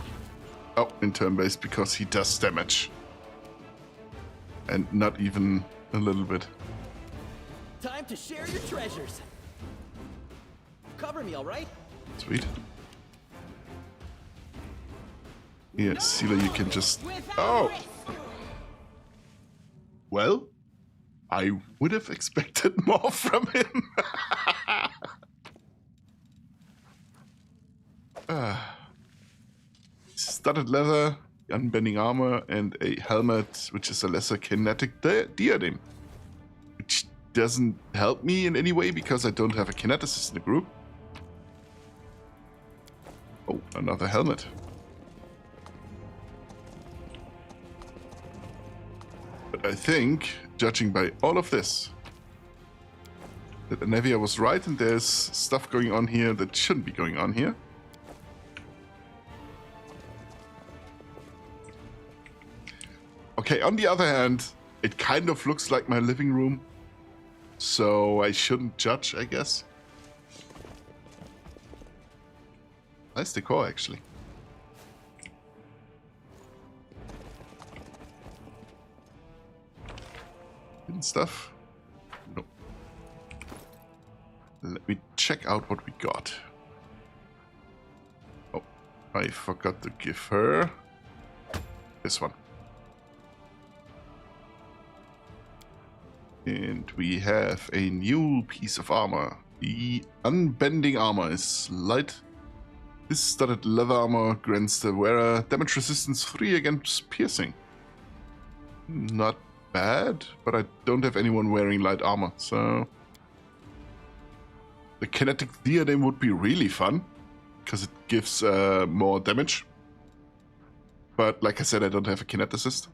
S1: turn-based because he does damage. And not even a little bit.
S6: Time to share your treasures. Cover me, all right?
S1: Sweet. Yeah, Sealer, you can just... Oh! Well, I would have expected more from him. Studded leather, unbending armor, and a helmet, which is a lesser kinetic diadem. Which doesn't help me in any way because I don't have a kineticist in the group. Oh, another helmet. I think, judging by all of this, that Anevia was right and there's stuff going on here that shouldn't be going on here. Okay, on the other hand, it kind of looks like my living room, so I shouldn't judge, I guess. Nice decor, actually. Hidden stuff? No. Let me check out what we got. Oh, I forgot to give her this one. And we have a new piece of armor. The unbending armor is light. This studded leather armor grants the wearer damage resistance 3 against piercing. Not bad, but I don't have anyone wearing light armor, so... The kinetic diadem would be really fun, because it gives more damage. But like I said, I don't have a kineticist.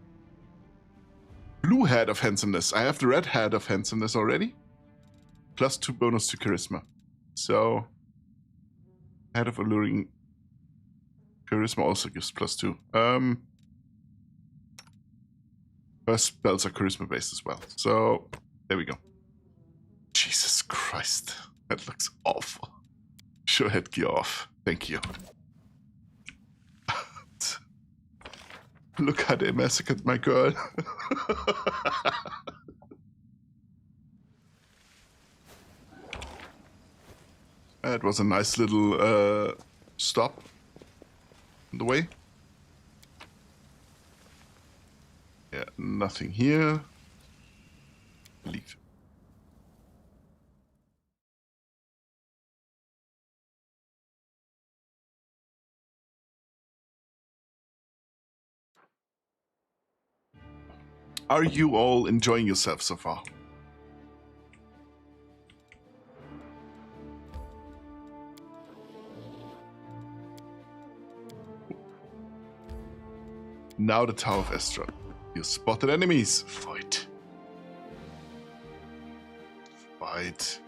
S1: Blue hat of handsomeness. I have the red hat of handsomeness already. +2 bonus to charisma. So, hat of alluring charisma also gives +2. Her spells are charisma based as well. So, there we go. Jesus Christ. That looks awful. Show headgear off. Thank you. Look how they massacred my girl. That was a nice little stop on the way. Yeah, nothing here. Leave. Are you all enjoying yourself so far? Now the Tower of Estra. You spotted enemies. Fight. Fight.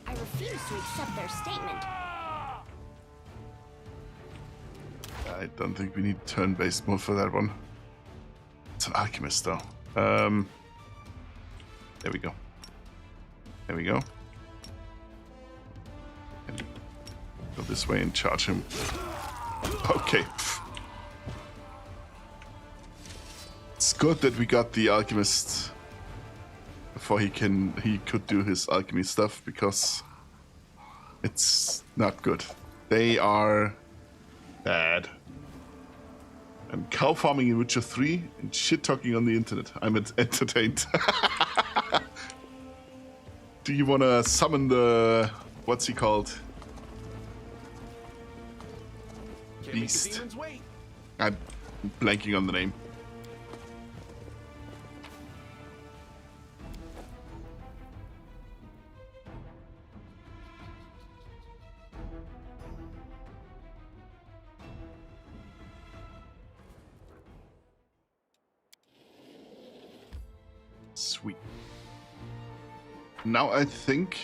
S9: I refuse to accept their statement.
S1: I don't think we need turn-based mode for that one. It's an alchemist, though. There we go. There we go. And go this way and charge him. Okay. It's good that we got the alchemist before he could do his alchemy stuff, because it's not good. They are bad. I'm cow farming in Witcher 3 and shit talking on the internet. I'm entertained. Do you want to summon the... what's he called? Beast. I'm blanking on the name. Sweet. Now I think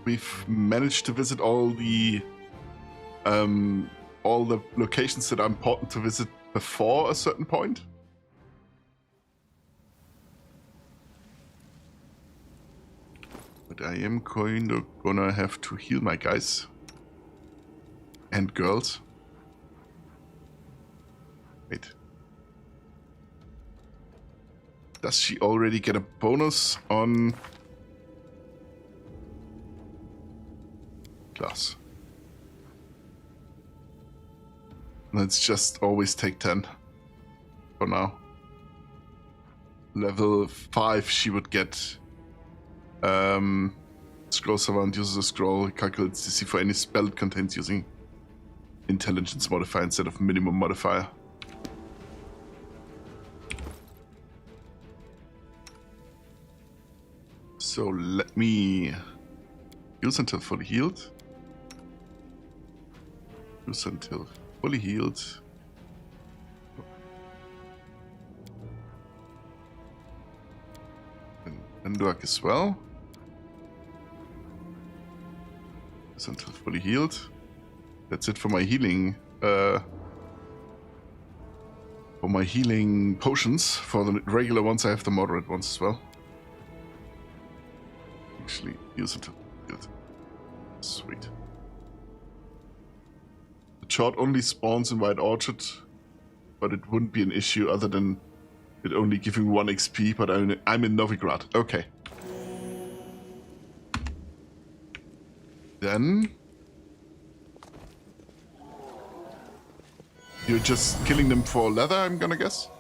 S1: we've managed to visit all the locations that are important to visit before a certain point. But I am gonna have to heal my guys and girls. Wait. Does she already get a bonus on class? Let's just always take 10 for now. Level 5 she would get Scroll Savant uses a scroll, calculates DC for any spell it contains using intelligence modifier instead of minimum modifier. So let me Use until fully healed. Use until fully healed. And work as well. Use until fully healed. That's it for my healing. For my healing potions. For the regular ones, I have the moderate ones as well. Actually, use until healed. Sweet. The chart only spawns in White Orchard, but it wouldn't be an issue other than it only giving 1 XP, but I'm in Novigrad. Okay. Then... you're just killing them for leather, I'm gonna guess?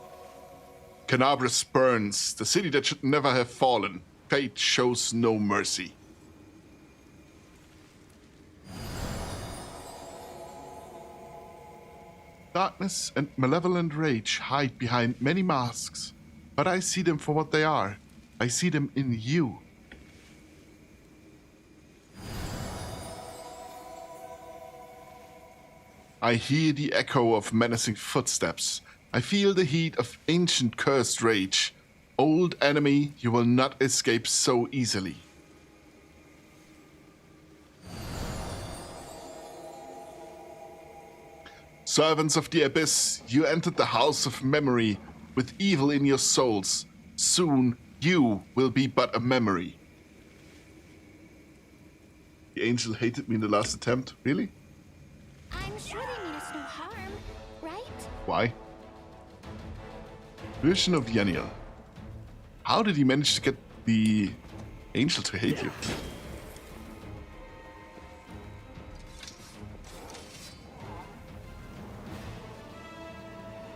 S1: Canabris burns, the city that should never have fallen. Fate shows no mercy. Darkness and malevolent rage hide behind many masks, but I see them for what they are. I see them in you. I hear the echo of menacing footsteps. I feel the heat of ancient cursed rage. Old enemy, you will not escape so easily. Servants of the Abyss, you entered the House of Memory with evil in your souls. Soon, you will be but a memory. The angel hated me in the last attempt. Really?
S9: I'm sure they mean us no harm, right?
S1: Why? Vision of Daniel. How did he manage to get the angel to hate you?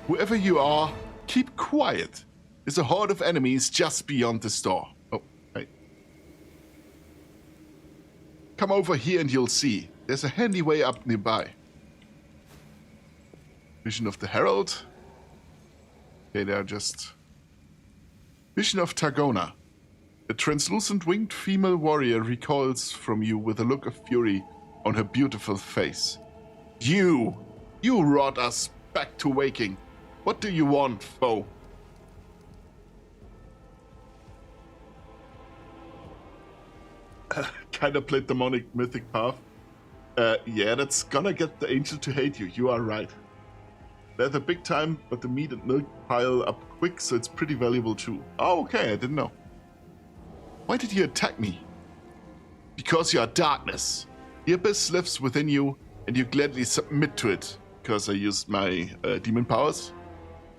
S1: Whoever you are, keep quiet. There's a horde of enemies just beyond this door. Oh, hey. Come over here and you'll see. There's a handy way up nearby. Vision of the Herald. Okay, they are just... Vision of Targona. A translucent winged female warrior recoils from you with a look of fury on her beautiful face. You wrought us back to waking. What do you want, foe? Kinda played demonic mythic path. Yeah, that's gonna get the angel to hate you. You are right. They're the big time, but the meat and milk pile up quick, so it's pretty valuable too. Oh, okay, I didn't know. Why did you attack me? Because you are darkness. The abyss lives within you, and you gladly submit to it, because I used my demon powers.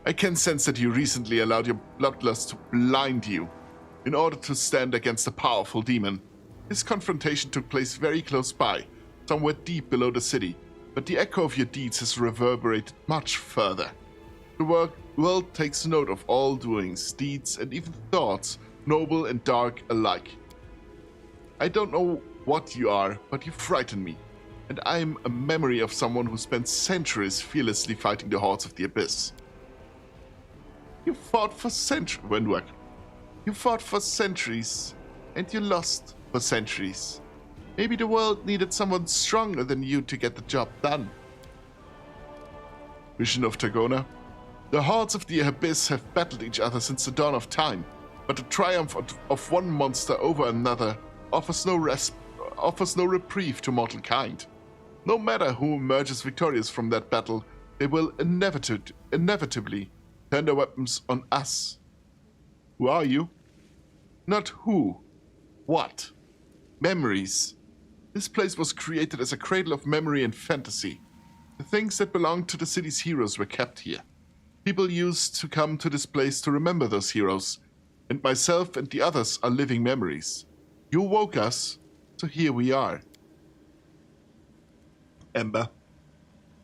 S1: I can sense that you recently allowed your bloodlust to blind you in order to stand against a powerful demon. This confrontation took place very close by, somewhere deep below the city, but the echo of your deeds has reverberated much further. The world takes note of all doings, deeds, and even thoughts, noble and dark alike. I don't know what you are, but you frighten me, and I am a memory of someone who spent centuries fearlessly fighting the hordes of the abyss. You fought for centuries, Wendwerk. You fought for centuries, and you lost for centuries. Maybe the world needed someone stronger than you to get the job done. Vision of Targona. The hordes of the abyss have battled each other since the dawn of time, but the triumph of one monster over another offers no reprieve to mortal kind. No matter who emerges victorious from that battle, they will inevitably turn their weapons on us. Who are you? Not who. What? Memories. This place was created as a cradle of memory and fantasy. The things that belonged to the city's heroes were kept here. People used to come to this place to remember those heroes, and myself and the others are living memories. You woke us, so here we are. Ember.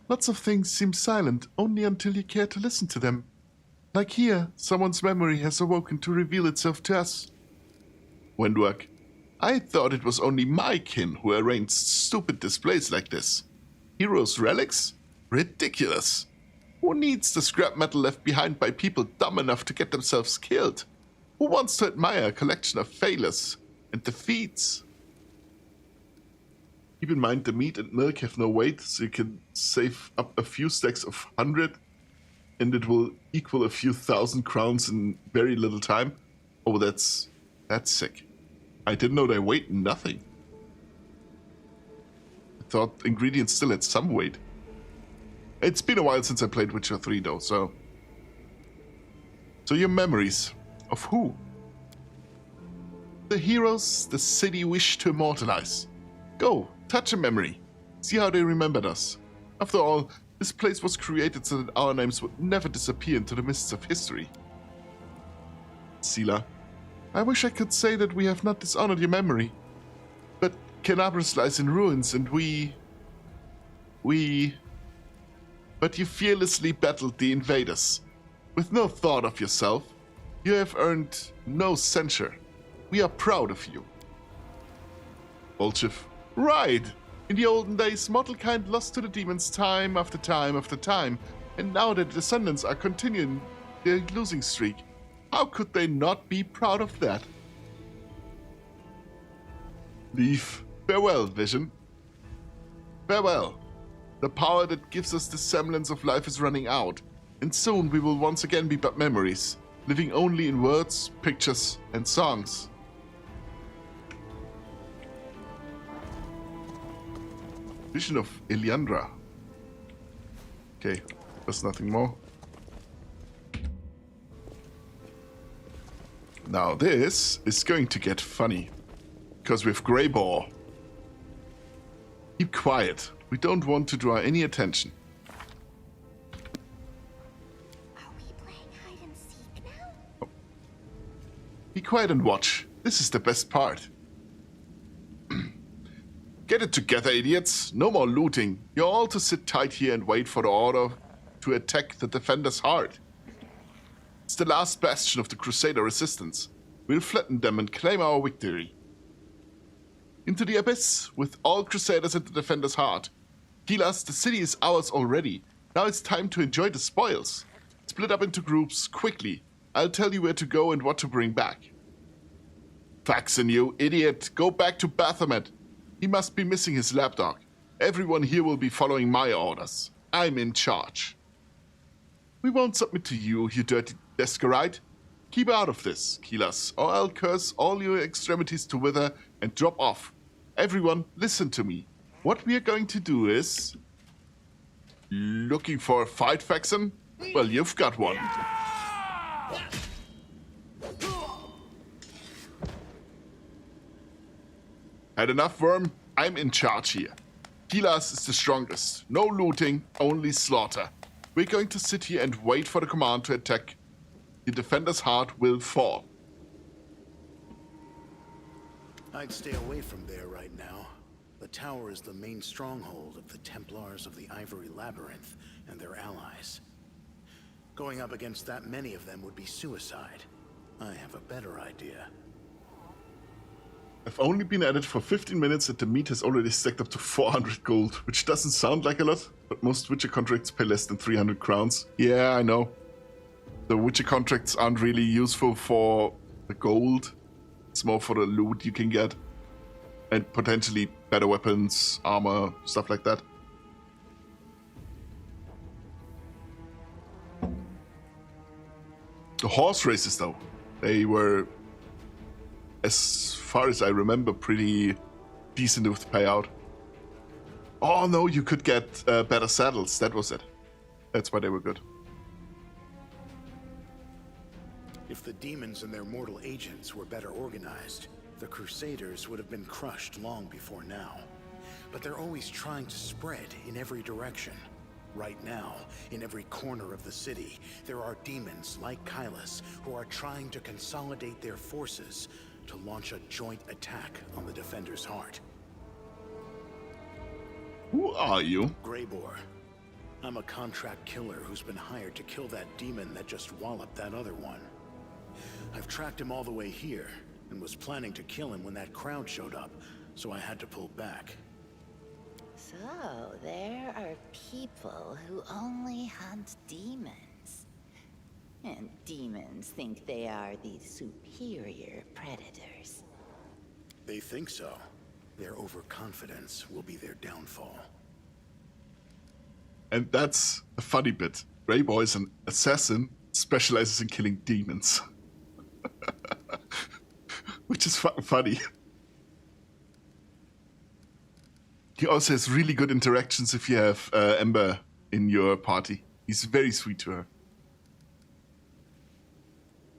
S1: Lots of things seem silent only until you care to listen to them. Like here, someone's memory has awoken to reveal itself to us. Wendwerk. I thought it was only my kin who arranged stupid displays like this. Heroes' relics? Ridiculous. Who needs the scrap metal left behind by people dumb enough to get themselves killed? Who wants to admire a collection of failures and defeats? Keep in mind the meat and milk have no weight, so you can save up a few stacks of 100, and it will equal a few thousand crowns in very little time. Oh, that's sick. I didn't know they weighed nothing. I thought ingredients still had some weight. It's been a while since I played Witcher 3 though, so... So your memories. Of who? The heroes the city wished to immortalize. Go, touch a memory. See how they remembered us. After all, this place was created so that our names would never disappear into the mists of history. Sila, I wish I could say that we have not dishonored your memory. But Kenabres lies in ruins and But you fearlessly battled the invaders. With no thought of yourself, you have earned no censure. We are proud of you. Bolchev, right! In the olden days, mortal kind lost to the demons time after time after time, and now that the descendants are continuing their losing streak, how could they not be proud of that? Leave. Farewell, Vision. Farewell. The power that gives us the semblance of life is running out, and soon we will once again be but memories, living only in words, pictures, and songs. Vision of Eliandra. Okay, there's nothing more. Now this is going to get funny, because with Greybore. Keep quiet. We don't want to draw any attention.
S9: Are we playing hide and seek now?
S1: Oh. Be quiet and watch. This is the best part. Get it together, idiots. No more looting. You're all to sit tight here and wait for the order to attack the Defender's Heart. It's the last bastion of the Crusader resistance. We'll flatten them and claim our victory. Into the abyss, with all Crusaders at the Defender's Heart. Gilas, the city is ours already. Now it's time to enjoy the spoils. Split up into groups, quickly. I'll tell you where to go and what to bring back. Faxon, you idiot. Go back to Baphomet. He must be missing his lapdog. Everyone here will be following my orders. I'm in charge. We won't submit to you, you dirty Descarite. Keep out of this, Gilas, or I'll curse all your extremities to wither and drop off. Everyone, listen to me. What we are going to do is... Looking for a fight, Faxon? Well, you've got one. Had enough, Worm? I'm in charge here. Gilas is the strongest. No looting, only slaughter. We're going to sit here and wait for the command to attack. The Defender's Heart will fall.
S10: I'd stay away from there right now. The tower is the main stronghold of the Templars of the Ivory Labyrinth and their allies. Going up against that many of them would be suicide. I have a better idea.
S1: I've only been at it for 15 minutes and the meat has already stacked up to 400 gold, which doesn't sound like a lot, but most Witcher contracts pay less than 300 crowns. Yeah, I know. The Witcher contracts aren't really useful for the gold. It's more for the loot you can get. And potentially better weapons, armor, stuff like that. The horse races, though, they were, as far as I remember, pretty decent with payout. Oh no, you could get better saddles. That was it. That's why they were good.
S10: If the demons and their mortal agents were better organized, the Crusaders would have been crushed long before now. But they're always trying to spread in every direction. Right now, in every corner of the city, there are demons like Kailas who are trying to consolidate their forces to launch a joint attack on the Defender's Heart.
S1: Who are you?
S10: Greybore. I'm a contract killer who's been hired to kill that demon that just walloped that other one. I've tracked him all the way here, and was planning to kill him when that crowd showed up, so I had to pull back.
S7: So, there are people who only hunt demons. And demons think they are the superior predators.
S10: They think so. Their overconfidence will be their downfall.
S1: And that's a funny bit. Greyboy is an assassin, specializes in killing demons. Which is funny. He also has really good interactions if you have Ember in your party. He's very sweet to her.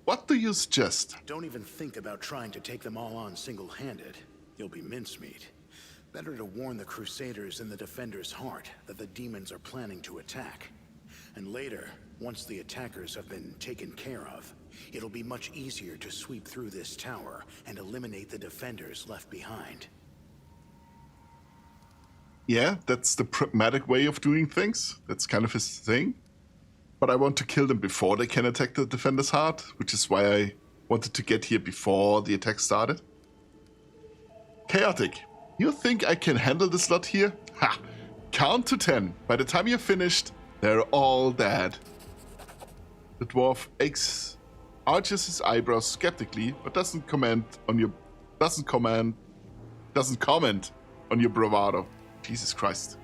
S1: What do you suggest?
S10: Don't even think about trying to take them all on single-handed. You'll be mincemeat. Better to warn the Crusaders and the Defenders' heart that the demons are planning to attack. And later, once the attackers have been taken care of, it'll be much easier to sweep through this tower and eliminate the Defenders left behind.
S1: Yeah, that's the pragmatic way of doing things. That's kind of his thing. But I want to kill them before they can attack the Defender's heart, which is why I wanted to get here before the attack started. Chaotic. You think I can handle this lot here? Ha! Count to 10. By the time you're finished, they're all dead. The dwarf arches his eyebrows skeptically, but doesn't comment on your bravado. Jesus Christ.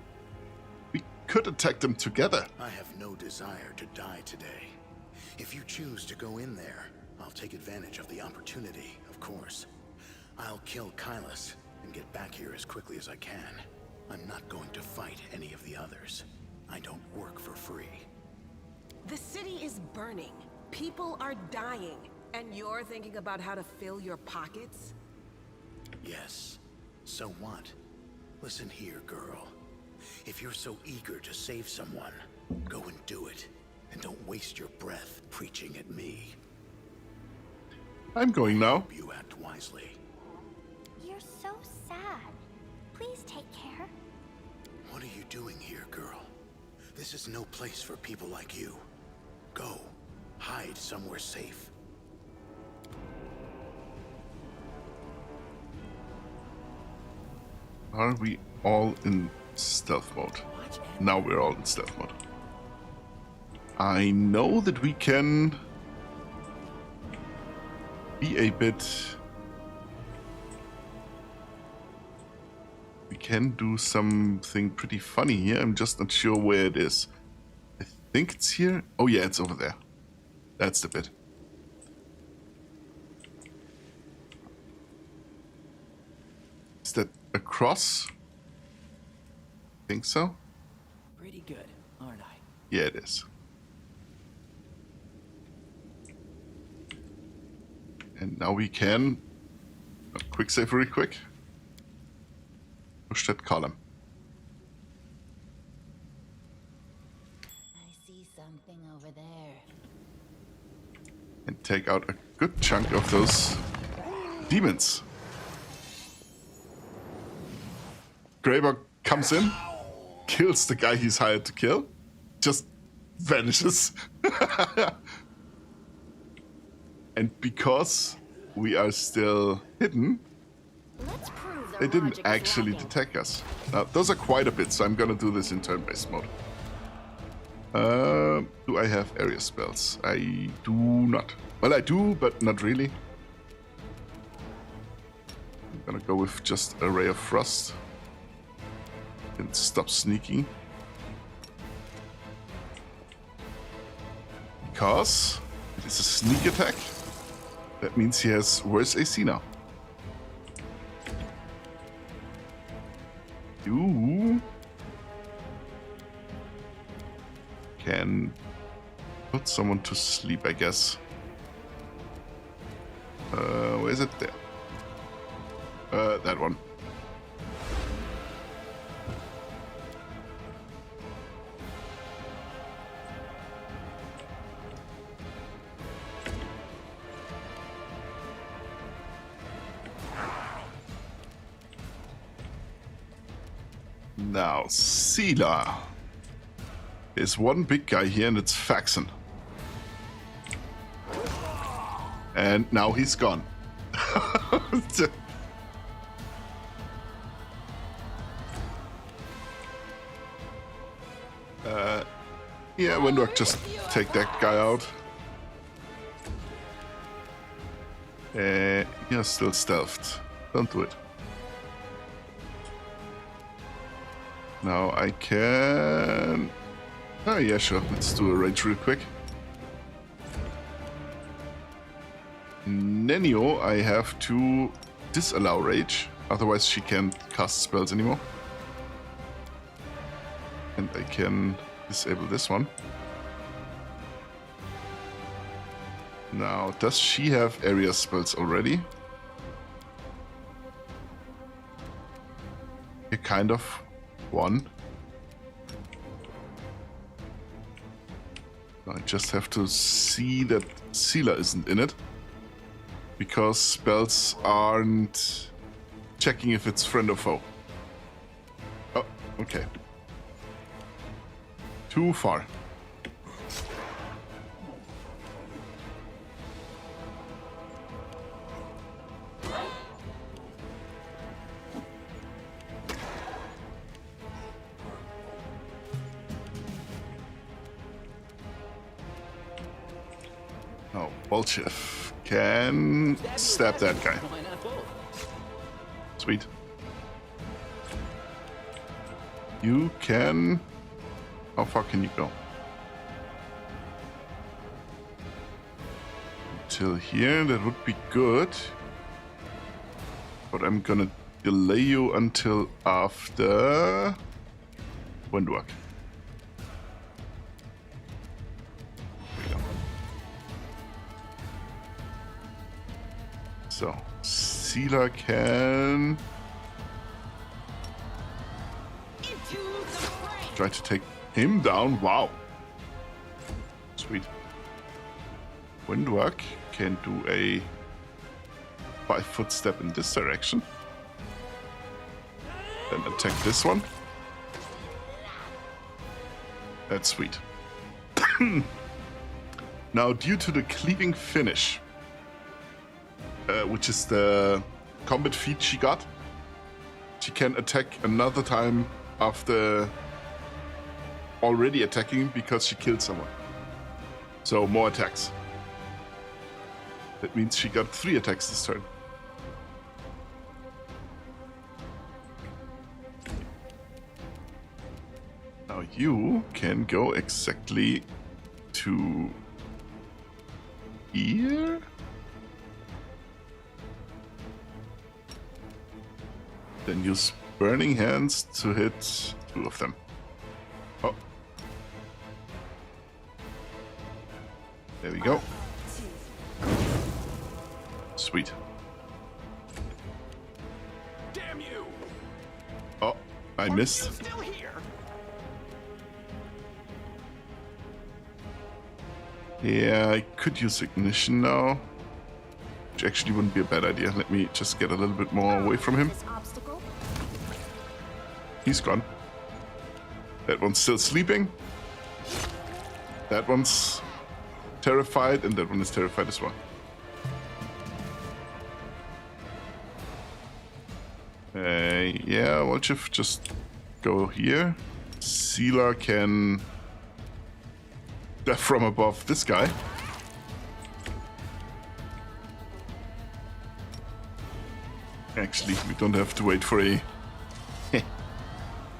S1: We could attack them together.
S10: I have no desire to die today. If you choose to go in there, I'll take advantage of the opportunity, of course. I'll kill Kylus and get back here as quickly as I can. I'm not going to fight any of the others. I don't work for free.
S11: The city is burning. People are dying. And you're thinking about how to fill your pockets?
S10: Yes. So what? Listen here, girl. If you're so eager to save someone, go and do it. And don't waste your breath preaching at me.
S1: I'm going now.
S10: You act wisely.
S9: You're so sad. Please take care.
S10: What are you doing here, girl? This is no place for people like you. Go. Hide somewhere safe.
S1: Are we all in stealth mode? Now we're all in stealth mode. I know that we can be a bit... We can do something pretty funny here. I'm just not sure where it is. I think it's here. Oh yeah, it's over there. That's the bit. Is that across? I think so.
S6: Pretty good, aren't I?
S1: Yeah, it is. And now we can quick save really quick. Push that column.
S7: I see something over there.
S1: And take out a good chunk of those demons. Graybog comes in, kills the guy he's hired to kill, just vanishes. And because we are still hidden,
S9: Let's prove their
S1: they didn't
S9: logic is
S1: actually
S9: lacking.
S1: detect us. Now, those are quite a bit, so I'm gonna do this in turn-based mode. Do I have area spells? I do not. Well, I do, but not really. I'm gonna go with just a Ray of Frost. And stop sneaking. Because it is a sneak attack. That means he has worse AC now. You can put someone to sleep, I guess. Where is it? There. That one. Now, Sela. There's one big guy here, and it's Faxon. And now he's gone. Yeah, Windwalk, just take that guy out. You're still stealthed. Don't do it. Now I can... Oh yeah, sure. Let's do a rage real quick. Nenio, I have to disallow rage. Otherwise she can't cast spells anymore. And I can disable this one. Now, does she have area spells already? Yeah, kind of. One. I just have to see that Sealer isn't in it. Because spells aren't checking if it's friend or foe. Oh, okay. Too far. Oh, Bolchev can stab that guy. Sweet. You can... How far can you go? Till here, that would be good. But I'm gonna delay you until after... Windwork. So, Sealer can... Try to take him down. Wow. Sweet. Windwork can do a 5-foot step in this direction. Then attack this one. That's sweet. Now, due to the cleaving finish, which is the combat feat she got, she can attack another time after already attacking because she killed someone. So more attacks. That means she got 3 attacks this turn. Now you can go exactly to here. Then use Burning Hands to hit 2 of them. Oh. There we go. Sweet.
S2: Damn you!
S1: Oh, I missed.
S2: Still here?
S1: Yeah, I could use Ignition now. Which actually wouldn't be a bad idea. Let me just get a little bit more away from him. He's gone. That one's still sleeping. That one's terrified, and that one is terrified as well. Yeah, Wolchif, just go here. Sealer can death from above this guy. Actually, we don't have to wait for a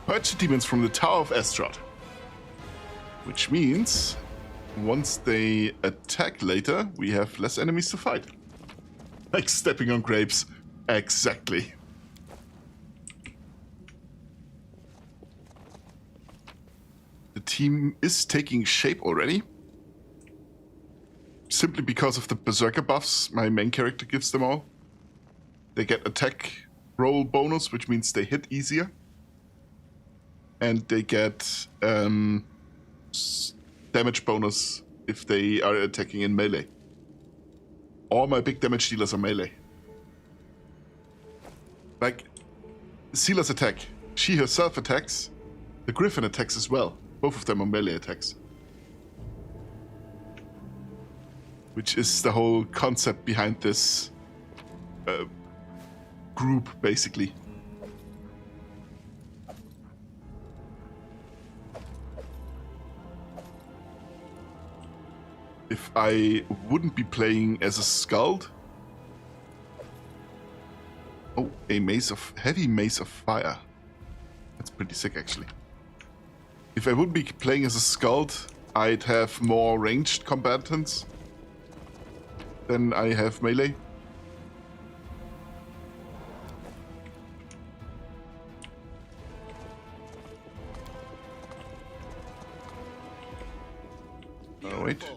S1: Purge demons from the Tower of Astrod. Which means once they attack later, we have less enemies to fight. Like stepping on grapes. Exactly. The team is taking shape already. Simply because of the Berserker buffs my main character gives them all. They get attack roll bonus, which means they hit easier. And they get damage bonus if they are attacking in melee. All my big damage dealers are melee. Like, Sealer's attack. She herself attacks. The Griffin attacks as well. Both of them are melee attacks. Which is the whole concept behind this group, basically. If I wouldn't be playing as a Skald... Oh, a Mace of... Heavy Mace of Fire. That's pretty sick, actually. If I would be playing as a Skald, I'd have more ranged combatants than I have melee. Oh, wait.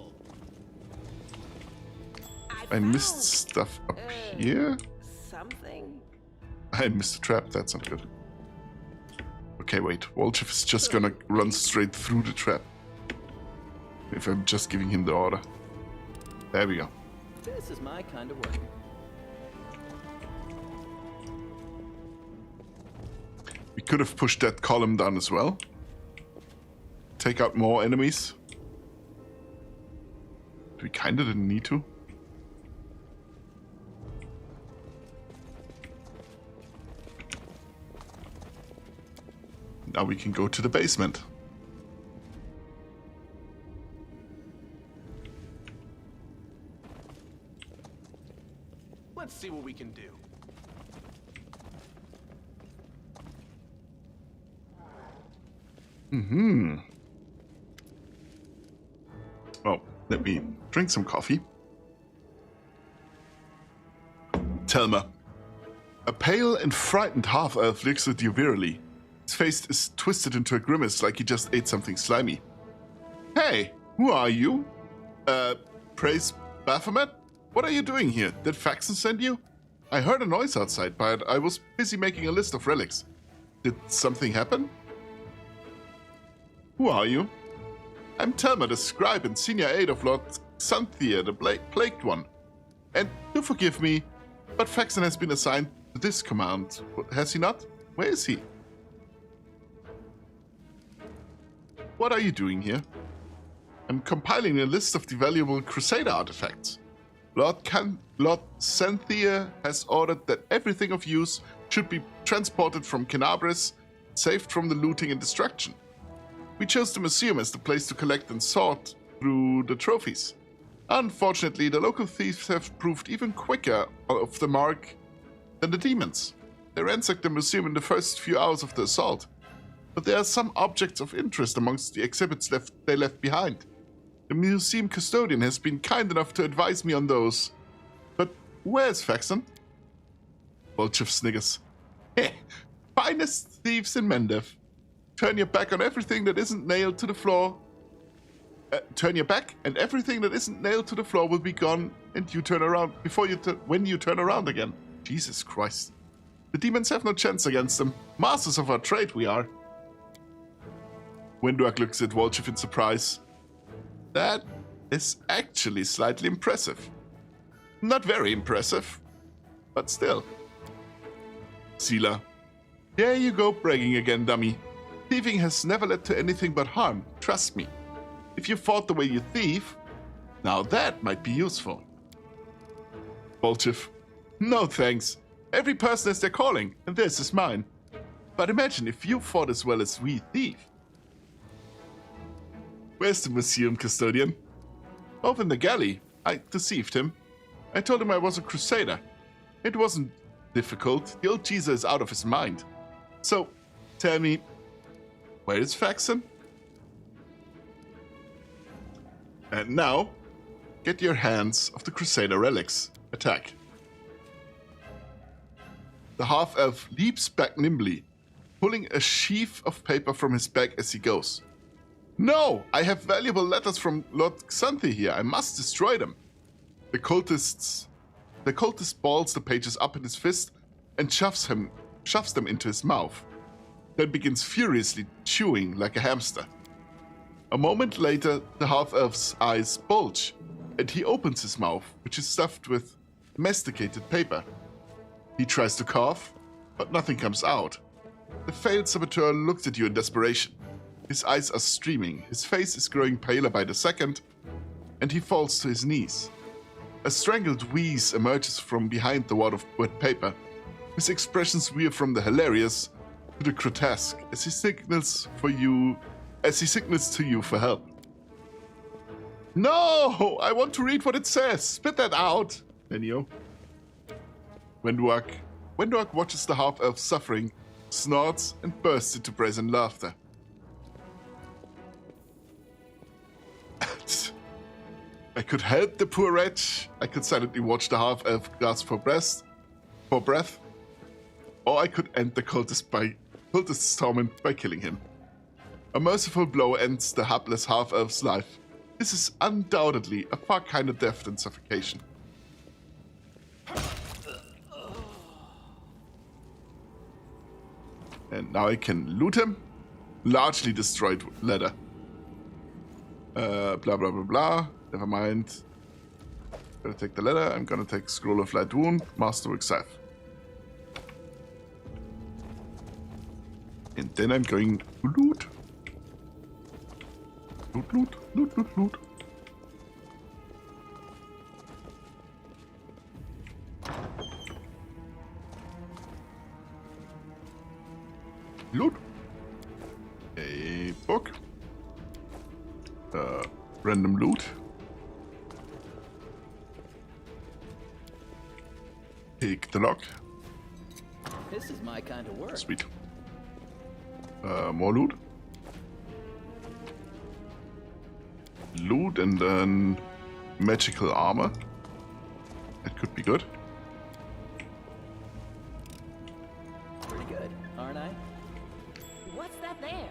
S1: I missed stuff up here.
S11: Something.
S1: I missed a trap, that's not good. Okay, wait. Wolchif is just gonna run straight through the trap. If I'm just giving him the order. There we go.
S6: This is my kind of work.
S1: We could have pushed that column down as well. Take out more enemies. We kinda didn't need to. Now we can go to the basement.
S2: Let's see what we can do.
S1: Oh, let me drink some coffee. Telma. A pale and frightened half-elf looks at you wearily. His face is twisted into a grimace like he just ate something slimy. Hey, who are you? Praise Baphomet? What are you doing here? Did Faxon send you? I heard a noise outside, but I was busy making a list of relics. Did something happen? Who are you? I'm Telma, the scribe and senior aide of Lord Xanthia, the Plagued One. And do forgive me, but Faxon has been assigned to this command. Has he not? Where is he? What are you doing here? I'm compiling a list of the valuable Crusader artifacts. Lord Xanthia has ordered that everything of use should be transported from Kenabres, saved from the looting and destruction. We chose the museum as the place to collect and sort through the trophies. Unfortunately, the local thieves have proved even quicker off the mark than the demons. They ransacked the museum in the first few hours of the assault, but there are some objects of interest amongst the exhibits they left behind. The museum custodian has been kind enough to advise me on those. But where's Faxon? Wolchif sniggers. Heh, finest thieves in Mendev. Turn your back on everything that isn't nailed to the floor. Turn your back, and everything that isn't nailed to the floor will be gone, and you turn around when you turn around again. Jesus Christ. The demons have no chance against them. Masters of our trade we are. Windward looks at Wolchif in surprise. That is actually slightly impressive. Not very impressive, but still. Seela. There you go bragging again, dummy. Thieving has never led to anything but harm, trust me. If you fought the way you thieve, now that might be useful. Wolchif. No thanks. Every person has their calling, and this is mine. But imagine if you fought as well as we thieve. Where's the museum custodian? Over in the galley. I deceived him. I told him I was a crusader. It wasn't difficult. The old geezer is out of his mind. So, tell me, where is Faxon? And now, get your hands off the crusader relics. Attack. The half-elf leaps back nimbly, pulling a sheaf of paper from his bag as he goes. No! I have valuable letters from Lord Xanthi here. I must destroy them. The cultist balls the pages up in his fist and shoves them into his mouth, then begins furiously chewing like a hamster. A moment later, the half-elf's eyes bulge, and he opens his mouth, which is stuffed with masticated paper. He tries to cough, but nothing comes out. The failed saboteur looks at you in desperation. His eyes are streaming, his face is growing paler by the second, and he falls to his knees. A strangled wheeze emerges from behind the wad of wet paper. His expressions veer from the hilarious to the grotesque as he signals to you for help. No! I want to read what it says! Spit that out! Nenio. Windward watches the half-elf suffering snorts, and bursts into brazen laughter. I could help the poor wretch. I could silently watch the half-elf gasp for breath. Or I could end the cultist's torment by killing him. A merciful blow ends the hapless half-elf's life. This is undoubtedly a far kinder death than suffocation. And now I can loot him. Largely destroyed leather. Blah, blah, blah, blah. Never mind. Gonna take the leather. I'm gonna take Scroll of Light Wound, Masterwork Scythe. And then I'm going to loot. Loot, loot, loot, loot, loot. Loot. A book. Random loot. Take the lock.
S6: This is my kind of work.
S1: Sweet. More loot. Loot and then magical armor. That could be good.
S6: Pretty good, aren't I?
S7: What's that there?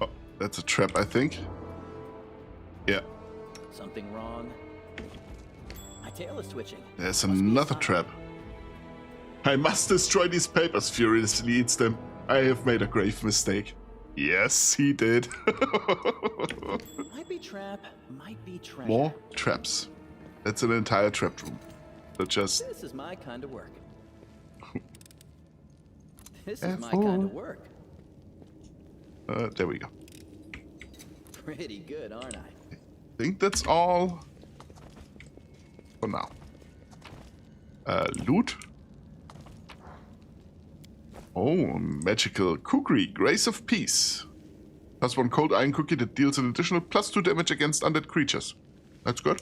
S1: Oh, that's a trap, I think. Yeah.
S6: Something wrong? My tail is twitching.
S1: There's another trap. I must destroy these papers, furiously eats them. I have made a grave mistake. Yes, he did.
S6: Might be trap, might be treasure.
S1: More traps. That's an entire trap room. So just...
S6: This is my kind of work. This is my kind of work.
S1: There we go.
S6: Pretty good, aren't I?
S1: I think that's all for now. Loot. Oh, magical kukri, Grace of Peace. Plus 1 cold iron cookie that deals an additional +2 damage against undead creatures. That's good.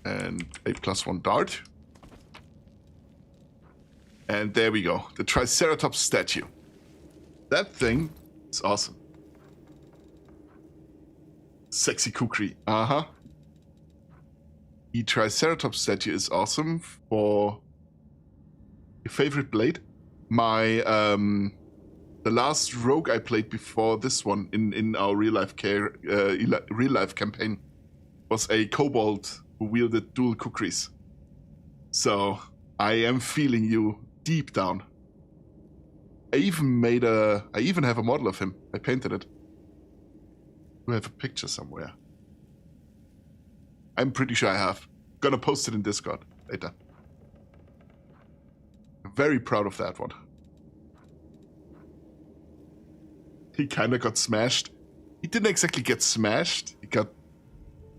S1: And a +1 dart. And there we go, the Triceratops statue. That thing is awesome. Sexy kukri, uh-huh. The Triceratops statue is awesome for your favorite blade. My, the last rogue I played before this one in our real life campaign was a kobold who wielded dual kukris. So I am feeling you deep down. I even have a model of him. I painted it. We have a picture somewhere. I'm pretty sure I have. Gonna post it in Discord later. I'm very proud of that one. He kinda got smashed. He didn't exactly get smashed. He got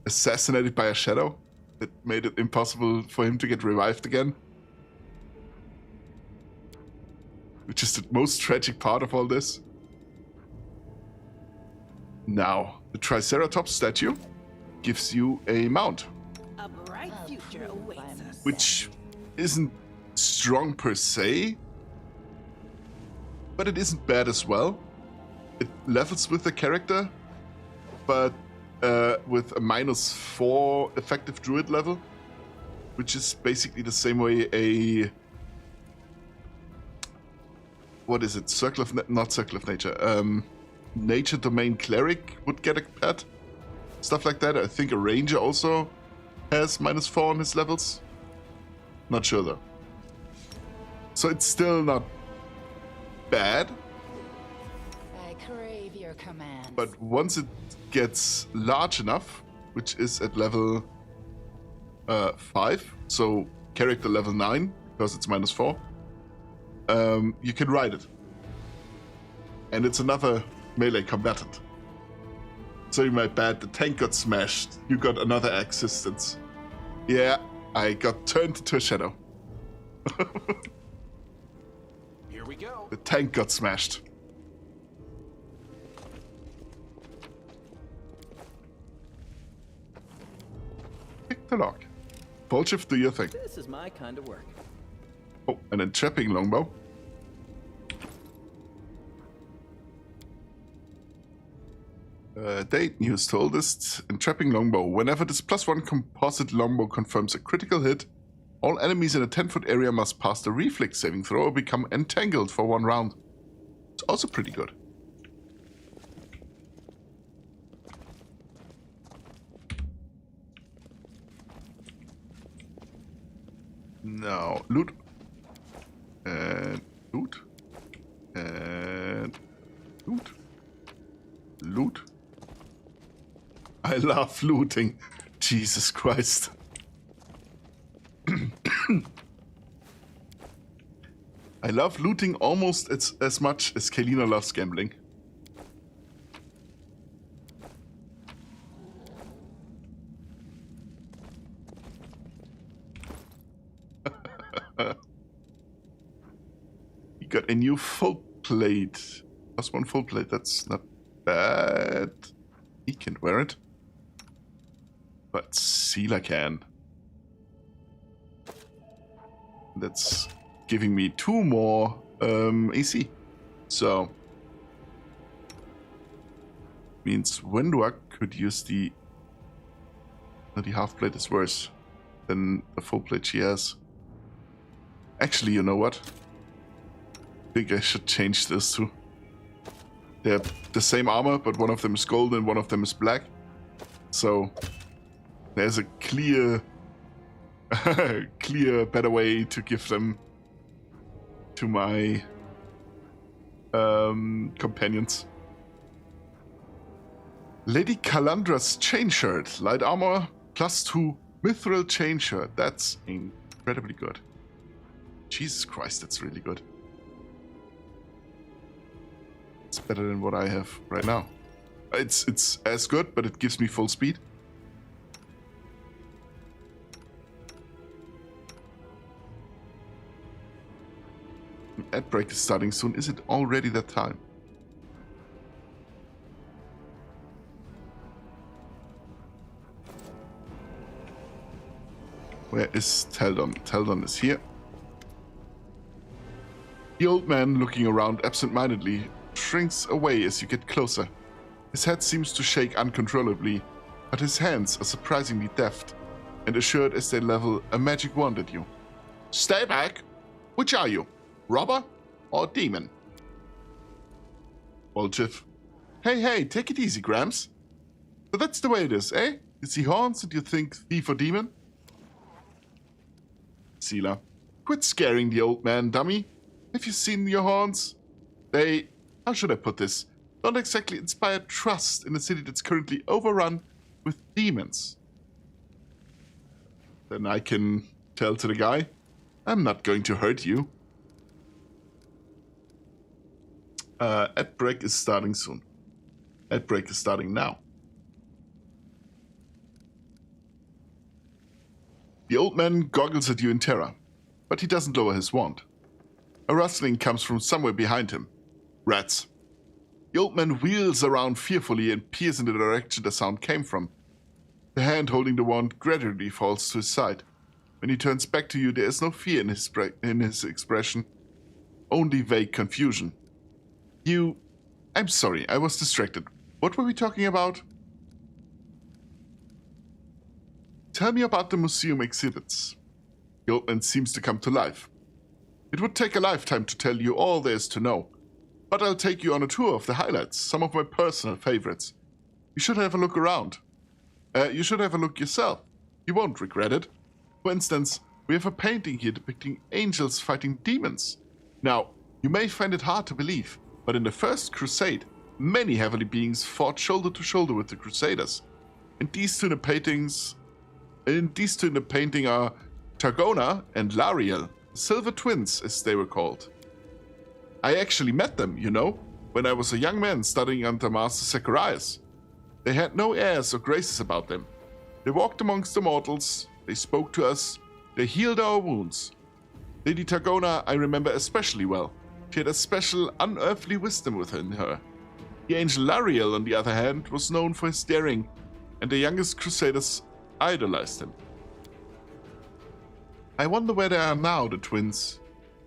S1: assassinated by a shadow that made it impossible for him to get revived again. Which is the most tragic part of all this. Now, the Triceratops statue gives you a mount.
S11: A bright future awaits us.
S1: Which isn't strong per se, but it isn't bad as well. It levels with the character, but with a -4 effective druid level, which is basically the same way a... What is it? Not Circle of Nature. Nature Domain Cleric would get a pet. Stuff like that. I think a Ranger also has -4 on his levels. Not sure though. So it's still not bad.
S7: I crave your commands.
S1: But once it gets large enough, which is at level 5, so character level 9, because it's -4, you can ride it. And it's another melee combatant. So you might bet the tank got smashed. You got another existence. Yeah, I got turned into a shadow.
S2: Here we go.
S1: The tank got smashed. Pick the lock. Full shift, do your thing.
S6: This is my kind of work.
S1: Oh, An entrapping longbow. Date news to oldest entrapping longbow. Whenever this +1 composite longbow confirms a critical hit, all enemies in a 10-foot area must pass the reflex saving throw or become entangled for 1 round. It's also pretty good. Now, loot. And loot. And loot. Loot. I love looting. Jesus Christ. I love looting almost as much as Kalina loves gambling. You got a new full plate. +1 full plate, that's not bad. He can wear it. But Seela can. That's giving me 2 more AC. So means Wenduak could use the half plate is worse than the full plate she has. Actually, you know what? I think I should change this too. They're the same armor, but one of them is gold and one of them is black. So there's a clear better way to give them to my companions. Lady Calandra's chain shirt, light armor, +2 mithril chain shirt. That's incredibly good. Jesus Christ, that's really good. It's better than what I have right now. It's as good, but it gives me full speed. Ad break is starting soon. Is it already that time? Where is Teldon? Teldon is here. The old man, looking around absent-mindedly, shrinks away as you get closer. His head seems to shake uncontrollably, but his hands are surprisingly deft and assured as they level a magic wand at you. Stay back! Which are you? Robber or demon? Volchiv. Hey, take it easy, Gramps. So that's the way it is, eh? You see horns and you think thief or demon? Seela. Quit scaring the old man, dummy. Have you seen your horns? They, how should I put this, don't exactly inspire trust in a city that's currently overrun with demons. Then I can tell to the guy, I'm not going to hurt you. Ad break is starting soon. Ad break is starting now. The old man goggles at you in terror, but he doesn't lower his wand. A rustling comes from somewhere behind him. Rats. The old man wheels around fearfully and peers in the direction the sound came from. The hand holding the wand gradually falls to his side. When he turns back to you, there is no fear in his expression, only vague confusion. I'm sorry, I was distracted. What were we talking about? Tell me about the museum exhibits. The old man seems to come to life. It would take a lifetime to tell you all there is to know, but I'll take you on a tour of the highlights, some of my personal favorites. You should have a look around. You should have a look yourself. You won't regret it. For instance, we have a painting here depicting angels fighting demons. Now, you may find it hard to believe, but in the First Crusade, many heavenly beings fought shoulder to shoulder with the Crusaders. And these two in the painting are Targona and Lariel, silver twins as they were called. I actually met them, you know, when I was a young man studying under Master Zacharias. They had no airs or graces about them. They walked amongst the mortals, they spoke to us, they healed our wounds. Lady Targona I remember especially well. She had a special unearthly wisdom within her. The angel Lariel, on the other hand, was known for his daring, and the youngest Crusaders idolized him. I wonder where they are now, the twins.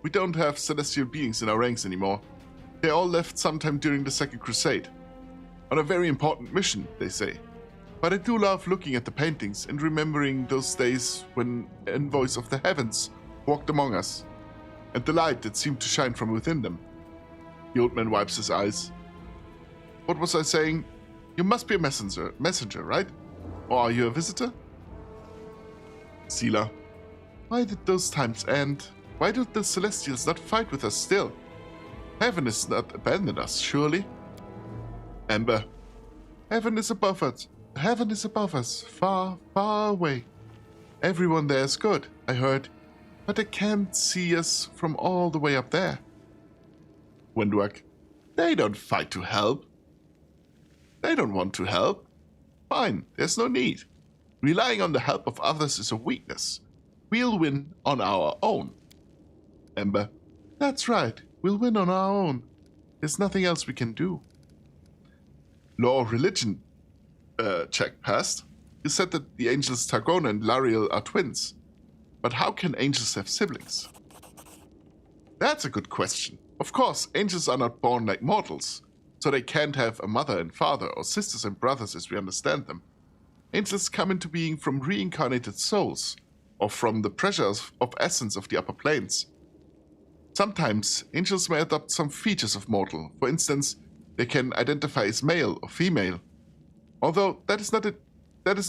S1: We don't have celestial beings in our ranks anymore. They all left sometime during the Second Crusade. On a very important mission, they say. But I do love looking at the paintings and remembering those days when envoys of the heavens walked among us, and the light that seemed to shine from within them. The old man wipes his eyes. What was I saying? You must be a messenger, right? Or are you a visitor? Sela. Why did those times end? Why do the Celestials not fight with us still? Heaven has not abandoned us, surely? Amber. Heaven is above us. Heaven is above us, far, far away. Everyone there is good, I heard, but they can't see us from all the way up there. Windwag. They don't fight to help. They don't want to help. Fine, there's no need. Relying on the help of others is a weakness. We'll win on our own. Ember. That's right, we'll win on our own. There's nothing else we can do. Law of religion check passed. You said that the angels Targona and Lariel are twins. But how can angels have siblings? That's a good question. Of course, angels are not born like mortals, so they can't have a mother and father or sisters and brothers as we understand them. Angels come into being from reincarnated souls, or from the pressures of essence of the upper planes. Sometimes, angels may adopt some features of mortal. For instance, they can identify as male or female. Although that is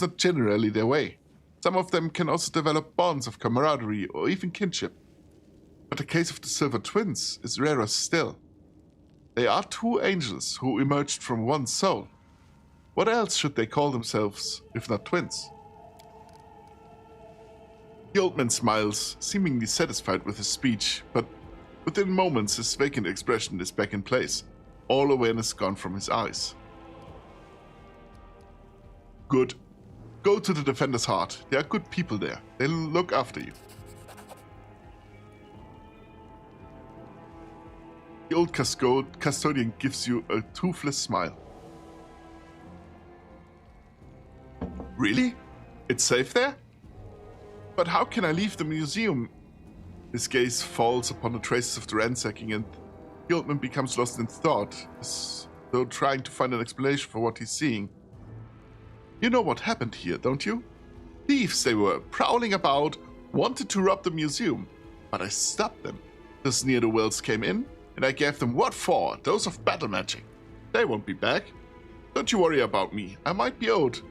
S1: not generally their way. Some of them can also develop bonds of camaraderie or even kinship. But the case of the Silver Twins is rarer still. They are two angels who emerged from one soul. What else should they call themselves if not twins? The old man smiles, seemingly satisfied with his speech, but within moments his vacant expression is back in place, all awareness gone from his eyes. Good. Go to the Defender's Heart. There are good people there. They'll look after you. The old custodian gives you a toothless smile. Really? It's safe there? But how can I leave the museum? His gaze falls upon the traces of the ransacking, and the old man becomes lost in thought, as though trying to find an explanation for what he's seeing. You know what happened here, don't you? Thieves they were, prowling about, wanted to rob the museum, but I stopped them. Those ne'er-do-wells came in, and I gave them what for? Those of battle magic. They won't be back. Don't you worry about me. I might be old,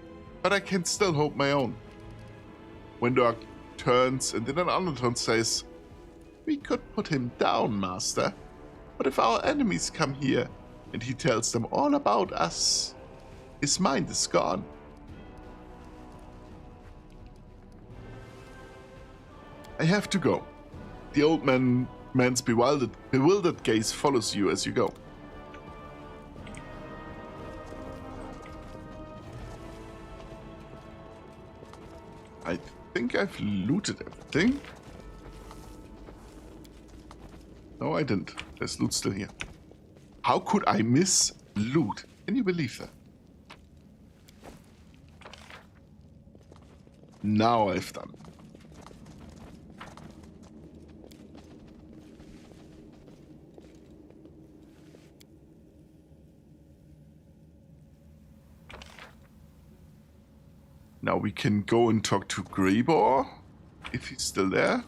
S1: but I can still hold my own. Windwag turns and in an undertone says, We could put him down, master. But if our enemies come here, and he tells them all about us, his mind is gone. I have to go. The old man's bewildered gaze follows you as you go. I think I've looted everything. No, I didn't. There's loot still here. How could I miss loot? Can you believe that? Now I've done. Now we can go and talk to Greybor, if he's still there.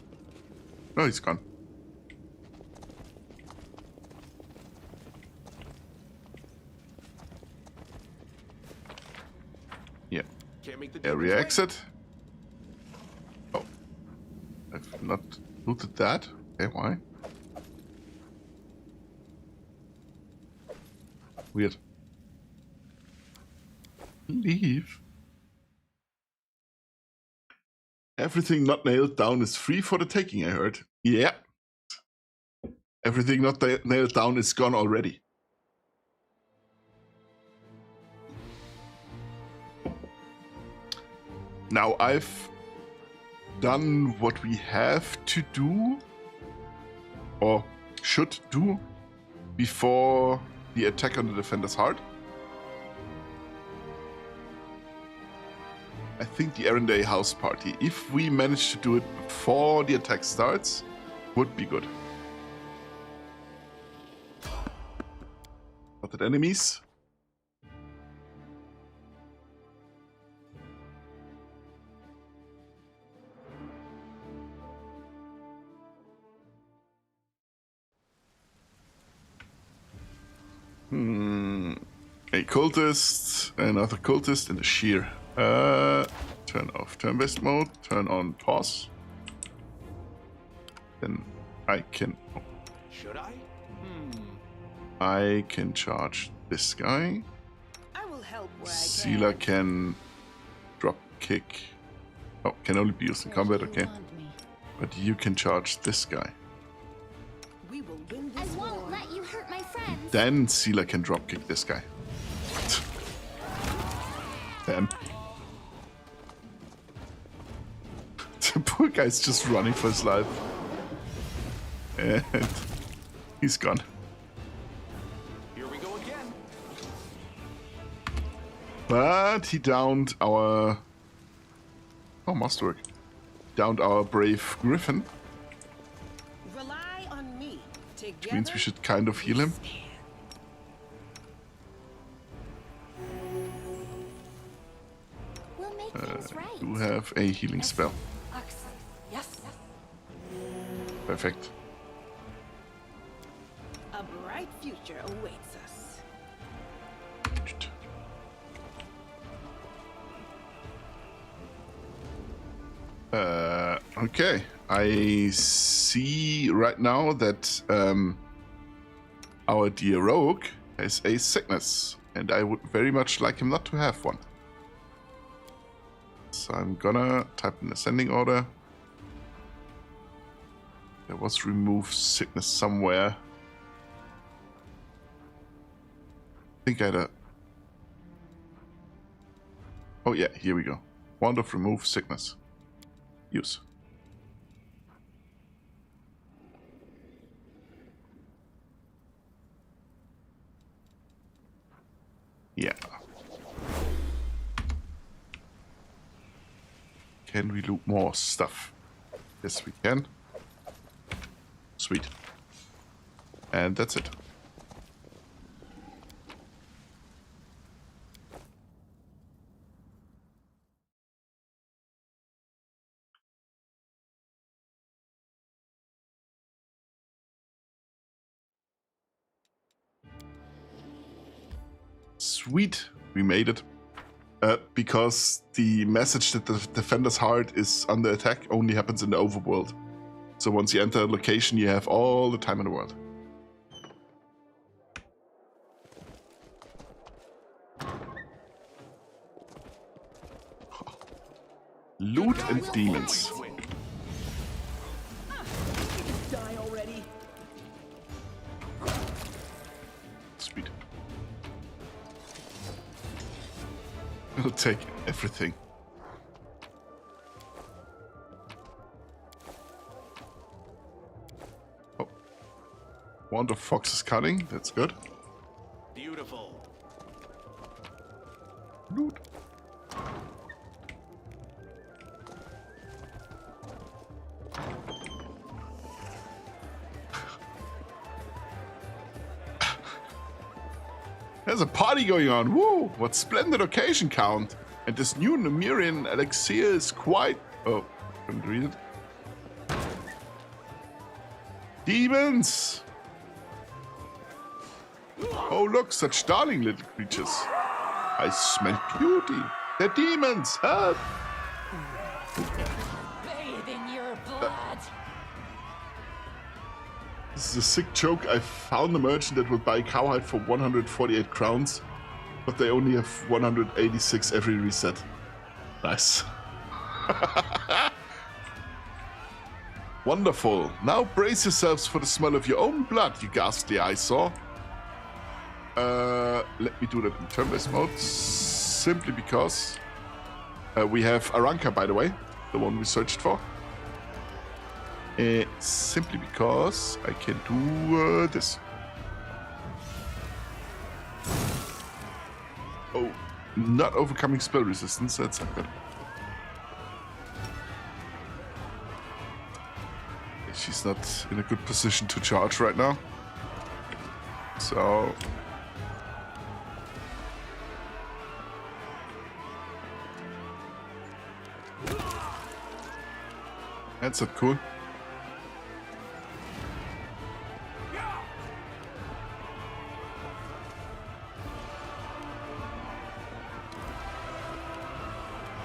S1: No, he's gone. Yeah.
S2: Can't make the
S1: Area exit. Oh. I've not looted that. Okay, why? Weird. Leave. Everything not nailed down is free for the taking, I heard. Yeah. Everything not nailed down is gone already. Now I've done what we have to do, or should do, before the attack on the Defender's Heart. I think the Erranday house party, if we manage to do it before the attack starts, would be good. spotted enemies. A cultist, another cultist, and a shear. Turn off turn-based mode, turn on pause. Then I can...
S2: Should I?
S1: I can charge this guy.
S11: I will help where I
S1: Sealer can drop kick. Oh, can only be used in combat, okay. But you can charge this guy.
S11: We will win
S9: I
S11: this war.
S9: won't let you hurt my friends.
S1: Then Sealer can drop kick this guy. Damn. The poor guy's just running for his life. And he's gone.
S2: Here we go again.
S1: But he downed our... Oh, masterwork. Downed our brave Griffin.
S11: Rely on me. Together,
S1: Which means we should kind of heal him.
S9: We'll make things right.
S1: You have a healing spell.
S11: Yes.
S1: Perfect.
S11: A bright future awaits us.
S1: Okay. I see right now that our dear rogue has a sickness, and I would very much like him not to have one. So I'm gonna type in ascending order. There was remove sickness somewhere. I think I had a... Oh yeah, here we go. Wand of remove sickness. Use. Yeah. Can we loot more stuff? Yes, we can. Sweet. And that's it. Sweet, we made it. Because the message that the defender's heart is under attack only happens in the overworld. So once you enter a location, you have all the time in the world. Loot and demons.
S6: Die already.
S1: Sweet. We'll take everything. Oh. Wand of Fox's Cunning, that's good.
S2: Beautiful.
S1: Loot. There's a party going on. Woo! What splendid occasion count. And this new Numerian elixir is quite... Oh, couldn't read it. Demons! Oh, look, such darling little creatures. I smell beauty. They're demons. Help!
S7: Bathe in your blood.
S1: This is a sick joke. I found a merchant that would buy cowhide for 148 crowns, but they only have 186 every reset. Nice. Wonderful. Now brace yourselves for the smell of your own blood, you ghastly eyesore. Let me do that in turn-based mode, simply because we have Aranka, by the way, the one we searched for. Simply because I can do this. Oh, not overcoming spell resistance, that's not good. She's not in a good position to charge right now. So, That's not cool.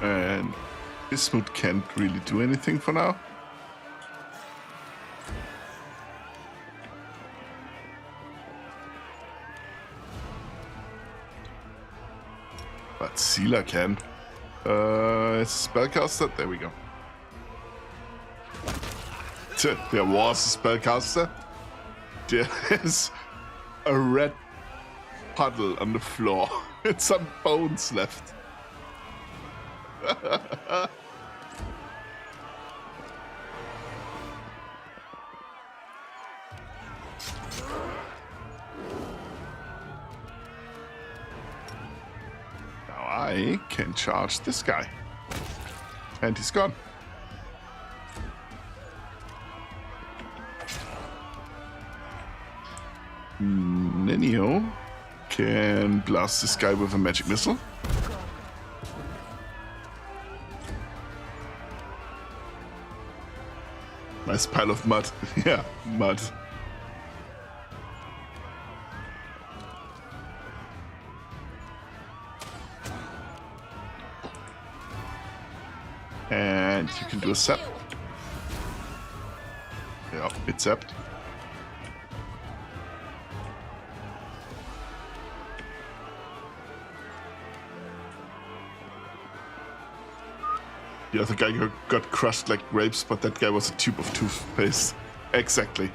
S1: And Bismuth can't really do anything for now. But Sealer can. Spellcaster? There we go. There was a spellcaster. There's a red puddle on the floor. And some bones left. Now I can charge this guy. And he's gone. Nenio can blast this guy with a magic missile. Nice pile of mud. Yeah, mud. And you can do a zap. Yeah, it's zapped. The other guy got crushed like grapes, but that guy was a tube of toothpaste. Exactly.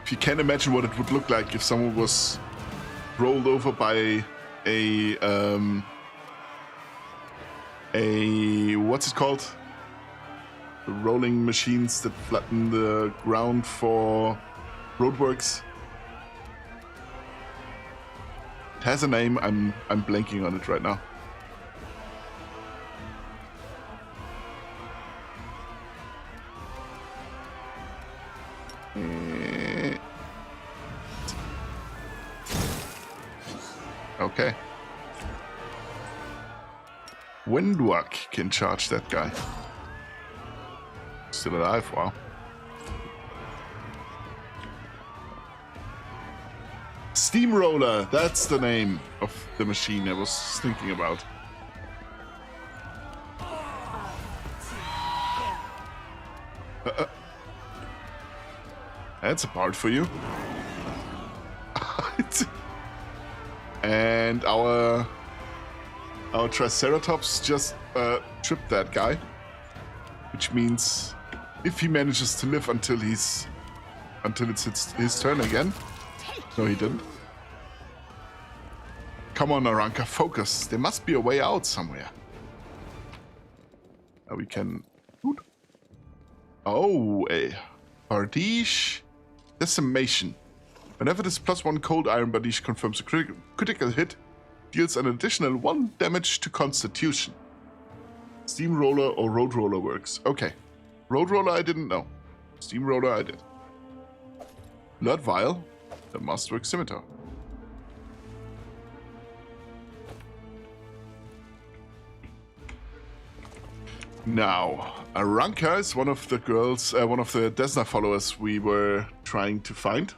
S1: If you can imagine what it would look like if someone was rolled over by a what's it called? The rolling machines that flatten the ground for roadworks. It has a name. I'm blanking on it right now. Okay. Windwalk can charge that guy. Still alive, wow. Steamroller, that's the name of the machine I was thinking about. That's a part for you. And our Triceratops just tripped that guy, which means if he manages to live until it's his turn again. No, he didn't. Come on, Aranka, focus. There must be a way out somewhere. Now we can. Oh, a Bardiche Decimation. Whenever this +1 Cold Iron Bardiche confirms a critical hit, deals an additional 1 damage to Constitution. Steamroller or Roadroller works. Okay. Roadroller I didn't know. Steamroller I did. Blood Vial. The Masterwork Scimitar. Now, Aranka is one of the girls, one of the Desna followers we were trying to find.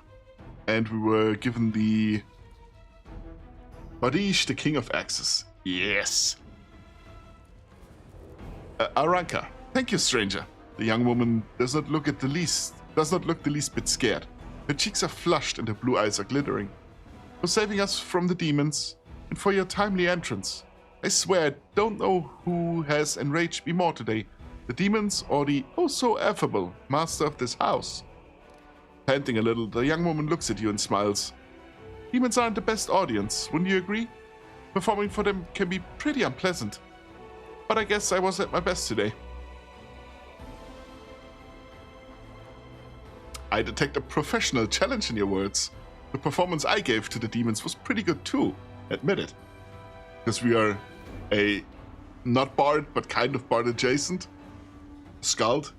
S1: And we were given the Bardiche, the King of Axes. Yes. Aranka, thank you, stranger. The young woman does not look the least bit scared. Her cheeks are flushed and her blue eyes are glittering. For saving us from the demons and for your timely entrance. I swear I don't know who has enraged me more today, the demons or the oh-so-affable master of this house. Panting a little, the young woman looks at you and smiles. Demons aren't the best audience, wouldn't you agree? Performing for them can be pretty unpleasant. But I guess I was at my best today. I detect a professional challenge in your words. The performance I gave to the demons was pretty good too, admit it. Because we are a not bard, but kind of bard adjacent. Skald.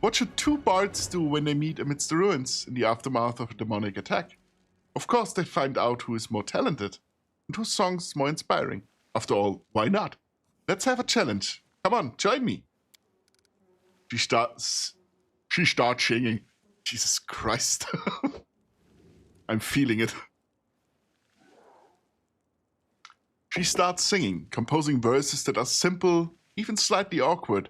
S1: What should 2 bards do when they meet amidst the ruins in the aftermath of a demonic attack? Of course they find out who is more talented. and whose songs more inspiring. After all, why not? Let's have a challenge. Come on, join me. She starts singing. Jesus Christ. I'm feeling it. She starts singing, composing verses that are simple, even slightly awkward.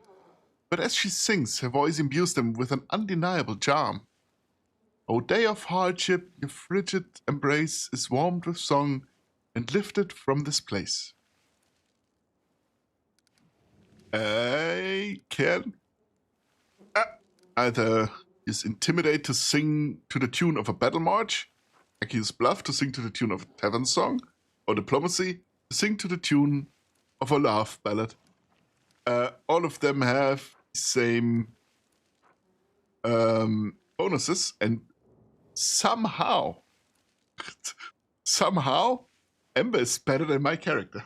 S1: But as she sings, her voice imbues them with an undeniable charm. O day of hardship, your frigid embrace is warmed with song and lifted from this place. I can either use Intimidate to sing to the tune of a battle march, I can use Bluff to sing to the tune of a tavern song, or Diplomacy to sing to the tune of a love ballad. All of them have the same bonuses, and somehow, Ember is better than my character.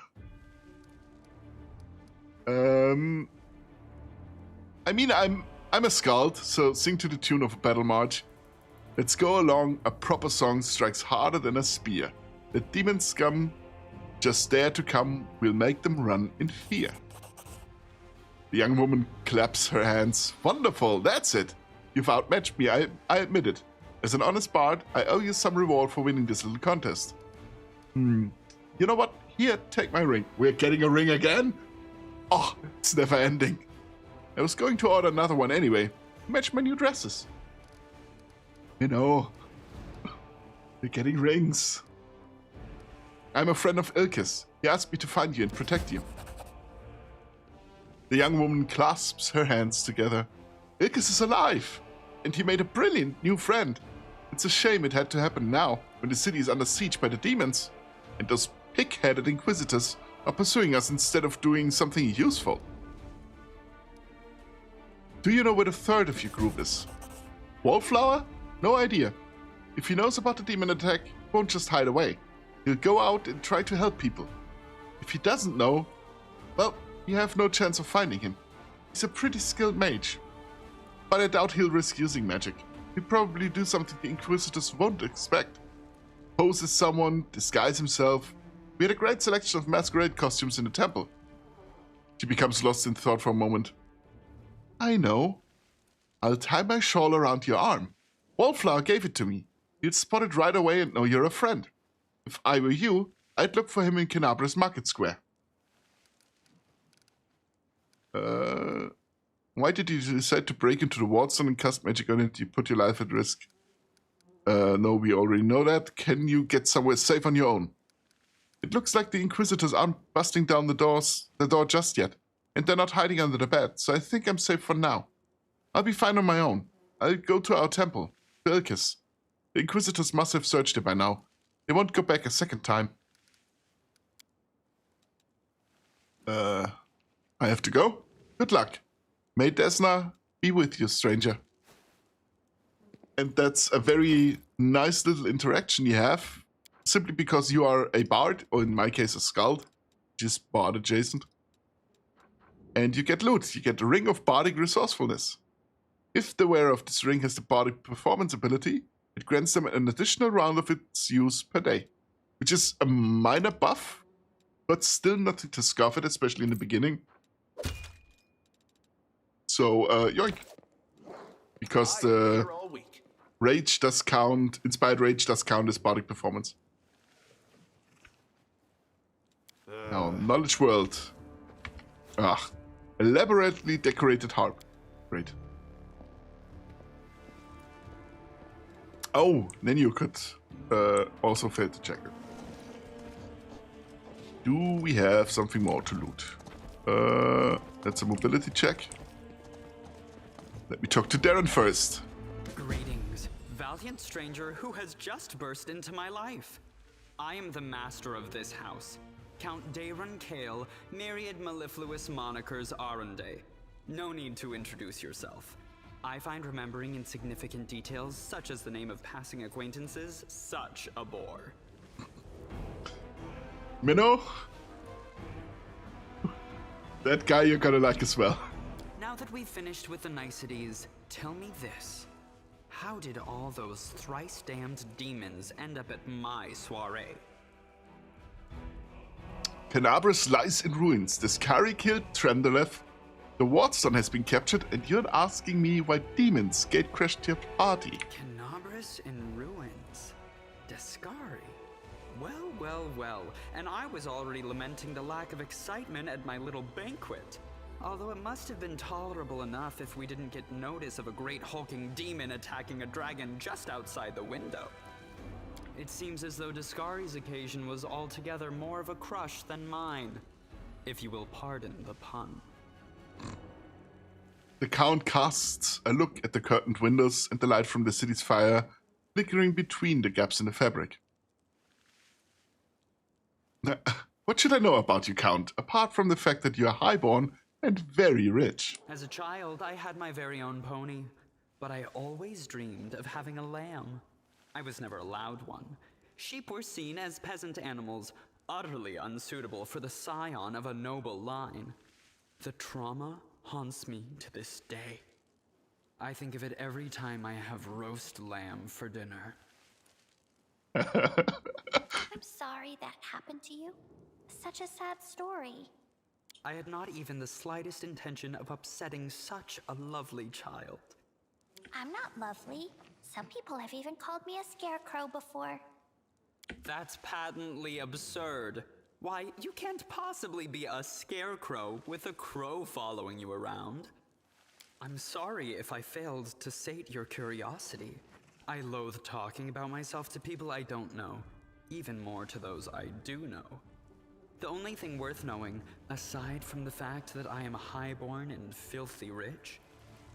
S1: I mean, I'm a skald, so sing to the tune of a battle march. Let's go along. A proper song strikes harder than a spear. The demon scum just dare to come. We'll make them run in fear. The young woman claps her hands. Wonderful, that's it. You've outmatched me, I admit it. As an honest bard, I owe you some reward for winning this little contest. You know what? Here, take my ring. We're getting a ring again? Oh, it's never ending. I was going to order another one anyway. Match my new dresses. You know, we're getting rings. I'm a friend of Ilkis. He asked me to find you and protect you. The young woman clasps her hands together. Ilkis is alive, and he made a brilliant new friend. It's a shame it had to happen now, when the city is under siege by the demons, and those pig-headed inquisitors are pursuing us instead of doing something useful. Do you know where the third of your group is? Wallflower? No idea. If he knows about the demon attack, he won't just hide away. He'll go out and try to help people. If he doesn't know, well, you have no chance of finding him. He's a pretty skilled mage. But I doubt he'll risk using magic. He'll probably do something the Inquisitors won't expect. Pose as someone, disguise himself. We had a great selection of masquerade costumes in the temple. She becomes lost in thought for a moment. I know. I'll tie my shawl around your arm. Wallflower gave it to me. He'll spot it right away and know you're a friend. If I were you, I'd look for him in Canabra's Market Square. Why did you decide to break into the Wardstone and cast magic on it? You put your life at risk. No, we already know that. Can you get somewhere safe on your own? It looks like the Inquisitors aren't busting down the door just yet, and they're not hiding under the bed, so I think I'm safe for now. I'll be fine on my own. I'll go to our temple, Ilkis. The Inquisitors must have searched it by now. They won't go back a second time. I have to go? Good luck. May Desna be with you, stranger. And that's a very nice little interaction you have, simply because you are a bard, or in my case a skald, which is bard adjacent. And you get loot. You get the Ring of Bardic Resourcefulness. If the wearer of this ring has the Bardic Performance ability, it grants them an additional round of its use per day, which is a minor buff, but still nothing to scoff at, especially in the beginning. So, yoink. Because the rage does count, inspired rage does count as Bardic Performance. Now, Knowledge World. Elaborately decorated harp. Great. Oh, then you could also fail to check it. Do we have something more to loot? That's a mobility check. Let me talk to Darren first.
S12: Greetings, valiant stranger who has just burst into my life. I am the master of this house, Count Daron Kale, myriad mellifluous monikers Arunde. No need to introduce yourself. I find remembering insignificant details, such as the name of passing acquaintances, such a bore.
S1: Minnow? That guy you're gonna like as well.
S12: Now that we've finished with the niceties, tell me this. How did all those thrice-damned demons end up at my soiree?
S1: Tenebris lies in ruins. The Skari killed Trendelev. The Wardstone has been captured, and you're asking me why demons gatecrashed your party.
S12: Tenebris in ruins. Descari. Well. And I was already lamenting the lack of excitement at my little banquet. Although it must have been tolerable enough if we didn't get notice of a great hulking demon attacking a dragon just outside the window. It seems as though Descari's occasion was altogether more of a crush than mine, if you will pardon the pun.
S1: The Count casts a look at the curtained windows and the light from the city's fire flickering between the gaps in the fabric. What should I know about you, Count, apart from the fact that you are highborn and very rich?
S12: As a child, I had my very own pony, but I always dreamed of having a lamb. I was never allowed one. Sheep were seen as peasant animals, utterly unsuitable for the scion of a noble line. The trauma haunts me to this day. I think of it every time I have roast lamb for dinner.
S9: I'm sorry that happened to you. Such a sad story.
S12: I had not even the slightest intention of upsetting such a lovely child.
S9: I'm not lovely. Some people have even called me a scarecrow before.
S12: That's patently absurd. Why, you can't possibly be a scarecrow with a crow following you around. I'm sorry if I failed to sate your curiosity. I loathe talking about myself to people I don't know, even more to those I do know. The only thing worth knowing, aside from the fact that I am highborn and filthy rich,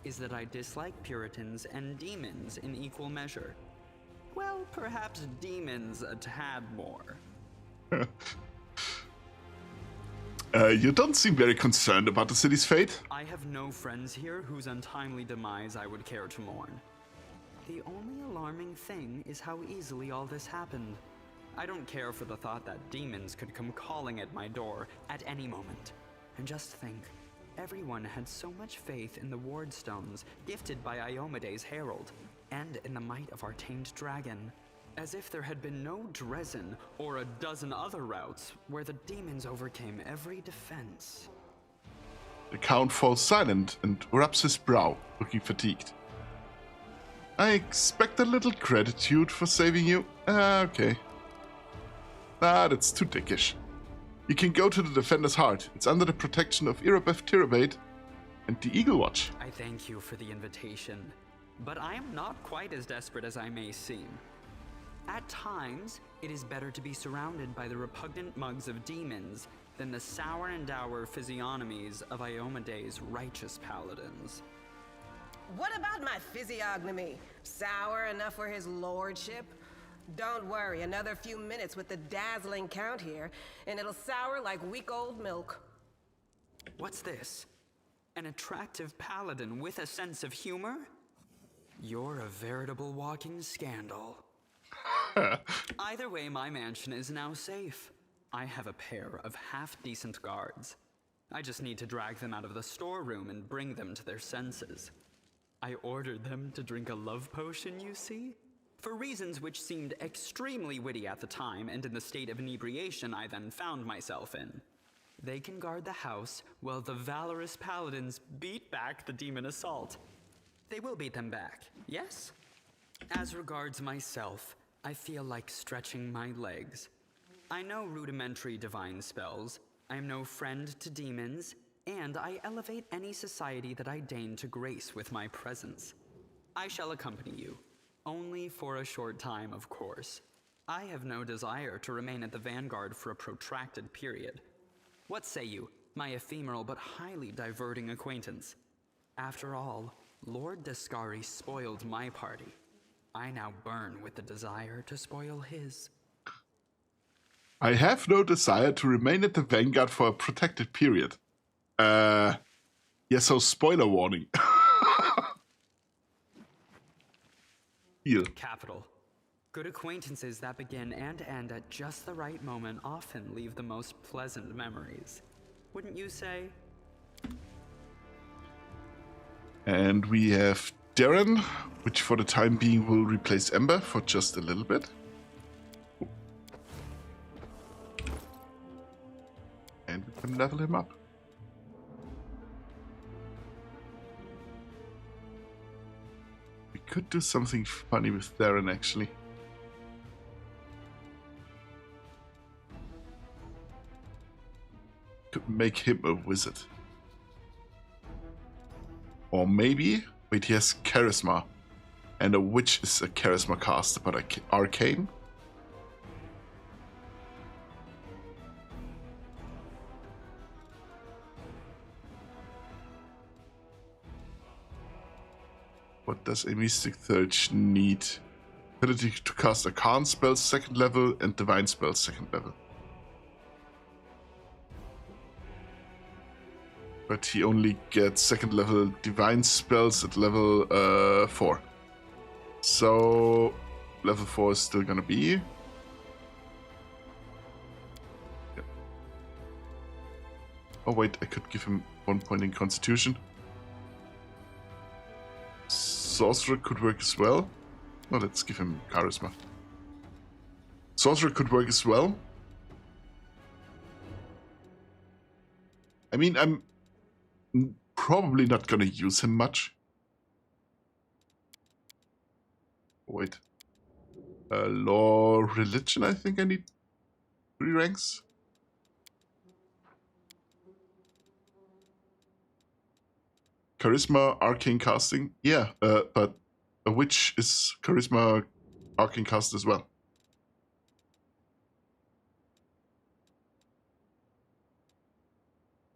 S12: is that I dislike Puritans and demons in equal measure. Well, perhaps demons a tad more.
S1: You don't seem very concerned about the city's fate.
S12: I have no friends here whose untimely demise I would care to mourn. The only alarming thing is how easily all this happened. I don't care for the thought that demons could come calling at my door at any moment. And just think, everyone had so much faith in the Wardstones gifted by Iomede's herald, and in the might of our tamed dragon, as if there had been no Dresden or a dozen other routes where the demons overcame every defense.
S1: The Count falls silent and rubs his brow, looking fatigued. I expect a little gratitude for saving you. Okay. That's too dickish. You can go to the Defender's Heart. It's under the protection of Irabeth Tirabate and the Eagle Watch.
S12: I thank you for the invitation, but I am not quite as desperate as I may seem. At times, it is better to be surrounded by the repugnant mugs of demons than the sour and dour physiognomies of Iomede's righteous paladins.
S11: What about my physiognomy? Sour enough for his lordship? Don't worry, another few minutes with the dazzling Count here, and it'll sour like week-old milk.
S12: What's this? An attractive paladin with a sense of humor? You're a veritable walking scandal. Either way, my mansion is now safe. I have a pair of half-decent guards. I just need to drag them out of the storeroom and bring them to their senses. I ordered them to drink a love potion, you see? For reasons which seemed extremely witty at the time and in the state of inebriation I then found myself in. They can guard the house while the valorous paladins beat back the demon assault. They will beat them back, yes? As regards myself, I feel like stretching my legs. I know rudimentary divine spells, I am no friend to demons, and I elevate any society that I deign to grace with my presence. I shall accompany you. Only for a short time, of course. I have no desire to remain at the vanguard for a protracted period. What say you, my ephemeral but highly diverting acquaintance? After all, Lord Descari spoiled my party. I now burn with the desire to spoil his.
S1: I have no desire to remain at the vanguard for a protected period. Yeah, so spoiler warning. Heal.
S12: Capital. Good acquaintances that begin and end at just the right moment often leave the most pleasant memories. Wouldn't you say?
S1: And we have Darren, which for the time being will replace Ember for just a little bit. and level him up. We could do something funny with Darren, actually. Could make him a wizard. Or maybe... Wait, he has charisma. And a witch is a charisma caster, but arcane? What does a Mystic Surge need? Ability to cast Arcane spells 2nd level and Divine spells 2nd level. But he only gets 2nd level Divine spells at level 4. So level 4 is still gonna be. Yep. Oh wait, I could give him 1 point in Constitution. Sorcerer could work as well. No, let's give him Charisma. Sorcerer could work as well. I mean, I'm probably not gonna use him much. Wait. Law, religion, I think I need 3 ranks. Charisma, arcane casting. Yeah, but a witch is charisma, arcane cast as well.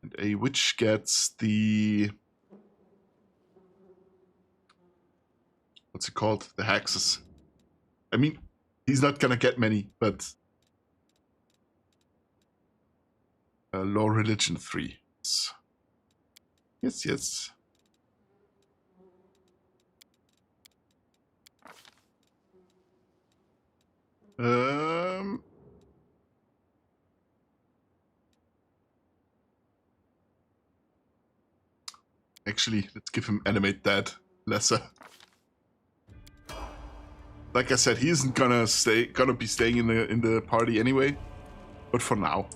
S1: And a witch gets the... What's it called? The hexes. I mean, he's not gonna get many, but... Law, religion 3. Yes, yes. Actually, let's give him animate that lesser. Like I said, he isn't gonna be staying in the party anyway. But for now.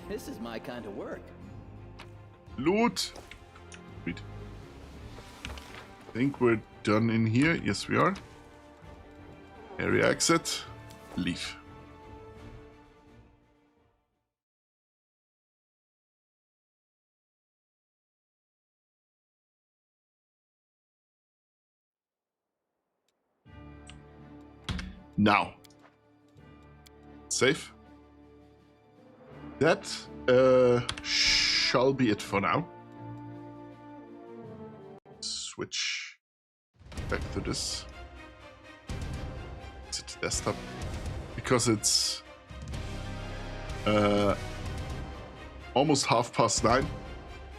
S13: This is my kind of work.
S1: Loot. Sweet. I think we're done in here. Yes, we are. Area exit. Leave. Now. Save. That shall be it for now. Switch back to this. It's a desktop. Because it's almost 9:30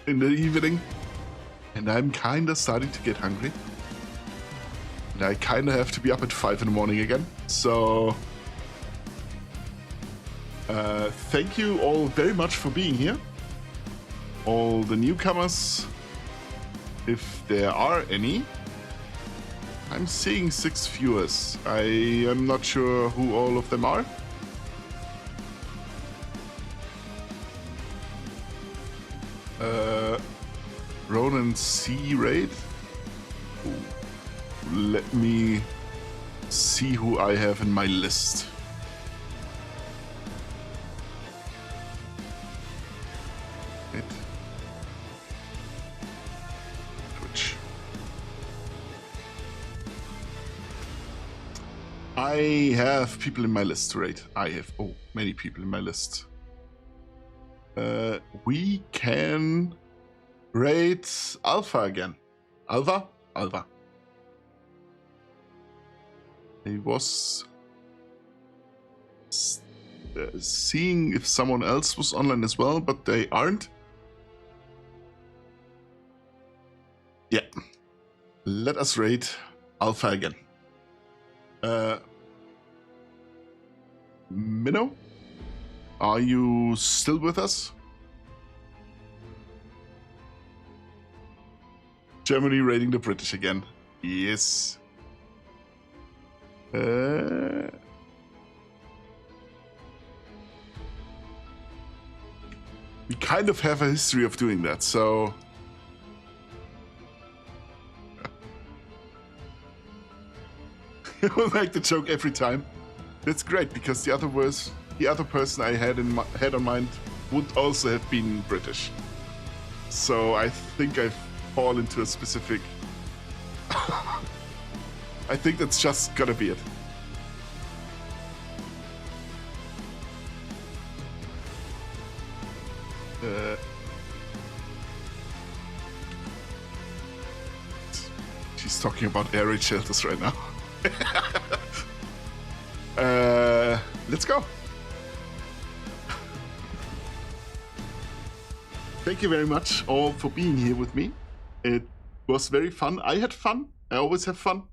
S1: in the evening. And I'm kinda starting to get hungry. And I kinda have to be up at 5 in the morning again. So... thank you all very much for being here. All the newcomers, if there are any. I'm seeing 6 viewers. I am not sure who all of them are. Ronan C. Raid. Let me see who I have in my list. I have people in my list to rate. I have, many people in my list. We can rate Alpha again. Alva? Alva. I was seeing if someone else was online as well, but they aren't. Yeah. Let us rate Alpha again. Minnow? Are you still with us? Germany raiding the British again. Yes. We kind of have a history of doing that, so... We'll make the joke every time. That's great, because the other person I had on mind would also have been British. So I think I fall into a specific... I think that's just gonna be it. She's talking about air raid shelters right now. Let's go. Thank you very much all for being here with me. It was very fun. I had fun. I always have fun.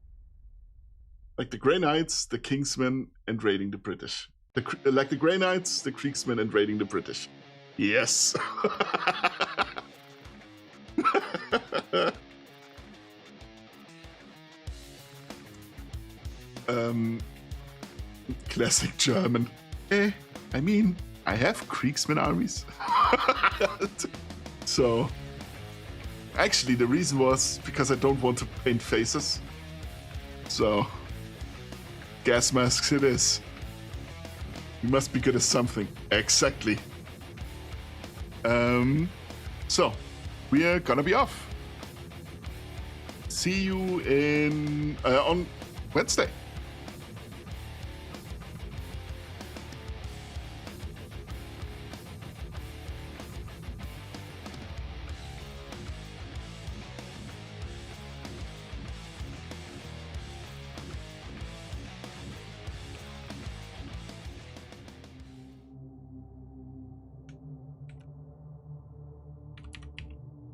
S1: Like the Grey Knights, the Kingsmen, and raiding the British. Like the Grey Knights, the Kriegsmen, and raiding the British. Yes. Classic German. I mean, I have Kriegsmen armies. So, actually, the reason was because I don't want to paint faces. So, gas masks it is. You must be good at something. Exactly. So, we are gonna be off. See you on Wednesday.